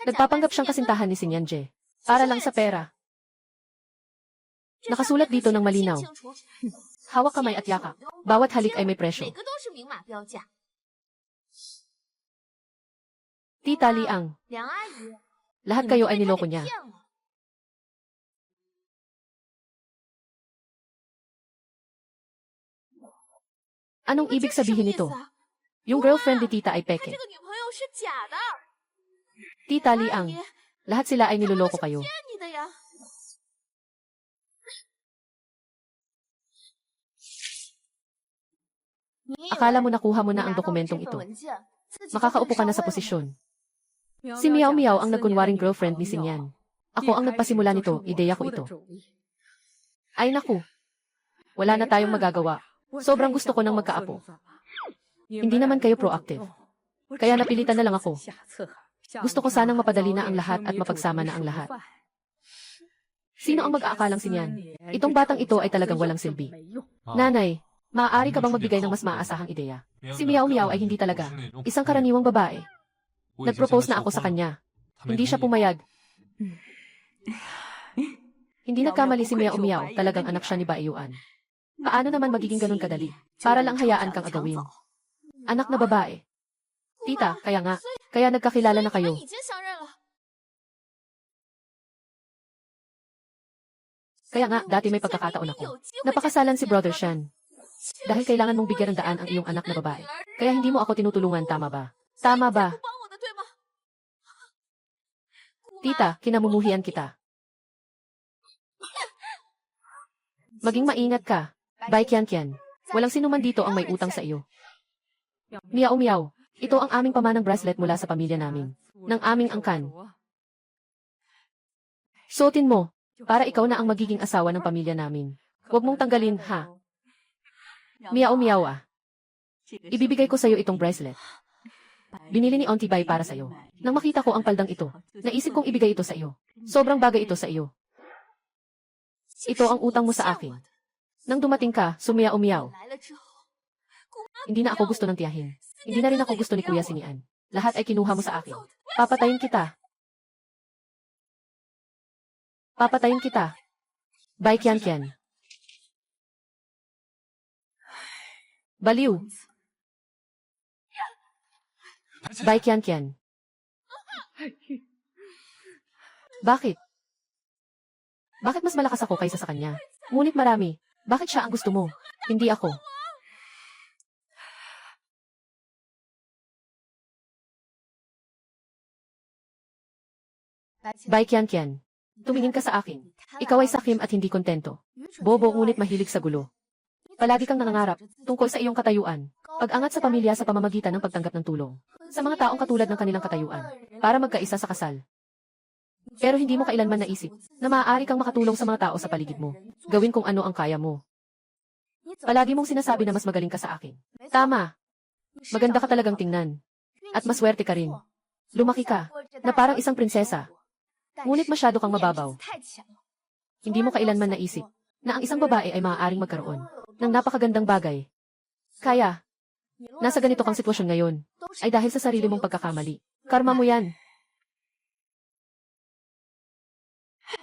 Nagpapanggap siyang kasintahan ni Sinyanje. Para lang sa pera. Nakasulat dito ng malinaw. Hawak kamay at yakap. Bawat halik ay may presyo. Tita Liang, lahat kayo ay niloko niya. Anong ibig sabihin nito? Yung girlfriend ni Tita ay peke. Tita Liang, lahat sila ay niloloko kayo. Akala mo nakuha mo na ang dokumentong ito. Makakaupo ka na sa posisyon. Si Miao Miao ang nagkunwaring girlfriend ni Sinyan. Ako ang nagpasimula nito, ideya ko ito. Ay naku, wala na tayong magagawa. Sobrang gusto ko ng magkaapo. Hindi naman kayo proactive. Kaya napilitan na lang ako. Gusto ko sanang mapadali na ang lahat at mapagsama na ang lahat. Sino ang mag-aakalang Sinyan? Itong batang ito ay talagang walang silbi. Nanay, maaari ka bang magbigay ng mas maaasahang ideya? Si Miao Miao ay hindi talaga isang karaniwang babae. Nag-propose na ako sa kanya. Hindi siya pumayag. Hindi nagkamali si Miao Miao, talagang anak siya ni Baiyuan. Paano naman magiging ganun kadali? Para lang hayaan kang agawin. Anak na babae. Tita, kaya nga, kaya nagkakilala na kayo. Kaya nga, dati may pagkakataon ako. Napakasalan si Brother Shan. Dahil kailangan mong bigyan ng daan ang iyong anak na babae. Kaya hindi mo ako tinutulungan, tama ba? Tama ba? Tita, kinamumuhian kita. Maging maingat ka. Bai Qianqian. Walang sinuman dito ang may utang sa iyo. Miao Miao, ito ang aming pamanang bracelet mula sa pamilya namin. Ng aming angkan. Suotin mo, para ikaw na ang magiging asawa ng pamilya namin. Huwag mong tanggalin, ha? Miao Miao ah. Ibibigay ko sa iyo itong bracelet. Binili ni Auntie Bai para sa'yo. Nang makita ko ang paldang ito, naisip kong ibigay ito sa iyo. Sobrang bagay ito sa iyo. Ito ang utang mo sa akin. Nang dumating ka, sumiyaw-umiyaw. Hindi na ako gusto ng tiyahin. Hindi na rin ako gusto ni Kuya Sinian. Lahat ay kinuha mo sa akin. Papatayin kita. Papatayin kita. Bai Qianqian. Baliw. Bai Qianqian. Bakit? Bakit mas malakas ako kaysa sa kanya? Ngunit marami. Bakit siya ang gusto mo? Hindi ako. Bai Qianqian. Tumingin ka sa akin. Ikaw ay sakim at hindi kontento. Bobo ngunit mahilig sa gulo. Palagi kang nangangarap tungkol sa iyong katayuan. Pag-angat sa pamilya sa pamamagitan ng pagtanggap ng tulong. Sa mga taong katulad ng kanilang katayuan. Para magkaisa sa kasal. Pero hindi mo kailanman naisip na maaari kang makatulong sa mga tao sa paligid mo. Gawin kung ano ang kaya mo. Palagi mong sinasabi na mas magaling ka sa akin. Tama. Maganda ka talagang tingnan. At maswerte ka rin. Lumaki ka na parang isang prinsesa. Ngunit masyado kang mababaw. Hindi mo kailanman naisip na ang isang babae ay maaaring magkaroon ng napakagandang bagay. Kaya, nasa ganito kang sitwasyon ngayon, ay dahil sa sarili mong pagkakamali. Karma mo yan.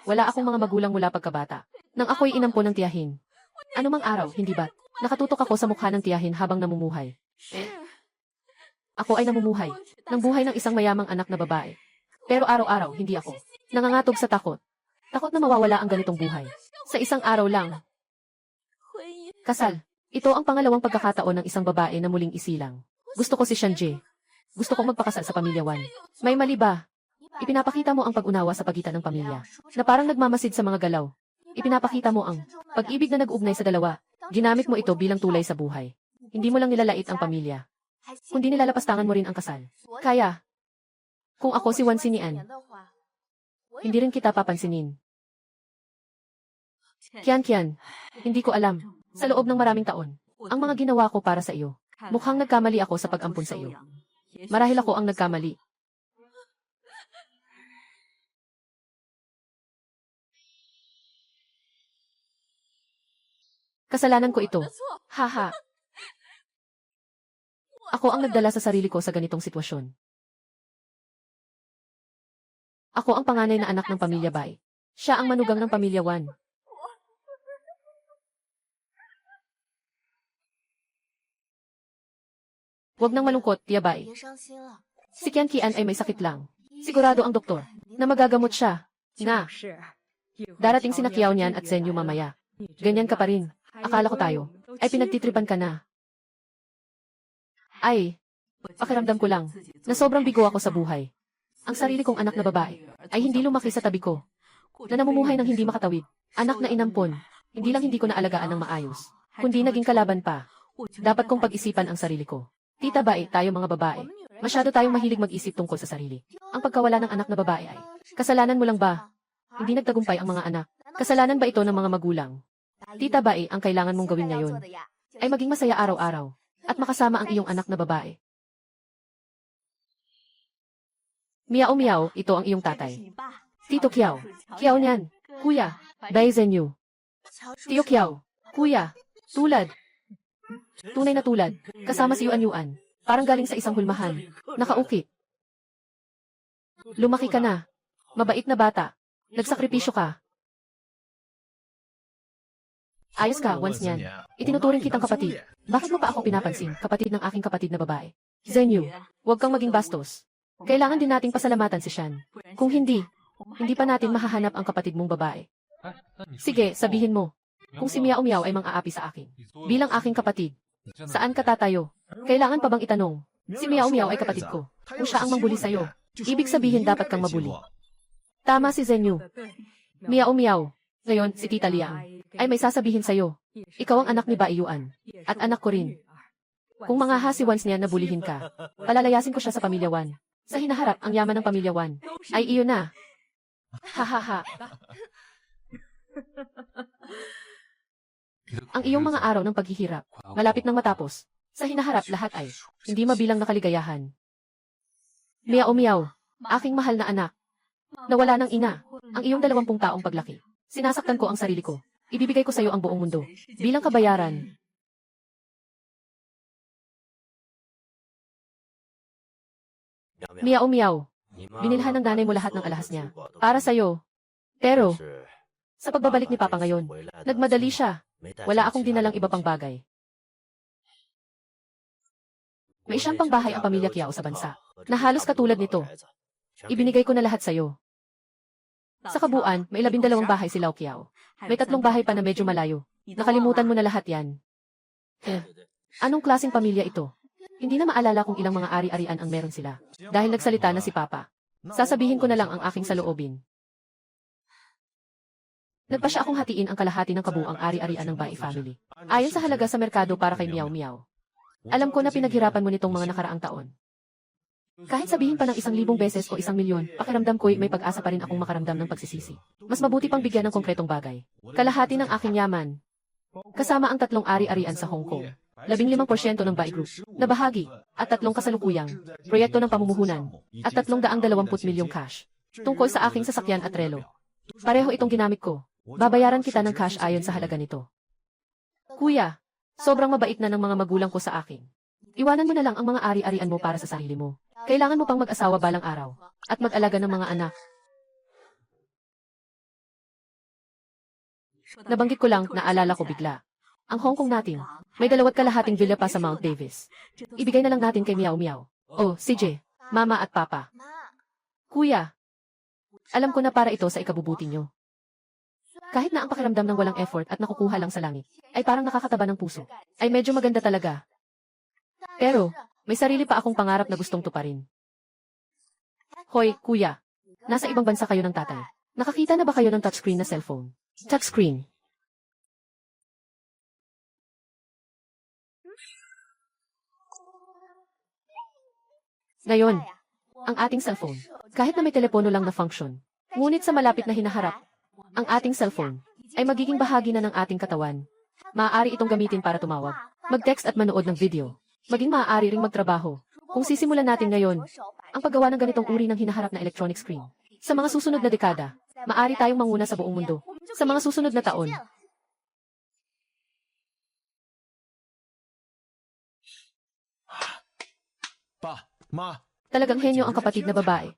Wala akong mga magulang mula pagkabata. Nang ako'y inampon ng tiyahin. Anumang araw, hindi ba't? Nakatutok ako sa mukha ng tiyahin habang namumuhay. Ako ay namumuhay ng buhay ng isang mayamang anak na babae. Pero araw-araw, hindi ako nangangatog sa takot. Takot na mawawala ang ganitong buhay. Sa isang araw lang. Kasal. Ito ang pangalawang pagkakataon ng isang babae na muling isilang. Gusto ko si Shanje. Gusto kong magpakasal sa pamilya Wan. May mali ba? Ipinapakita mo ang pag-unawa sa pagitan ng pamilya, na parang nagmamasid sa mga galaw. Ipinapakita mo ang pag-ibig na nag-ugnay sa dalawa. Ginamit mo ito bilang tulay sa buhay. Hindi mo lang nilalait ang pamilya, kundi nilalapastangan mo rin ang kasal. Kaya, kung ako si Wan Sinian, hindi rin kita papansinin. Qianqian, hindi ko alam. Sa loob ng maraming taon, ang mga ginawa ko para sa iyo. Mukhang nagkamali ako sa pag-ampun sa iyo. Marahil ako ang nagkamali. Kasalanan ko ito. Haha. Ako ang nagdala sa sarili ko sa ganitong sitwasyon. Ako ang panganay na anak ng pamilya Bai. Siya ang manugang ng pamilya Wan. Huwag nang malungkot, Tia Bai. Si Qianqian ay may sakit lang. Sigurado ang doktor na magagamot siya. Na. Darating sina Kiao niyan at Zenyu mamaya. Ganyan ka pa rin. Akala ko tayo ay pinagtitripan ka na. Ay, pakiramdam ko lang na sobrang bigo ako sa buhay. Ang sarili kong anak na babae ay hindi lumaki sa tabi ko. Na namumuhay ng hindi makatawid. Anak na inampon. Hindi lang hindi ko naalagaan ng maayos, kundi naging kalaban pa. Dapat kong pag-isipan ang sarili ko. Tita Bai, tayo mga babae, masyado tayong mahilig mag-isip tungkol sa sarili. Ang pagkawala ng anak na babae ay, kasalanan mo lang ba? Hindi nagtagumpay ang mga anak. Kasalanan ba ito ng mga magulang? Tita Bai, ang kailangan mong gawin ngayon ay maging masaya araw-araw at makasama ang iyong anak na babae. Miao-miao, ito ang iyong tatay. Tito Kiao. Kiao niyan. Kuya. Bai Zenyu. Tio Kiao. Kuya. Tulad. Tunay na tulad. Kasama si Yuan. Parang galing sa isang hulmahan. Nakaukit. Lumaki ka na. Mabait na bata. Nagsakripisyo ka. Ayos ka, once niyan. Itinuturing kitang kapatid. Bakit mo pa ako pinapansin, kapatid ng aking kapatid na babae? Zenyu, huwag kang maging bastos. Kailangan din nating pasalamatan si Shan. Kung hindi pa natin mahahanap ang kapatid mong babae. Sige, sabihin mo. Kung si Miao-miao ay mang-aapi sa akin, bilang aking kapatid, saan ka tatayo? Kailangan pa bang itanong? Si Miao-miao ay kapatid ko. Kung siya ang mangbuli sa'yo, ibig sabihin dapat kang mabuli. Tama si Zenyu. Miao-miao. Ngayon, si Tita Liang ay may sasabihin sa'yo. Ikaw ang anak ni Bai Yuan. At anak ko rin. Kung mga hasiwans niya nabulihin ka, palalayasin ko siya sa pamilya Wan. Sa hinaharap ang yaman ng pamilya Wan, ay iyon na. Hahaha. Ang iyong mga araw ng paghihirap, malapit nang matapos. Sa hinaharap lahat ay, hindi mabilang na kaligayahan. Miao Miao, aking mahal na anak. Nawala ng ina, ang iyong 20 taong paglaki. Sinasaktan ko ang sarili ko. Ibibigay ko sa iyo ang buong mundo. Bilang kabayaran. Miao Miao, binilhan ng nanay mo lahat ng alahas niya. Para sa iyo. Pero, sa pagbabalik ni Papa ngayon, nagmadali siya. Wala akong dinalang iba pang bagay. May isang pangbahay ang pamilya Kiao sa bansa, na halos katulad nito. Ibinigay ko na lahat sa iyo. Sa kabuuan, may 12 bahay si Lau Kiao. May 3 bahay pa na medyo malayo. Nakalimutan mo na lahat yan. Anong klaseng pamilya ito? Hindi na maalala kung ilang mga ari-arian ang meron sila. Dahil nagsalita na si Papa. Sasabihin ko na lang ang aking saloobin. Nagpasya akong hatiin ang kalahati ng kabuuang ari-arian ng Bai family. Ayon sa halaga sa merkado para kay Miao Miao. Alam ko na pinaghirapan mo nitong mga nakaraang taon. Kahit sabihin pa ng 1,000 beses o 1,000,000, pakiramdam ko'y may pag-asa pa rin akong makaramdam ng pagsisisi. Mas mabuti pang bigyan ng konkretong bagay. Kalahati ng aking yaman. Kasama ang 3 ari-arian sa Hong Kong. 15% ng Bai Group na bahagi at 3 kasalukuyang proyekto ng pamumuhunan at 320 milyong cash. Tungkol sa aking sasakyan at relo. Pareho itong ginamit ko. Babayaran kita ng cash ayon sa halaga nito. Kuya, sobrang mabait na ng mga magulang ko sa akin. Iwanan mo na lang ang mga ari-arian mo para sa sarili mo. Kailangan mo pang mag-asawa balang araw at mag-alaga ng mga anak. Nabanggit ko lang, naalala ko bigla. Ang Hong Kong natin, may 2.5 villa pa sa Mount Davis. Ibigay na lang natin kay Miao Miao. Oh, CJ, Mama at Papa. Kuya, alam ko na para ito sa ikabubuti nyo. Kahit na ang pakiramdam ng walang effort at nakukuha lang sa langit, ay parang nakakataba ng puso, ay medyo maganda talaga. Pero, may sarili pa akong pangarap na gustong tuparin. Hoy, kuya, nasa ibang bansa kayo ng tatay. Nakakita na ba kayo ng touchscreen na cellphone? Touchscreen. Ngayon, ang ating cellphone, kahit na may telepono lang na function, ngunit sa malapit na hinaharap, ang ating cellphone ay magiging bahagi na ng ating katawan. Maaari itong gamitin para tumawag, mag-text at manood ng video. Maging maaari ring magtrabaho. Kung sisimulan natin ngayon, ang paggawa ng ganitong uri ng hinaharap na electronic screen. Sa mga susunod na dekada, maaari tayong manguna sa buong mundo. Sa mga susunod na taon. Talagang henyo ang kapatid na babae.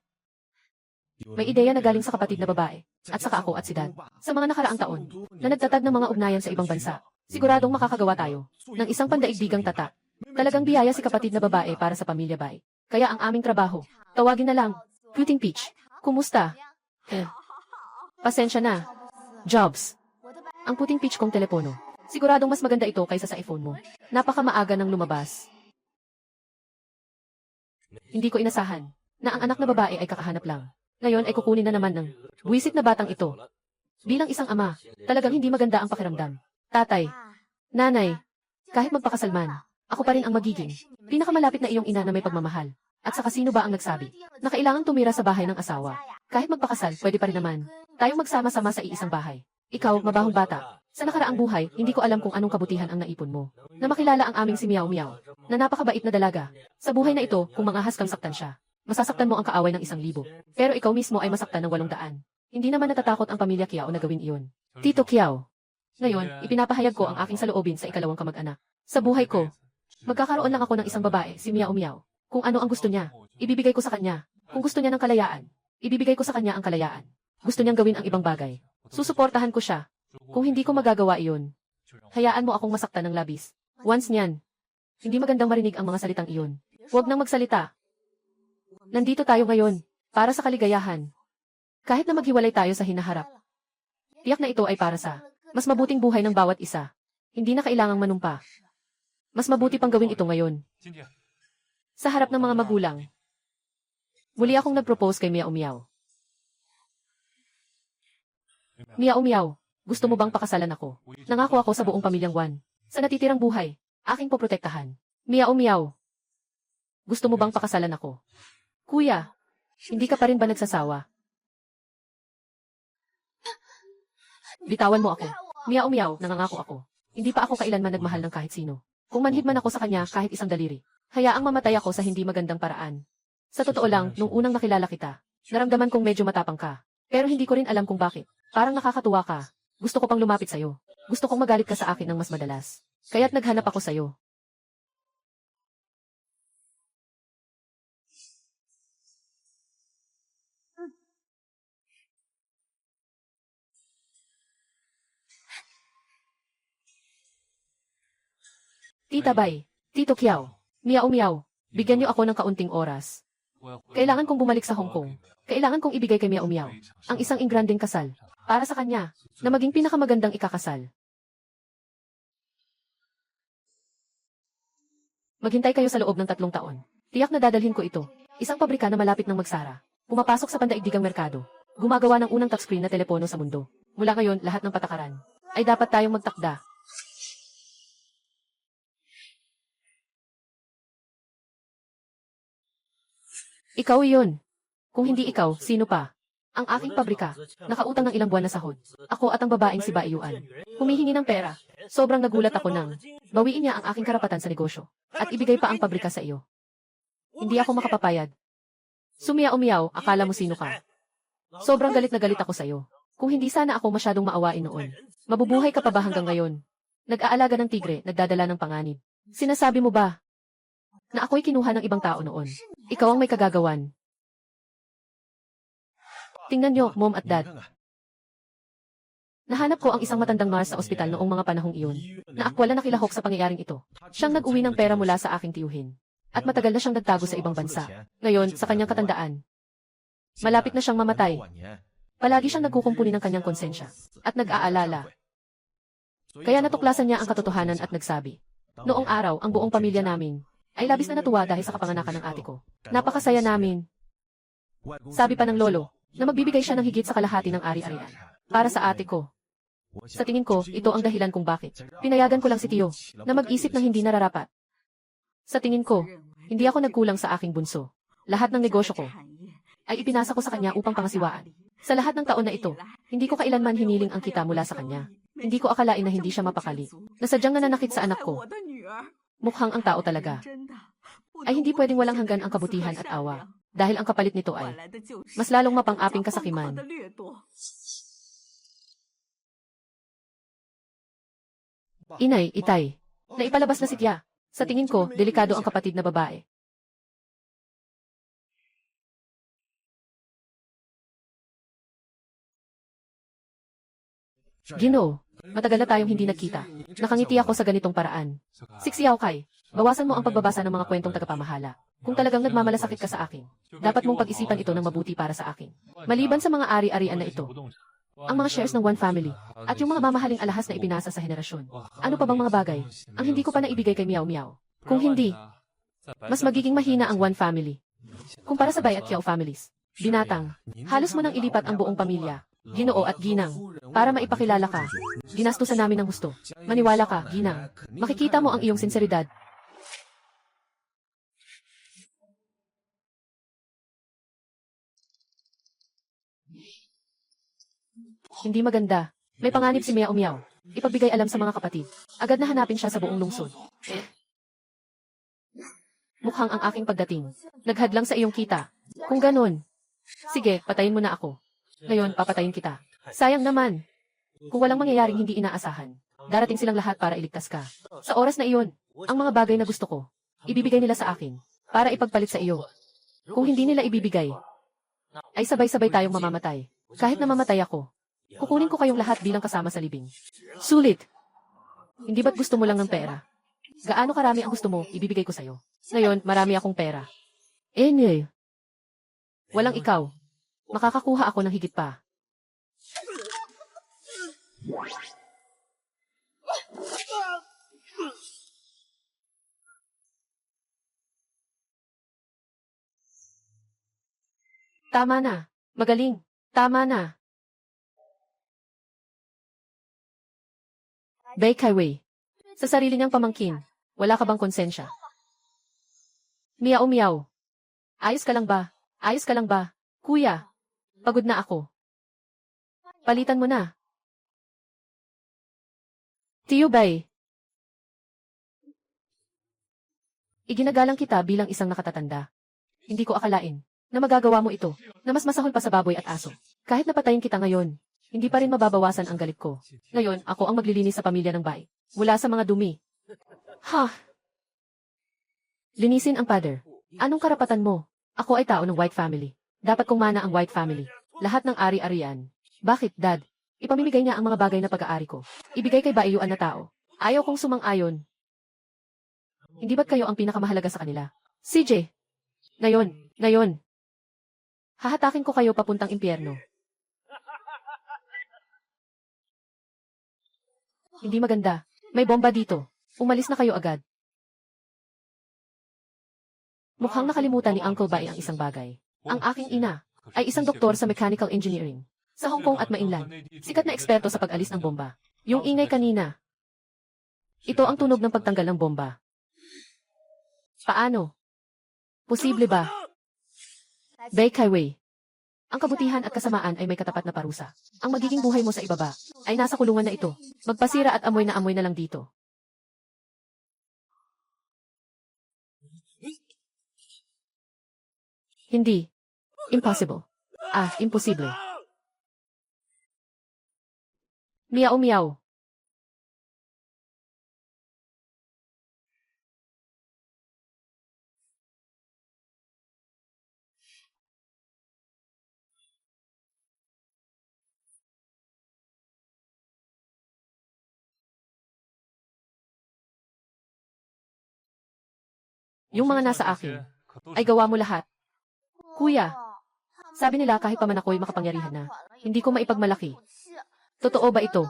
May ideya na galing sa kapatid na babae, at saka ako at si Dad. Sa mga nakaraang taon, na nagtatag ng mga ugnayan sa ibang bansa, siguradong makakagawa tayo ng isang pandaigdigang tatak. Talagang biyaya si kapatid na babae para sa pamilya Bai. Kaya ang aming trabaho, tawagin na lang, Puting Peach. Kumusta? Pasensya na. Jobs. Ang Puting Peach kong telepono. Siguradong mas maganda ito kaysa sa iPhone mo. Napakamaaga nang lumabas. Hindi ko inasahan na ang anak na babae ay kakahanap lang. Ngayon ay kukunin na naman ng buwisit na batang ito. Bilang isang ama, talagang hindi maganda ang pakiramdam. Tatay, nanay, kahit magpakasalman, ako pa rin ang magiging pinakamalapit na iyong ina na may pagmamahal. At saka sino ba ang nagsabi na kailangang tumira sa bahay ng asawa? Kahit magpakasal, pwede pa rin naman tayong magsama-sama sa iisang bahay. Ikaw, mabahong bata. Sa nakaraang buhay, hindi ko alam kung anong kabutihan ang naipon mo. Na makilala ang aming si Miao Miao, na napakabait na dalaga. Sa buhay na ito, kung mangahas kang saktan siya, masasaktan mo ang kaaway ng 1,000. Pero ikaw mismo ay masaktan ng 800. Hindi naman natatakot ang pamilya Kiao na gawin iyon. Tito Kiao. Ngayon, ipinapahayag ko ang aking saloobin sa ikalawang kamag-anak. Sa buhay ko, magkakaroon lang ako ng isang babae, si Miao Miao. Kung ano ang gusto niya, ibibigay ko sa kanya. Kung gusto niya ng kalayaan, ibibigay ko sa kanya ang kalayaan. Gusto niyang gawin ang ibang bagay. Susuportahan ko siya. Kung hindi ko magagawa iyon, hayaan mo akong masaktan ng labis. Once niyan, hindi magandang marinig ang mga salitang iyon. Huwag nang magsalita. Nandito tayo ngayon, para sa kaligayahan. Kahit na maghiwalay tayo sa hinaharap. Tiyak na ito ay para sa mas mabuting buhay ng bawat isa. Hindi na kailangang manumpa. Mas mabuti pang gawin ito ngayon. Sa harap ng mga magulang. Muli akong nag-propose kay Miao Miao. Miao Miao, gusto mo bang pakasalan ako? Nangako ako sa buong pamilyang Wan. Sa natitirang buhay, aking poprotektahan. Miao Miao, gusto mo bang pakasalan ako? Kuya, hindi ka pa rin ba nagsasawa? Bitawan mo ako. Miao Miao, nangangako ako. Hindi pa ako kailanman nagmahal ng kahit sino. Kung manhid man ako sa kanya kahit isang daliri, hayaang mamatay ako sa hindi magandang paraan. Sa totoo lang, nung unang nakilala kita, naramdaman kong medyo matapang ka. Pero hindi ko rin alam kung bakit. Parang nakakatuwa ka. Gusto ko pang lumapit sa'yo. Gusto kong magalit ka sa akin ng mas madalas. Kaya't naghanap ako sa'yo. Tita Bay, Tito Kiao, Miao Miao, bigyan niyo ako ng kaunting oras. Kailangan kong bumalik sa Hong Kong. Kailangan kong ibigay kay Miao Miao ang isang ingranding kasal para sa kanya na maging pinakamagandang ikakasal. Maghintay kayo sa loob ng 3 taon. Tiyak na dadalhin ko ito. Isang pabrika na malapit ng magsara. Pumapasok sa pandaigdigang merkado. Gumagawa ng unang touchscreen na telepono sa mundo. Mula ngayon, lahat ng patakaran ay dapat tayong magtakda. Ikaw iyon. Kung hindi ikaw, sino pa? Ang aking pabrika. Nakautang ng ilang buwan na sahod. Ako at ang babaeng si Baiyuan. Humihingi ng pera. Sobrang nagulat ako nang bawiin niya ang aking karapatan sa negosyo. At ibigay pa ang pabrika sa iyo. Hindi ako makapapayad. Sumiyaw-miyaw, akala mo sino ka. Sobrang galit na galit ako sa iyo. Kung hindi sana ako masyadong maawain noon. Mabubuhay ka pa ba hanggang ngayon? Nag-aalaga ng tigre, nagdadala ng panganib. Sinasabi mo ba na ako'y kinuha ng ibang tao noon? Ikaw ang may kagagawan. Tingnan niyo, Mom at Dad. Nahanap ko ang isang matandang nurse sa ospital noong mga panahong iyon. Naakwala na kilahok sa pangyayaring ito. Siyang nag-uwi ng pera mula sa aking tiyuhin. At matagal na siyang nagtago sa ibang bansa. Ngayon, sa kanyang katandaan, malapit na siyang mamatay. Palagi siyang nagkukumpuni ng kanyang konsensya. At nag-aalala. Kaya natuklasan niya ang katotohanan at nagsabi. Noong araw, ang buong pamilya namin ay labis na natuwa dahil sa kapanganakan ng ate ko. Napakasaya namin. Sabi pa ng lolo, na magbibigay siya ng higit sa kalahati ng ari-arian para sa ate ko. Sa tingin ko, ito ang dahilan kung bakit. Pinayagan ko lang si Tio na mag-isip ng hindi nararapat. Sa tingin ko, hindi ako nagkulang sa aking bunso. Lahat ng negosyo ko ay ipinasa ko sa kanya upang pangasiwaan. Sa lahat ng taon na ito, hindi ko kailanman hiniling ang kita mula sa kanya. Hindi ko akalain na hindi siya mapakali. Nasadyang nananakit sa anak ko. Mukhang ang tao talaga. Ay hindi pwedeng walang hanggan ang kabutihan at awa. Dahil ang kapalit nito ay mas lalong mapang-aping kasakiman. Inay, itay. Naipalabas na si Tia. Sa tingin ko, delikado ang kapatid na babae. Ginoo, matagal na tayong hindi nagkita. Nakangiti ako sa ganitong paraan. Siksiyaw kay, bawasan mo ang pagbabasa ng mga kwentong tagapamahala. Kung talagang nagmamalasakit ka sa akin, dapat mong pag-isipan ito ng mabuti para sa akin. Maliban sa mga ari-arian na ito, ang mga shares ng One Family, at yung mga mamahaling alahas na ipinasa sa henerasyon. Ano pa bang mga bagay ang hindi ko pa naibigay kay Miao Miao? Kung hindi, mas magiging mahina ang One Family. Kumpara sa Bay at Kiao families. Binatang, halos mo nang ilipat ang buong pamilya, Ginoo at Ginang, para maipakilala ka. Ginastusan namin ng gusto. Maniwala ka, Ginang. Makikita mo ang iyong sinseridad. Hindi maganda. May panganib si Miao Miao. Ipagbigay alam sa mga kapatid. Agad na hanapin siya sa buong lungsod. Mukhang ang aking pagdating naghadlang sa iyong kita. Kung ganun, sige, patayin mo na ako. Ngayon, papatayin kita. Sayang naman. Kung walang mangyayaring hindi inaasahan, darating silang lahat para iligtas ka. Sa oras na iyon, ang mga bagay na gusto ko, ibibigay nila sa akin, para ipagpalit sa iyo. Kung hindi nila ibibigay, ay sabay-sabay tayong mamamatay. Kahit na mamatay ako, kukunin ko kayong lahat bilang kasama sa libing. Sulit! Hindi ba't gusto mo lang ng pera? Gaano karami ang gusto mo, ibibigay ko sa'yo. Ngayon, marami akong pera. Walang ikaw. Makakakuha ako ng higit pa. Tama na. Magaling. Tama na. Bai Kaiwei. Sa sarili niyang pamangkin, wala ka bang konsensya? Miao Miao. Ayos ka lang ba? Ayos ka lang ba? Kuya. Pagod na ako. Palitan mo na. Tiyo Bai. Iginagalang kita bilang isang nakatatanda. Hindi ko akalain na magagawa mo ito, na mas masahol pa sa baboy at aso. Kahit napatayin kita ngayon, hindi pa rin mababawasan ang galit ko. Ngayon, ako ang maglilinis sa pamilya ng Bai. Mula sa mga dumi. Ha? Linisin ang pader. Anong karapatan mo? Ako ay tao ng White Family. Dapat kong mana ang White Family. Lahat ng ari-arian. Bakit, Dad? Ipamimigay niya ang mga bagay na pag-aari ko. Ibigay kay Baiyuan na tao. Ayaw kong sumang-ayon. Hindi ba't kayo ang pinakamahalaga sa kanila? CJ! Ngayon. Hahatakin ko kayo papuntang impyerno. Hindi maganda. May bomba dito. Umalis na kayo agad. Mukhang nakalimutan ni Uncle Bai ang isang bagay. Ang aking ina ay isang doktor sa mechanical engineering sa Hong Kong at Mainland. Sikat na eksperto sa pag-alis ng bomba. Yung ingay kanina. Ito ang tunog ng pagtanggal ng bomba. Paano? Posible ba? Bai Kaiwei. Ang kabutihan at kasamaan ay may katapat na parusa. Ang magiging buhay mo sa ibaba ay nasa kulungan na ito. Magpasira at amoy na lang dito. Hindi. Impossible. Imposible. Miyaw miyaw. Yung mga nasa akin ay gawa mo lahat. Kuya, sabi nila kahit pa man ako'y makapangyarihan na, hindi ko maipagmalaki. Totoo ba ito?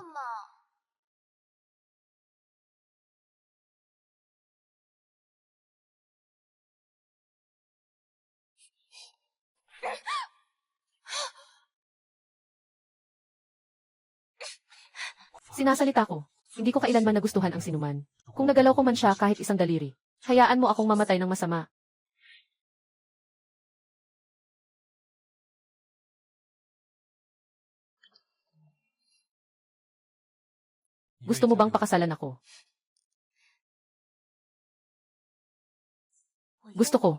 Sinasalita ko, hindi ko kailanman nagustuhan ang sinuman. Kung nagalaw ko man siya kahit isang daliri, hayaan mo akong mamatay ng masama. Gusto mo bang pakasalan ako? Gusto ko.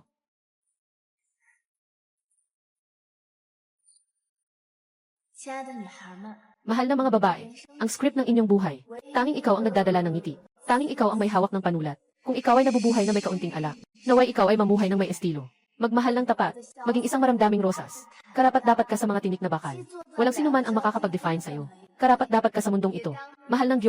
Mahal na mga babae, ang script ng inyong buhay. Tanging ikaw ang nagdadala ng ngiti. Tanging ikaw ang may hawak ng panulat. Kung ikaw ay nabubuhay na may kaunting alak, naway ikaw ay mamuhay ng may estilo. Magmahal ng tapat, maging isang maramdaming rosas. Karapat-dapat ka sa mga tinik na bakal. Walang sinuman ang makakapag-define sa'yo. Karapat-dapat ka sa mundong ito. Mahal ng Diyos.